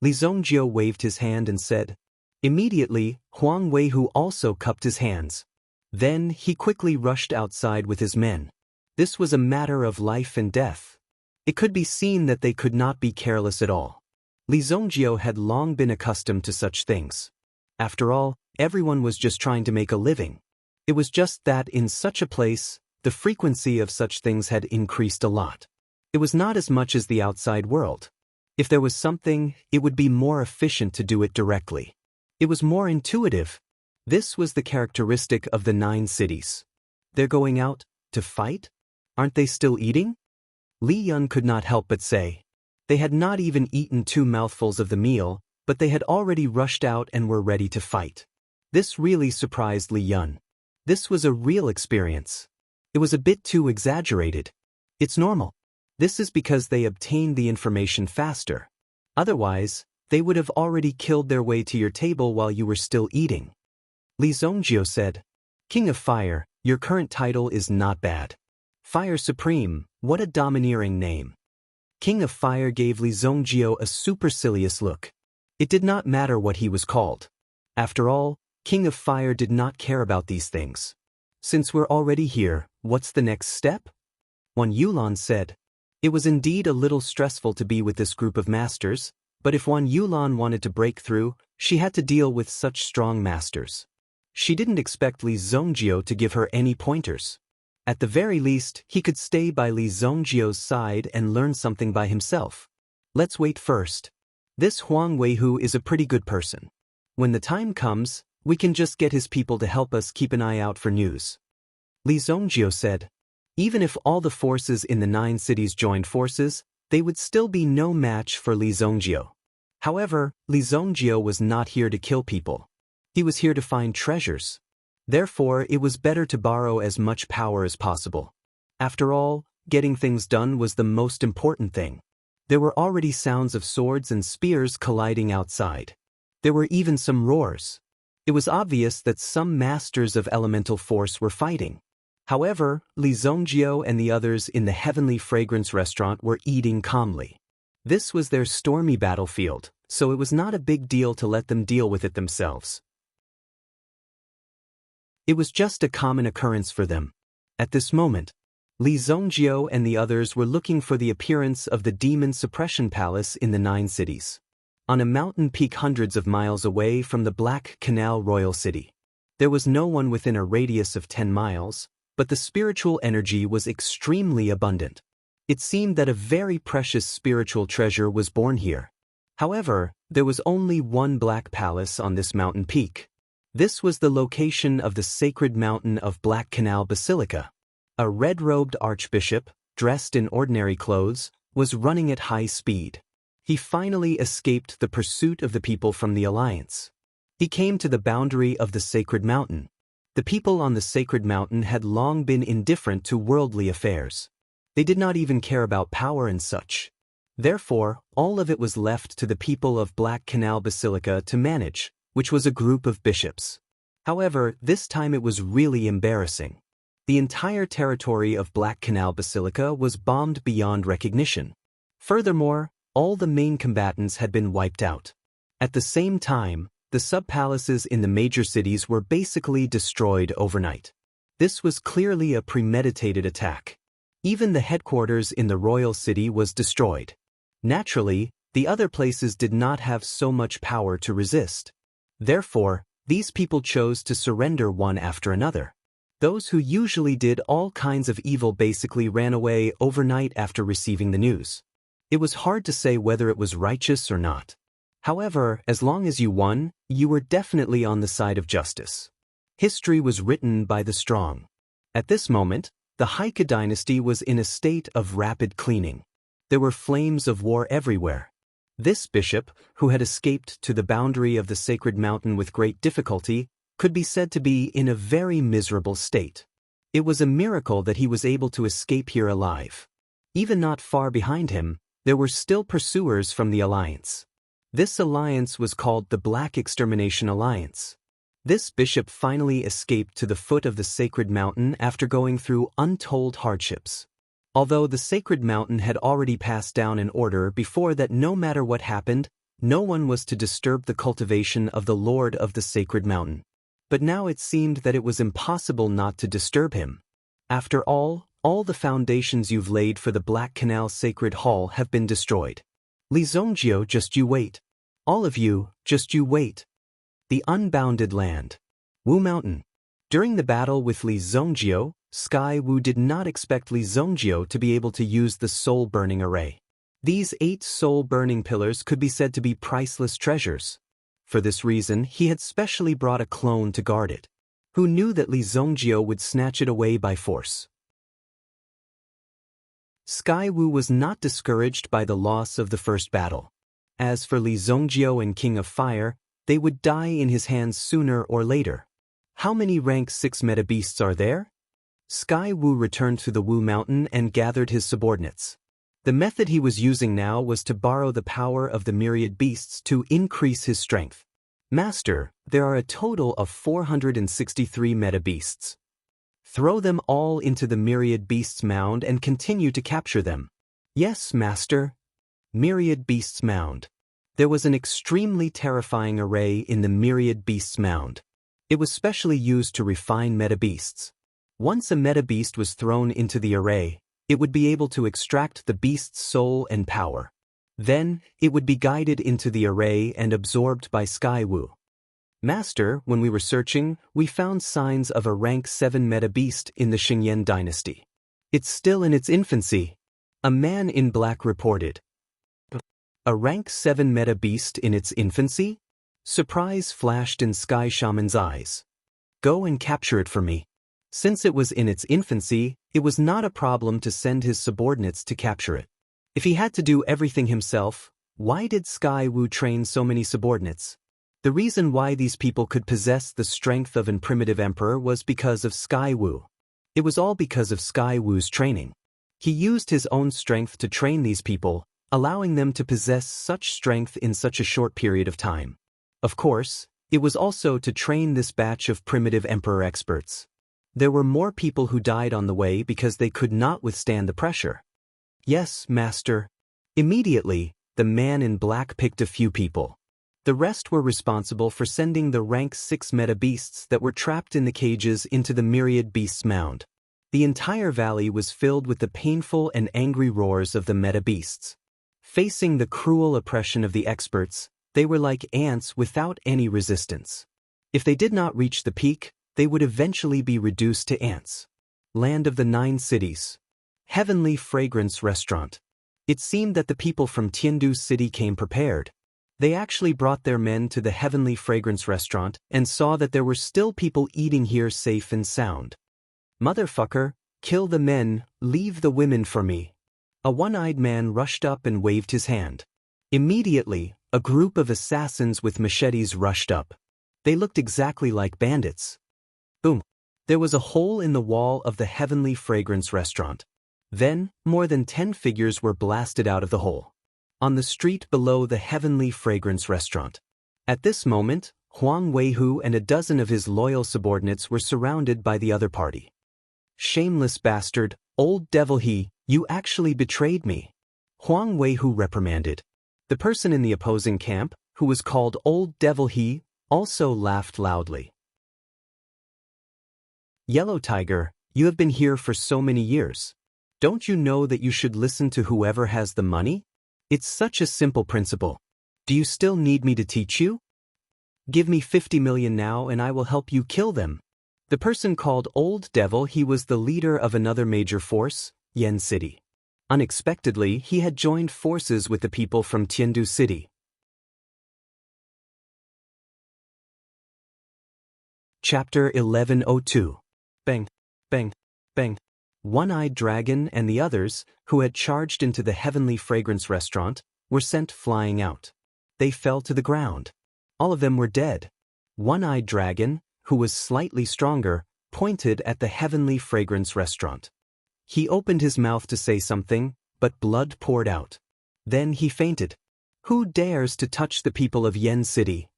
[SPEAKER 1] Li Zongjiu waved his hand and said. Immediately, Huang Weihu also cupped his hands. Then he quickly rushed outside with his men. This was a matter of life and death. It could be seen that they could not be careless at all. Li Zongjiu had long been accustomed to such things. After all, everyone was just trying to make a living. It was just that in such a place, the frequency of such things had increased a lot. It was not as much as the outside world. If there was something, it would be more efficient to do it directly. It was more intuitive. This was the characteristic of the 9 cities. They're going out to fight? Aren't they still eating? Li Yun could not help but say. They had not even eaten 2 mouthfuls of the meal, but they had already rushed out and were ready to fight. This really surprised Li Yun. This was a real experience. It was a bit too exaggerated. It's normal. This is because they obtained the information faster. Otherwise, they would have already killed their way to your table while you were still eating. Li Zongjiu said, "King of Fire, your current title is not bad. Fire Supreme, what a domineering name." King of Fire gave Li Zongjiu a supercilious look. It did not matter what he was called. After all, King of Fire did not care about these things. "Since we're already here, what's the next step?" Wan Yulan said. It was indeed a little stressful to be with this group of masters, but if Wan Yulan wanted to break through, she had to deal with such strong masters. She didn't expect Li Zongjiu to give her any pointers. At the very least, he could stay by Li Zongjiu's side and learn something by himself. Let's wait first. This Huang Weihu is a pretty good person. When the time comes, we can just get his people to help us keep an eye out for news. Li Zongjiu said. Even if all the forces in the 9 cities joined forces, they would still be no match for Li Zongjiu. However, Li Zongjiu was not here to kill people. He was here to find treasures. Therefore, it was better to borrow as much power as possible. After all, getting things done was the most important thing. There were already sounds of swords and spears colliding outside. There were even some roars. It was obvious that some masters of elemental force were fighting. However, Li Zongjiu and the others in the Heavenly Fragrance restaurant were eating calmly. This was their stormy battlefield, so it was not a big deal to let them deal with it themselves. It was just a common occurrence for them. At this moment, Li Zongjiu and the others were looking for the appearance of the Demon Suppression Palace in the 9 cities. On a mountain peak hundreds of miles away from the Black Canal Royal City. There was no one within a radius of 10 miles, but the spiritual energy was extremely abundant. It seemed that a very precious spiritual treasure was born here. However, there was only one black palace on this mountain peak. This was the location of the sacred mountain of Black Canal Basilica. A red-robed archbishop, dressed in ordinary clothes, was running at high speed. He finally escaped the pursuit of the people from the Alliance. He came to the boundary of the sacred mountain. The people on the sacred mountain had long been indifferent to worldly affairs. They did not even care about power and such. Therefore, all of it was left to the people of Black Canal Basilica to manage, which was a group of bishops. However, this time it was really embarrassing. The entire territory of Black Canal Basilica was bombed beyond recognition. Furthermore, all the main combatants had been wiped out. At the same time, the sub-palaces in the major cities were basically destroyed overnight. This was clearly a premeditated attack. Even the headquarters in the royal city was destroyed. Naturally, the other places did not have so much power to resist. Therefore, these people chose to surrender one after another. Those who usually did all kinds of evil basically ran away overnight after receiving the news. It was hard to say whether it was righteous or not. However, as long as you won, you were definitely on the side of justice. History was written by the strong. At this moment, the Heike dynasty was in a state of rapid cleaning. There were flames of war everywhere. This bishop, who had escaped to the boundary of the sacred mountain with great difficulty, could be said to be in a very miserable state. It was a miracle that he was able to escape here alive. Even not far behind him, there were still pursuers from the Alliance. This alliance was called the Black Extermination Alliance. This bishop finally escaped to the foot of the sacred mountain after going through untold hardships. Although the sacred mountain had already passed down an order before that no matter what happened, no one was to disturb the cultivation of the Lord of the sacred mountain. But now it seemed that it was impossible not to disturb him. After all the foundations you've laid for the Black Canal Sacred Hall have been destroyed. Li Zongjio, just you wait. All of you, just you wait. The Unbounded Land. Wu Mountain. During the battle with Li Zongjio, Sky Wu did not expect Li Zongjio to be able to use the soul-burning array. These 8 soul-burning pillars could be said to be priceless treasures. For this reason, he had specially brought a clone to guard it. Who knew that Li Zongjio would snatch it away by force? Sky Wu was not discouraged by the loss of the first battle. As for Li Zongjio and King of Fire, they would die in his hands sooner or later. How many rank 6 meta beasts are there? Sky Wu returned to the Wu Mountain and gathered his subordinates. The method he was using now was to borrow the power of the myriad beasts to increase his strength. Master, there are a total of 463 meta beasts. Throw them all into the myriad beasts mound and continue to capture them. Yes, Master. Myriad beasts mound. There was an extremely terrifying array in the myriad beasts mound. It was specially used to refine meta beasts. Once a meta beast was thrown into the array, it would be able to extract the beast's soul and power. Then, it would be guided into the array and absorbed by Sky Wu. Master, when we were searching, we found signs of a rank 7 meta beast in the Xingyan dynasty. It's still in its infancy. A man in black reported. A rank 7 meta beast in its infancy? Surprise flashed in Sky Shaman's eyes. Go and capture it for me. Since it was in its infancy, it was not a problem to send his subordinates to capture it. If he had to do everything himself, why did Sky Wu train so many subordinates? The reason why these people could possess the strength of an primitive emperor was because of Sky Wu. It was all because of Sky Wu's training. He used his own strength to train these people, allowing them to possess such strength in such a short period of time. Of course, it was also to train this batch of primitive emperor experts. There were more people who died on the way because they could not withstand the pressure. Yes, Master. Immediately, the man in black picked a few people. The rest were responsible for sending the rank 6 meta beasts that were trapped in the cages into the myriad beasts mound. The entire valley was filled with the painful and angry roars of the meta beasts. Facing the cruel oppression of the experts, they were like ants without any resistance. If they did not reach the peak, they would eventually be reduced to ants. Land of the 9 cities. Heavenly Fragrance Restaurant. It seemed that the people from Tiandu City came prepared. They actually brought their men to the Heavenly Fragrance Restaurant and saw that there were still people eating here safe and sound. Motherfucker, kill the men, leave the women for me. A one-eyed man rushed up and waved his hand. Immediately, a group of assassins with machetes rushed up. They looked exactly like bandits. Boom. There was a hole in the wall of the Heavenly Fragrance Restaurant. Then, more than 10 figures were blasted out of the hole. On the street below the Heavenly Fragrance Restaurant. At this moment, Huang Weihu and a dozen of his loyal subordinates were surrounded by the other party. Shameless bastard, old devil he, you actually betrayed me. Huang Weihu reprimanded. The person in the opposing camp, who was called Old Devil he, also laughed loudly. Yellow Tiger, you have been here for so many years. Don't you know that you should listen to whoever has the money? It's such a simple principle. Do you still need me to teach you? Give me 50 million now and I will help you kill them. The person called Old Devil he was the leader of another major force, Yen City. Unexpectedly, he had joined forces with the people from Tiandu City. Chapter 1102. Bang, bang, bang. One-eyed dragon and the others, who had charged into the Heavenly Fragrance Restaurant, were sent flying out. They fell to the ground. All of them were dead. One-eyed dragon, who was slightly stronger, pointed at the Heavenly Fragrance Restaurant. He opened his mouth to say something, but blood poured out. Then he fainted. Who dares to touch the people of Yen City?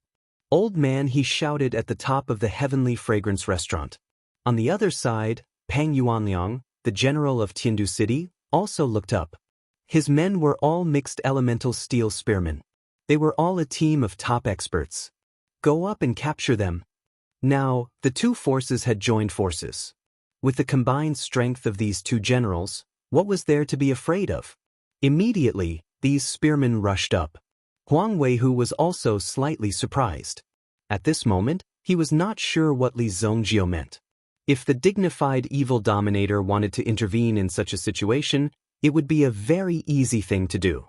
[SPEAKER 1] Old man, he shouted at the top of the Heavenly Fragrance Restaurant. On the other side, Pang Yuanliang, the general of Tiandu City, also looked up. His men were all mixed elemental steel spearmen. They were all a team of top experts. Go up and capture them. Now, the two forces had joined forces. With the combined strength of these two generals, what was there to be afraid of? Immediately, these spearmen rushed up. Huang Weihu was also slightly surprised. At this moment, he was not sure what Li Zongjio meant. If the dignified evil dominator wanted to intervene in such a situation, it would be a very easy thing to do.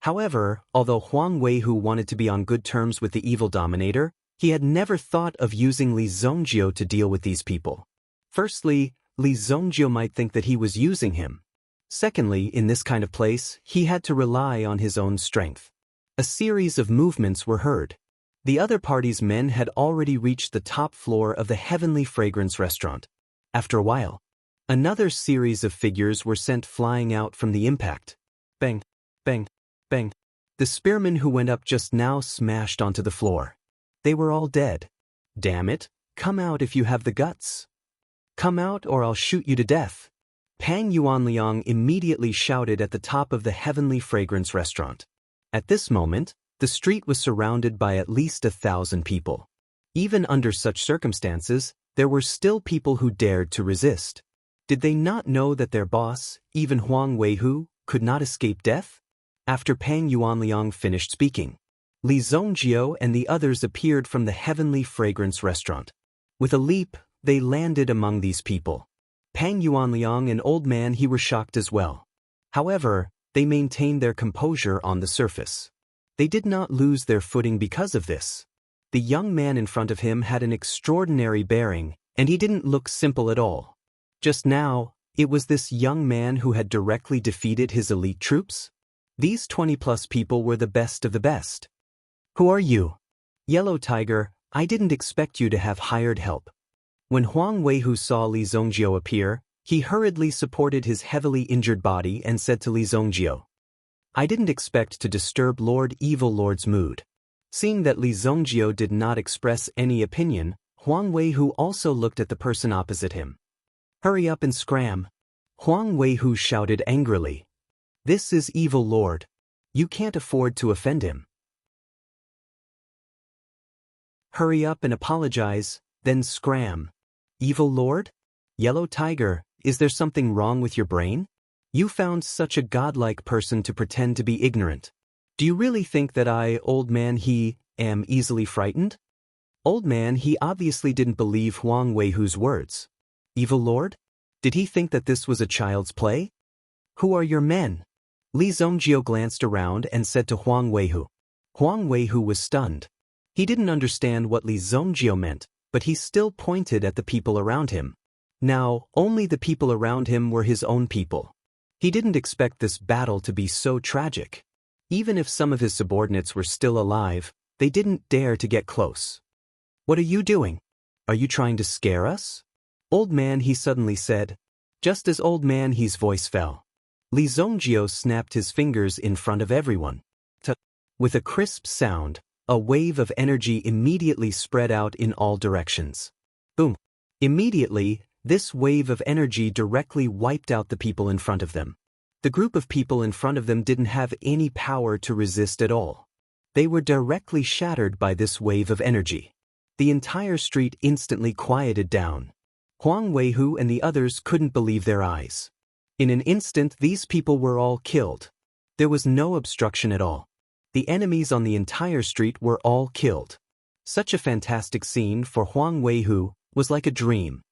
[SPEAKER 1] However, although Huang Weihu wanted to be on good terms with the evil dominator, he had never thought of using Li Zongjio to deal with these people. Firstly, Li Zongjio might think that he was using him. Secondly, in this kind of place, he had to rely on his own strength. A series of movements were heard. The other party's men had already reached the top floor of the Heavenly Fragrance Restaurant. After a while, another series of figures were sent flying out from the impact. Bang, bang, bang. The spearmen who went up just now smashed onto the floor. They were all dead. Damn it, come out if you have the guts. Come out or I'll shoot you to death. Pang Yuanliang immediately shouted at the top of the Heavenly Fragrance Restaurant. At this moment, the street was surrounded by at least 1,000 people. Even under such circumstances, there were still people who dared to resist. Did they not know that their boss, even Huang Weihu, could not escape death? After Pang Yuanliang finished speaking, Li Zongjio and the others appeared from the Heavenly Fragrance Restaurant. With a leap, they landed among these people. Pang Yuanliang and Old Man he were shocked as well. However, they maintained their composure on the surface. They did not lose their footing because of this. The young man in front of him had an extraordinary bearing, and he didn't look simple at all. Just now, it was this young man who had directly defeated his elite troops. These 20-plus people were the best of the best. Who are you? Yellow Tiger, I didn't expect you to have hired help. When Huang Weihu saw Li Zongjio appear, he hurriedly supported his heavily injured body and said to Li Zongjio, I didn't expect to disturb Lord Evil Lord's mood. Seeing that Li Zongjio did not express any opinion, Huang Weihu also looked at the person opposite him. Hurry up and scram. Huang Weihu shouted angrily. This is Evil Lord. You can't afford to offend him. Hurry up and apologize, then scram. Evil Lord? Yellow Tiger, is there something wrong with your brain? You found such a godlike person to pretend to be ignorant. Do you really think that I, Old Man he, am easily frightened? Old man, he obviously didn't believe Huang Weihu's words. Evil Lord? Did he think that this was a child's play? Who are your men? Li Zongjio glanced around and said to Huang Weihu. Huang Weihu was stunned. He didn't understand what Li Zongjio meant, but he still pointed at the people around him. Now, only the people around him were his own people. He didn't expect this battle to be so tragic. Even if some of his subordinates were still alive, they didn't dare to get close. What are you doing? Are you trying to scare us? Old man, he suddenly said. Just as Old man He's voice fell, Li Zongjio snapped his fingers in front of everyone. With a crisp sound, a wave of energy immediately spread out in all directions. Boom! Immediately, this wave of energy directly wiped out the people in front of them. The group of people in front of them didn't have any power to resist at all. They were directly shattered by this wave of energy. The entire street instantly quieted down. Huang Weihu and the others couldn't believe their eyes. In an instant, these people were all killed. There was no obstruction at all. The enemies on the entire street were all killed. Such a fantastic scene for Huang Weihu was like a dream.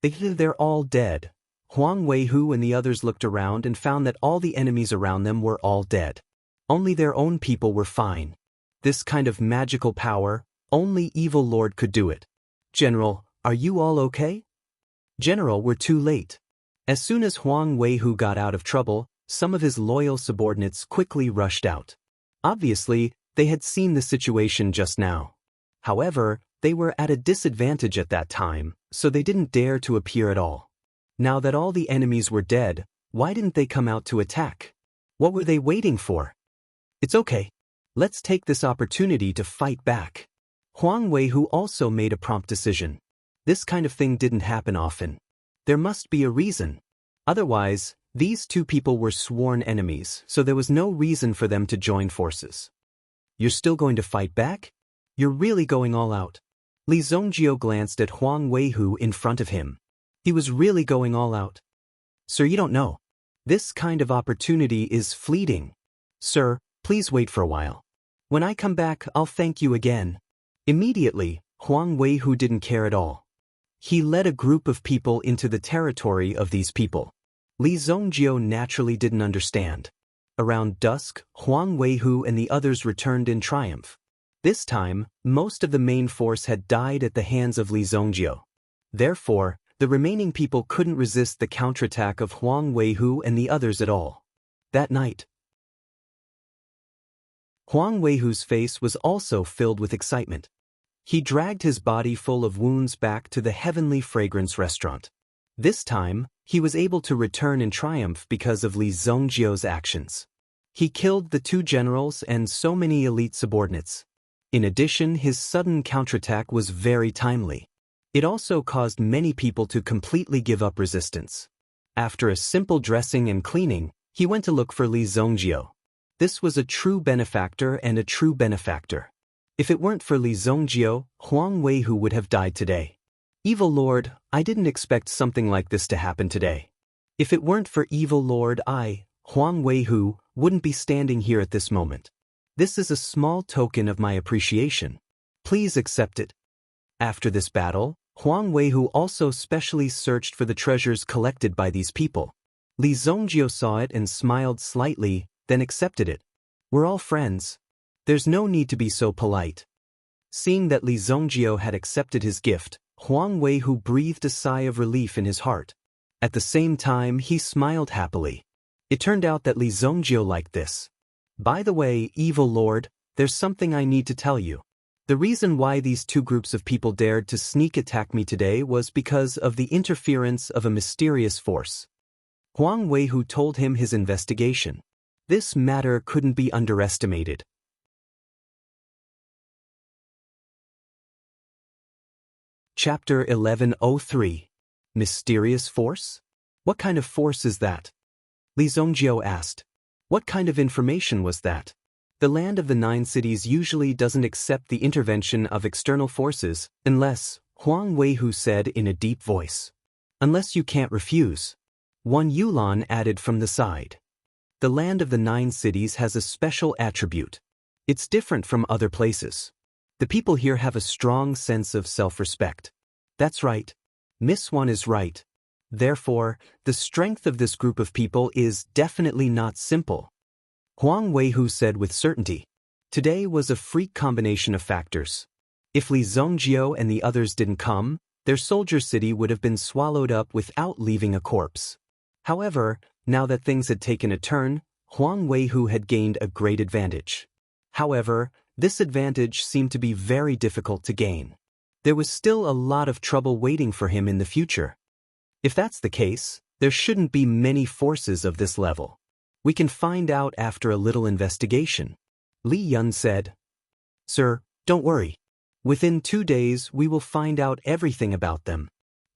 [SPEAKER 1] They're all dead. Huang Weihu and the others looked around and found that all the enemies around them were all dead. Only their own people were fine. This kind of magical power, only Evil Lord could do it. General, are you all okay? General, we're too late. As soon as Huang Weihu got out of trouble, some of his loyal subordinates quickly rushed out. Obviously, they had seen the situation just now. However, they were at a disadvantage at that time, so they didn't dare to appear at all. Now that all the enemies were dead, why didn't they come out to attack? What were they waiting for? It's okay. Let's take this opportunity to fight back. Huang Weihu also made a prompt decision. This kind of thing didn't happen often. There must be a reason. Otherwise, these two people were sworn enemies, so there was no reason for them to join forces. You're still going to fight back? You're really going all out. Li Zongjio glanced at Huang Weihu in front of him. He was really going all out. Sir, you don't know. This kind of opportunity is fleeting. Sir, please wait for a while. When I come back, I'll thank you again. Immediately, Huang Weihu didn't care at all. He led a group of people into the territory of these people. Li Zongjio naturally didn't understand. Around dusk, Huang Weihu and the others returned in triumph. This time, most of the main force had died at the hands of Li Zongjio. Therefore, the remaining people couldn't resist the counterattack of Huang Weihu and the others at all. That night, Huang Weihu's face was also filled with excitement. He dragged his body full of wounds back to the Heavenly Fragrance restaurant. This time, he was able to return in triumph because of Li Zongjio's actions. He killed the two generals and so many elite subordinates. In addition, his sudden counterattack was very timely. It also caused many people to completely give up resistance. After a simple dressing and cleaning, he went to look for Li Zongjio. This was a true benefactor and a true benefactor. If it weren't for Li Zongjio, Huang Weihu would have died today. Evil Lord, I didn't expect something like this to happen today. If it weren't for Evil Lord, I, Huang Weihu, wouldn't be standing here at this moment. This is a small token of my appreciation. Please accept it. After this battle, Huang Weihu also specially searched for the treasures collected by these people. Li Zongjio saw it and smiled slightly, then accepted it. We're all friends. There's no need to be so polite. Seeing that Li Zongjio had accepted his gift, Huang Weihu breathed a sigh of relief in his heart. At the same time, he smiled happily. It turned out that Li Zongjio liked this. By the way, Evil Lord, there's something I need to tell you. The reason why these two groups of people dared to sneak attack me today was because of the interference of a mysterious force. Huang Weihu told him his investigation. This matter couldn't be underestimated. Chapter 1103. Mysterious Force? What kind of force is that? Li Zongjio asked. What kind of information was that? The land of the 9 cities usually doesn't accept the intervention of external forces unless, Huang Weihu said in a deep voice. Unless you can't refuse. One Yulan added from the side. The land of the 9 cities has a special attribute. It's different from other places. The people here have a strong sense of self-respect. That's right. Miss One is right. Therefore, the strength of this group of people is definitely not simple. Huang Weihu said with certainty. Today was a freak combination of factors. If Li Zhongjio and the others didn't come, their soldier city would have been swallowed up without leaving a corpse. However, now that things had taken a turn, Huang Weihu had gained a great advantage. However, this advantage seemed to be very difficult to gain. There was still a lot of trouble waiting for him in the future. If that's the case, there shouldn't be many forces of this level. We can find out after a little investigation. Li Yun said. Sir, don't worry. Within 2 days we will find out everything about them.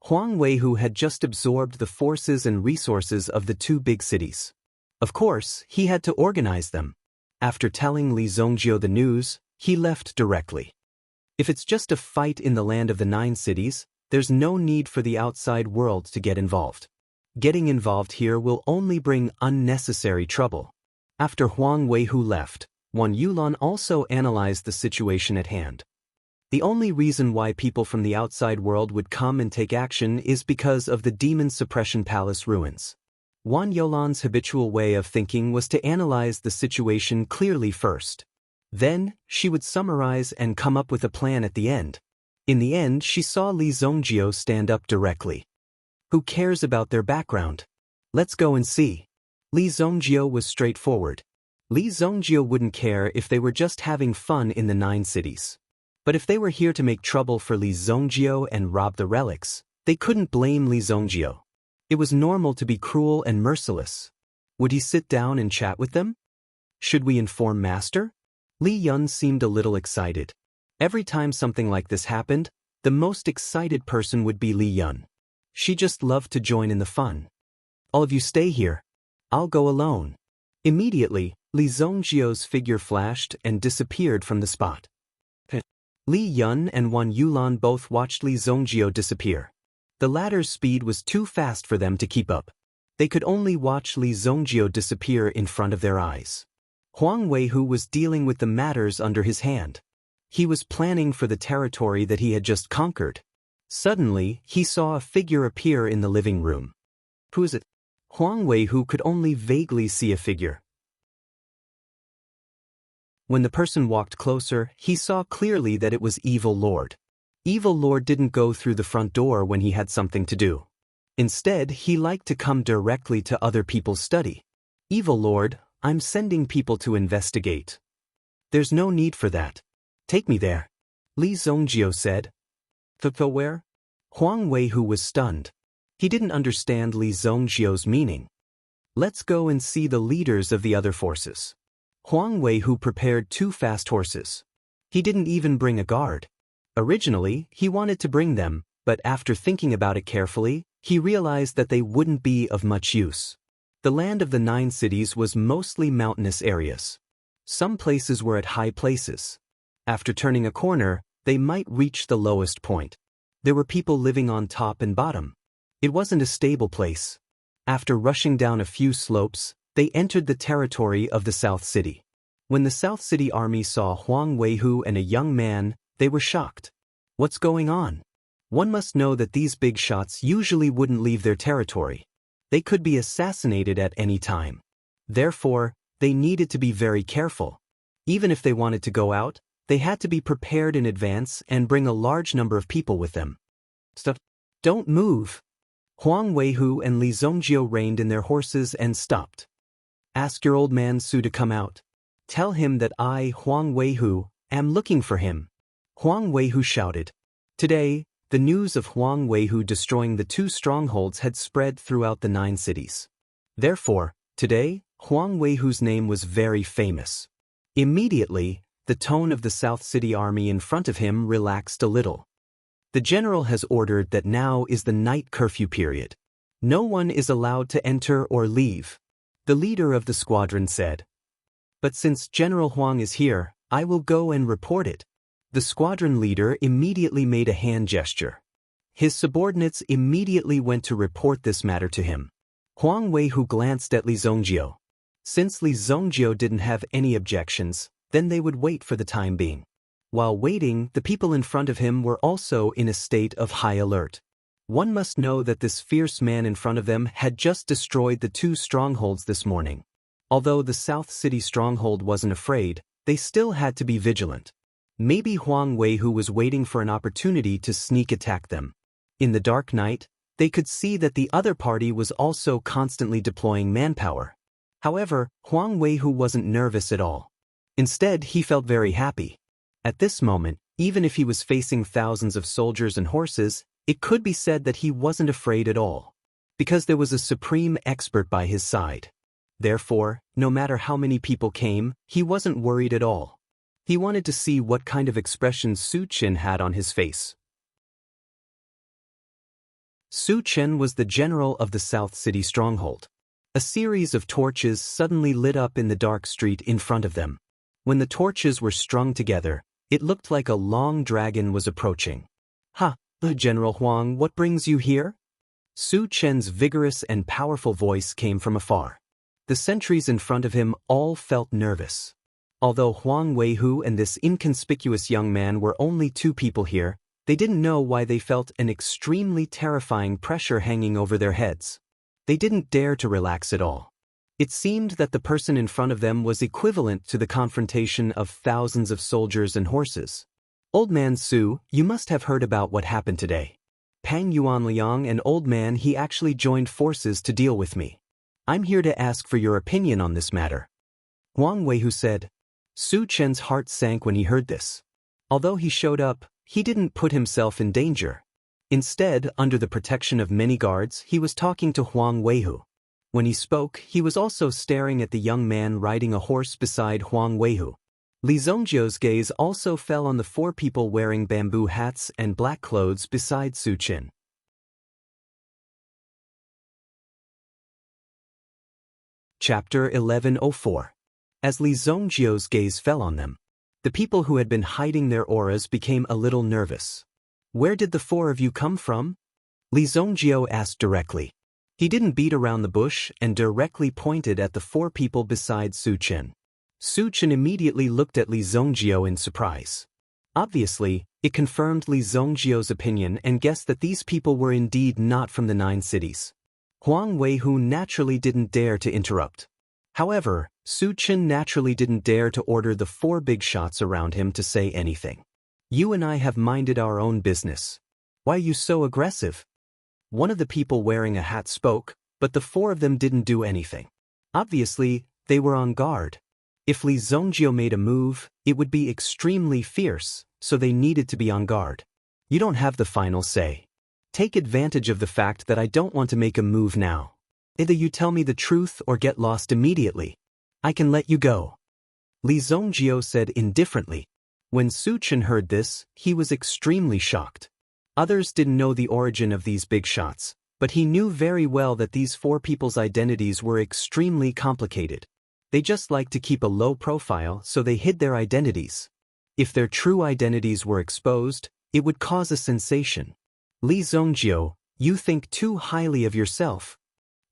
[SPEAKER 1] Huang Weihu had just absorbed the forces and resources of the 2 big cities. Of course, he had to organize them. After telling Li Zhongjio the news, he left directly. If it's just a fight in the land of the 9 cities, there's no need for the outside world to get involved. Getting involved here will only bring unnecessary trouble. After Huang Weihu left, Wan Yulan also analyzed the situation at hand. The only reason why people from the outside world would come and take action is because of the Demon Suppression Palace ruins. Wan Yulan's habitual way of thinking was to analyze the situation clearly first. Then, she would summarize and come up with a plan at the end. In the end, she saw Li Zhongjio stand up directly. Who cares about their background? Let's go and see. Li Zhongjio was straightforward. Li Zhongjio wouldn't care if they were just having fun in the 9 cities. But if they were here to make trouble for Li Zhongjio and rob the relics, they couldn't blame Li Zhongjio. It was normal to be cruel and merciless. Would he sit down and chat with them? Should we inform Master? Li Yun seemed a little excited. Every time something like this happened, the most excited person would be Li Yun. She just loved to join in the fun. All of you stay here. I'll go alone. Immediately, Li Zhongjio's figure flashed and disappeared from the spot. Li Yun and Wan Yulan both watched Li Zhongjio disappear. The latter's speed was too fast for them to keep up. They could only watch Li Zhongjio disappear in front of their eyes. Huang Weihu was dealing with the matters under his hand. He was planning for the territory that he had just conquered. Suddenly, he saw a figure appear in the living room. Who is it? Huang Weihu could only vaguely see a figure. When the person walked closer, he saw clearly that it was Evil Lord. Evil Lord didn't go through the front door when he had something to do. Instead, he liked to come directly to other people's study. Evil Lord, I'm sending people to investigate. There's no need for that. Take me there. Li Zhongjio said. Where? Huang Weihu was stunned. He didn't understand Li Zhongjio's meaning. Let's go and see the leaders of the other forces. Huang Weihu prepared 2 fast horses. He didn't even bring a guard. Originally, he wanted to bring them, but after thinking about it carefully, he realized that they wouldn't be of much use. The land of the 9 cities was mostly mountainous areas. Some places were at high places. After turning a corner, they might reach the lowest point. There were people living on top and bottom. It wasn't a stable place. After rushing down a few slopes, they entered the territory of the South City. When the South City army saw Huang Weihu and a young man, they were shocked. What's going on? One must know that these big shots usually wouldn't leave their territory. They could be assassinated at any time. Therefore, they needed to be very careful. Even if they wanted to go out, they had to be prepared in advance and bring a large number of people with them. Don't move. Huang Weihu and Li Zhongjio reined in their horses and stopped. Ask your old man Su to come out. Tell him that I, Huang Weihu, am looking for him. Huang Weihu shouted. Today, the news of Huang Weihu destroying the 2 strongholds had spread throughout the 9 cities. Therefore, today, Huang Weihu's name was very famous. Immediately, the tone of the South City army in front of him relaxed a little. The general has ordered that now is the night curfew period. No one is allowed to enter or leave. The leader of the squadron said. But since General Huang is here, I will go and report it. The squadron leader immediately made a hand gesture. His subordinates immediately went to report this matter to him. Huang Weihu glanced at Li Zhongjio. Since Li Zhongjio didn't have any objections, then they would wait for the time being. While waiting, the people in front of him were also in a state of high alert. One must know that this fierce man in front of them had just destroyed the 2 strongholds this morning. Although the South City stronghold wasn't afraid, they still had to be vigilant. Maybe Huang Weihu was waiting for an opportunity to sneak attack them. In the dark night, they could see that the other party was also constantly deploying manpower. However, Huang Weihu wasn't nervous at all. Instead, he felt very happy. At this moment, even if he was facing thousands of soldiers and horses, it could be said that he wasn't afraid at all, because there was a supreme expert by his side. Therefore, no matter how many people came, he wasn't worried at all. He wanted to see what kind of expression Su Chen had on his face. Su Chen was the general of the South City stronghold. A series of torches suddenly lit up in the dark street in front of them. When the torches were strung together, it looked like a long dragon was approaching. "Ha, General Huang, what brings you here?" Su Chen's vigorous and powerful voice came from afar. The sentries in front of him all felt nervous. Although Huang Weihu and this inconspicuous young man were only 2 people here, they didn't know why they felt an extremely terrifying pressure hanging over their heads. They didn't dare to relax at all. It seemed that the person in front of them was equivalent to the confrontation of thousands of soldiers and horses. "Old man Su, you must have heard about what happened today. Pang Yuanliang, an old man, he actually joined forces to deal with me. I'm here to ask for your opinion on this matter," Huang Weihu said. Su Chen's heart sank when he heard this. Although he showed up, he didn't put himself in danger. Instead, under the protection of many guards, he was talking to Huang Weihu. When he spoke, he was also staring at the young man riding a horse beside Huang Weihu. Li Zongjiu's gaze also fell on the 4 people wearing bamboo hats and black clothes beside Su Chen. Chapter 1104. As Li Zongjiu's gaze fell on them, the people who had been hiding their auras became a little nervous. "Where did the 4 of you come from?" Li Zongjiu asked directly. He didn't beat around the bush and directly pointed at the 4 people beside Su Chen. Su Chen immediately looked at Li Zongjiu in surprise. Obviously, it confirmed Li Zongjiu's opinion and guessed that these people were indeed not from the 9 cities. Huang Weihu naturally didn't dare to interrupt. However, Su Chen naturally didn't dare to order the 4 big shots around him to say anything. "You and I have minded our own business. Why are you so aggressive?" One of the people wearing a hat spoke, but the 4 of them didn't do anything. Obviously, they were on guard. If Li Zongjiu made a move, it would be extremely fierce, so they needed to be on guard. "You don't have the final say. Take advantage of the fact that I don't want to make a move now. Either you tell me the truth or get lost immediately. I can let you go," Li Zongjiu said indifferently. When Su Chen heard this, he was extremely shocked. Others didn't know the origin of these big shots, but he knew very well that these 4 people's identities were extremely complicated. They just liked to keep a low profile, so they hid their identities. If their true identities were exposed, it would cause a sensation. "Li Zongjiu, you think too highly of yourself."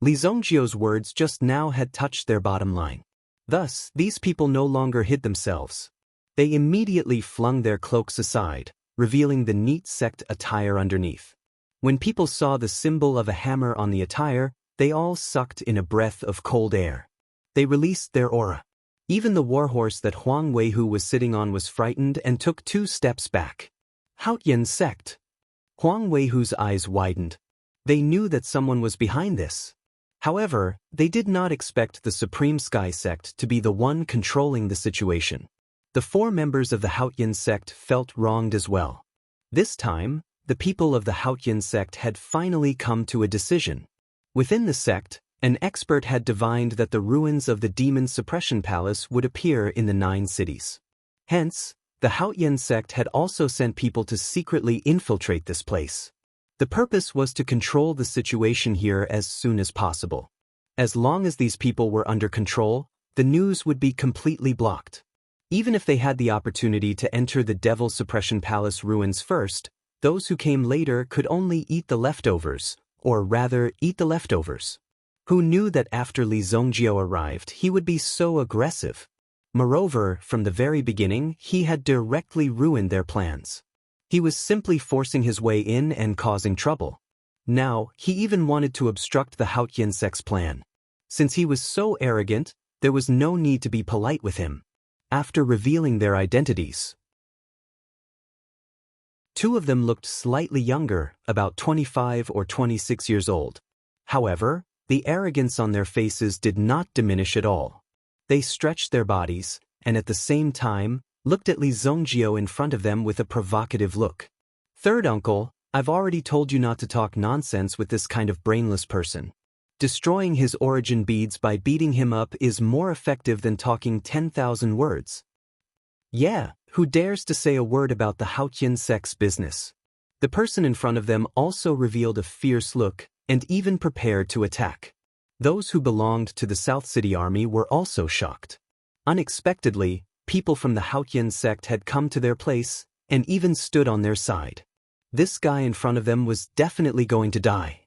[SPEAKER 1] Li Zongjiu's words just now had touched their bottom line. Thus, these people no longer hid themselves. They immediately flung their cloaks aside, revealing the neat sect attire underneath. When people saw the symbol of a hammer on the attire, they all sucked in a breath of cold air. They released their aura. Even the warhorse that Huang Weihu was sitting on was frightened and took 2 steps back. "Haotian sect." Huang Weihu's eyes widened. They knew that someone was behind this. However, they did not expect the Supreme Sky sect to be the one controlling the situation. The 4 members of the Haotian sect felt wronged as well. This time, the people of the Haotian sect had finally come to a decision. Within the sect, an expert had divined that the ruins of the Demon Suppression Palace would appear in the 9 cities. Hence, the Haotian sect had also sent people to secretly infiltrate this place. The purpose was to control the situation here as soon as possible. As long as these people were under control, the news would be completely blocked. Even if they had the opportunity to enter the Devil Suppression Palace ruins first, those who came later could only eat the leftovers, or rather, eat the leftovers. Who knew that after Li Zongjiu arrived, he would be so aggressive? Moreover, from the very beginning, he had directly ruined their plans. He was simply forcing his way in and causing trouble. Now, he even wanted to obstruct the Haotian-sect's plan. Since he was so arrogant, there was no need to be polite with him. After revealing their identities, two of them looked slightly younger, about 25 or 26 years old. However, the arrogance on their faces did not diminish at all. They stretched their bodies, and at the same time, looked at Li Zongjio in front of them with a provocative look. Third uncle, I've already told you not to talk nonsense with this kind of brainless person. Destroying his origin beads by beating him up is more effective than talking 10,000 words. Yeah, who dares to say a word about the Haotian sect's business? The person in front of them also revealed a fierce look, and even prepared to attack. Those who belonged to the South City Army were also shocked. Unexpectedly, people from the Haotian sect had come to their place, and even stood on their side. This guy in front of them was definitely going to die.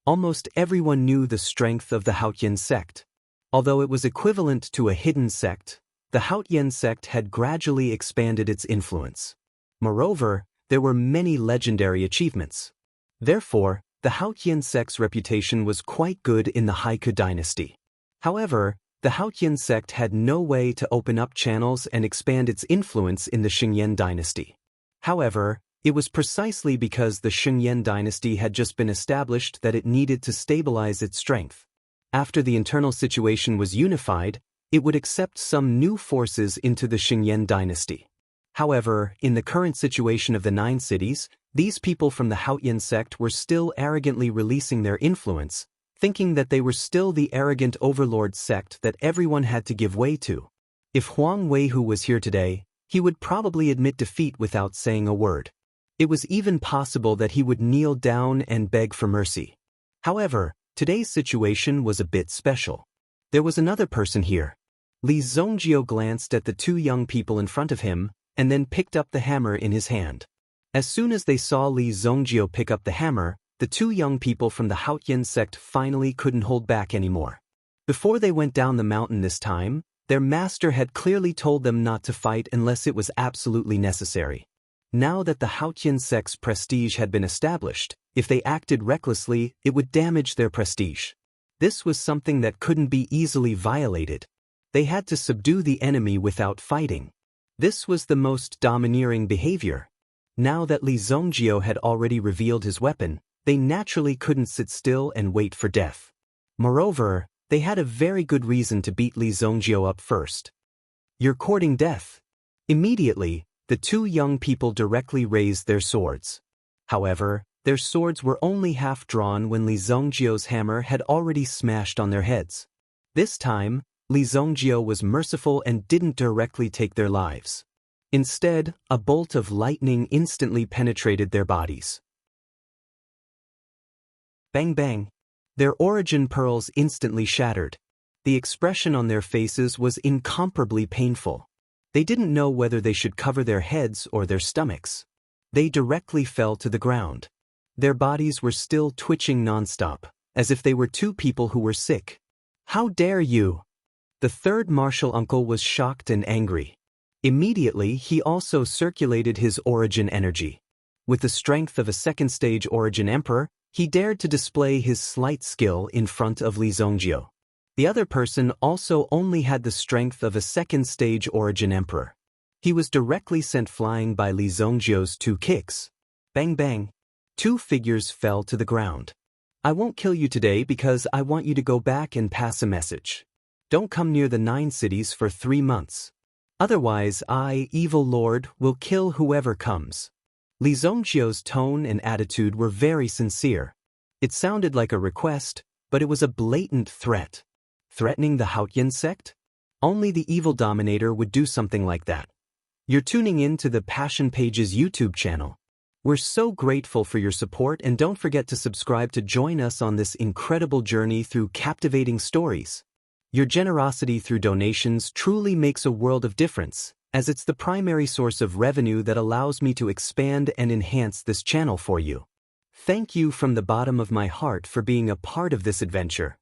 [SPEAKER 1] Almost everyone knew the strength of the Haotian sect. Although it was equivalent to a hidden sect, the Haotian sect had gradually expanded its influence. Moreover, there were many legendary achievements. Therefore, the Haotian sect's reputation was quite good in the Haiku dynasty. However, the Haotian sect had no way to open up channels and expand its influence in the Xingyan dynasty. However, it was precisely because the Xingyan dynasty had just been established that it needed to stabilize its strength. After the internal situation was unified, it would accept some new forces into the Xingyan dynasty. However, in the current situation of the 9 cities, these people from the Haotian sect were still arrogantly releasing their influence, thinking that they were still the arrogant overlord sect that everyone had to give way to. If Huang Weihu was here today, he would probably admit defeat without saying a word. It was even possible that he would kneel down and beg for mercy. However, today's situation was a bit special. There was another person here. Li Zongjio glanced at the 2 young people in front of him, and then picked up the hammer in his hand. As soon as they saw Li Zongjio pick up the hammer, the 2 young people from the Haotian sect finally couldn't hold back anymore. Before they went down the mountain this time, their master had clearly told them not to fight unless it was absolutely necessary. Now that the Haotian sect's prestige had been established, if they acted recklessly, it would damage their prestige. This was something that couldn't be easily violated. They had to subdue the enemy without fighting. This was the most domineering behavior. Now that Li Zongjio had already revealed his weapon, they naturally couldn't sit still and wait for death. Moreover, they had a very good reason to beat Li Zongjio up first. You're courting death. Immediately, the 2 young people directly raised their swords. However, their swords were only half drawn when Li Zongjio's hammer had already smashed on their heads. This time, Li Zongjio was merciful and didn't directly take their lives. Instead, a bolt of lightning instantly penetrated their bodies. Bang bang. Their origin pearls instantly shattered. The expression on their faces was incomparably painful. They didn't know whether they should cover their heads or their stomachs. They directly fell to the ground. Their bodies were still twitching nonstop, as if they were 2 people who were sick. How dare you? The 3rd martial uncle was shocked and angry. Immediately, he also circulated his origin energy. With the strength of a 2nd-stage origin emperor, he dared to display his slight skill in front of Li Zongjio. The other person also only had the strength of a 2nd-stage origin emperor. He was directly sent flying by Li Zongjio's 2 kicks. Bang bang. 2 figures fell to the ground. I won't kill you today because I want you to go back and pass a message. Don't come near the 9 cities for 3 months. Otherwise I, evil lord, will kill whoever comes. Li Zongjio's tone and attitude were very sincere. It sounded like a request, but it was a blatant threat. Threatening the Haotian sect? Only the evil dominator would do something like that. You're tuning in to the Passion Pages YouTube channel. We're so grateful for your support, and don't forget to subscribe to join us on this incredible journey through captivating stories. Your generosity through donations truly makes a world of difference, as it's the primary source of revenue that allows me to expand and enhance this channel for you. Thank you from the bottom of my heart for being a part of this adventure.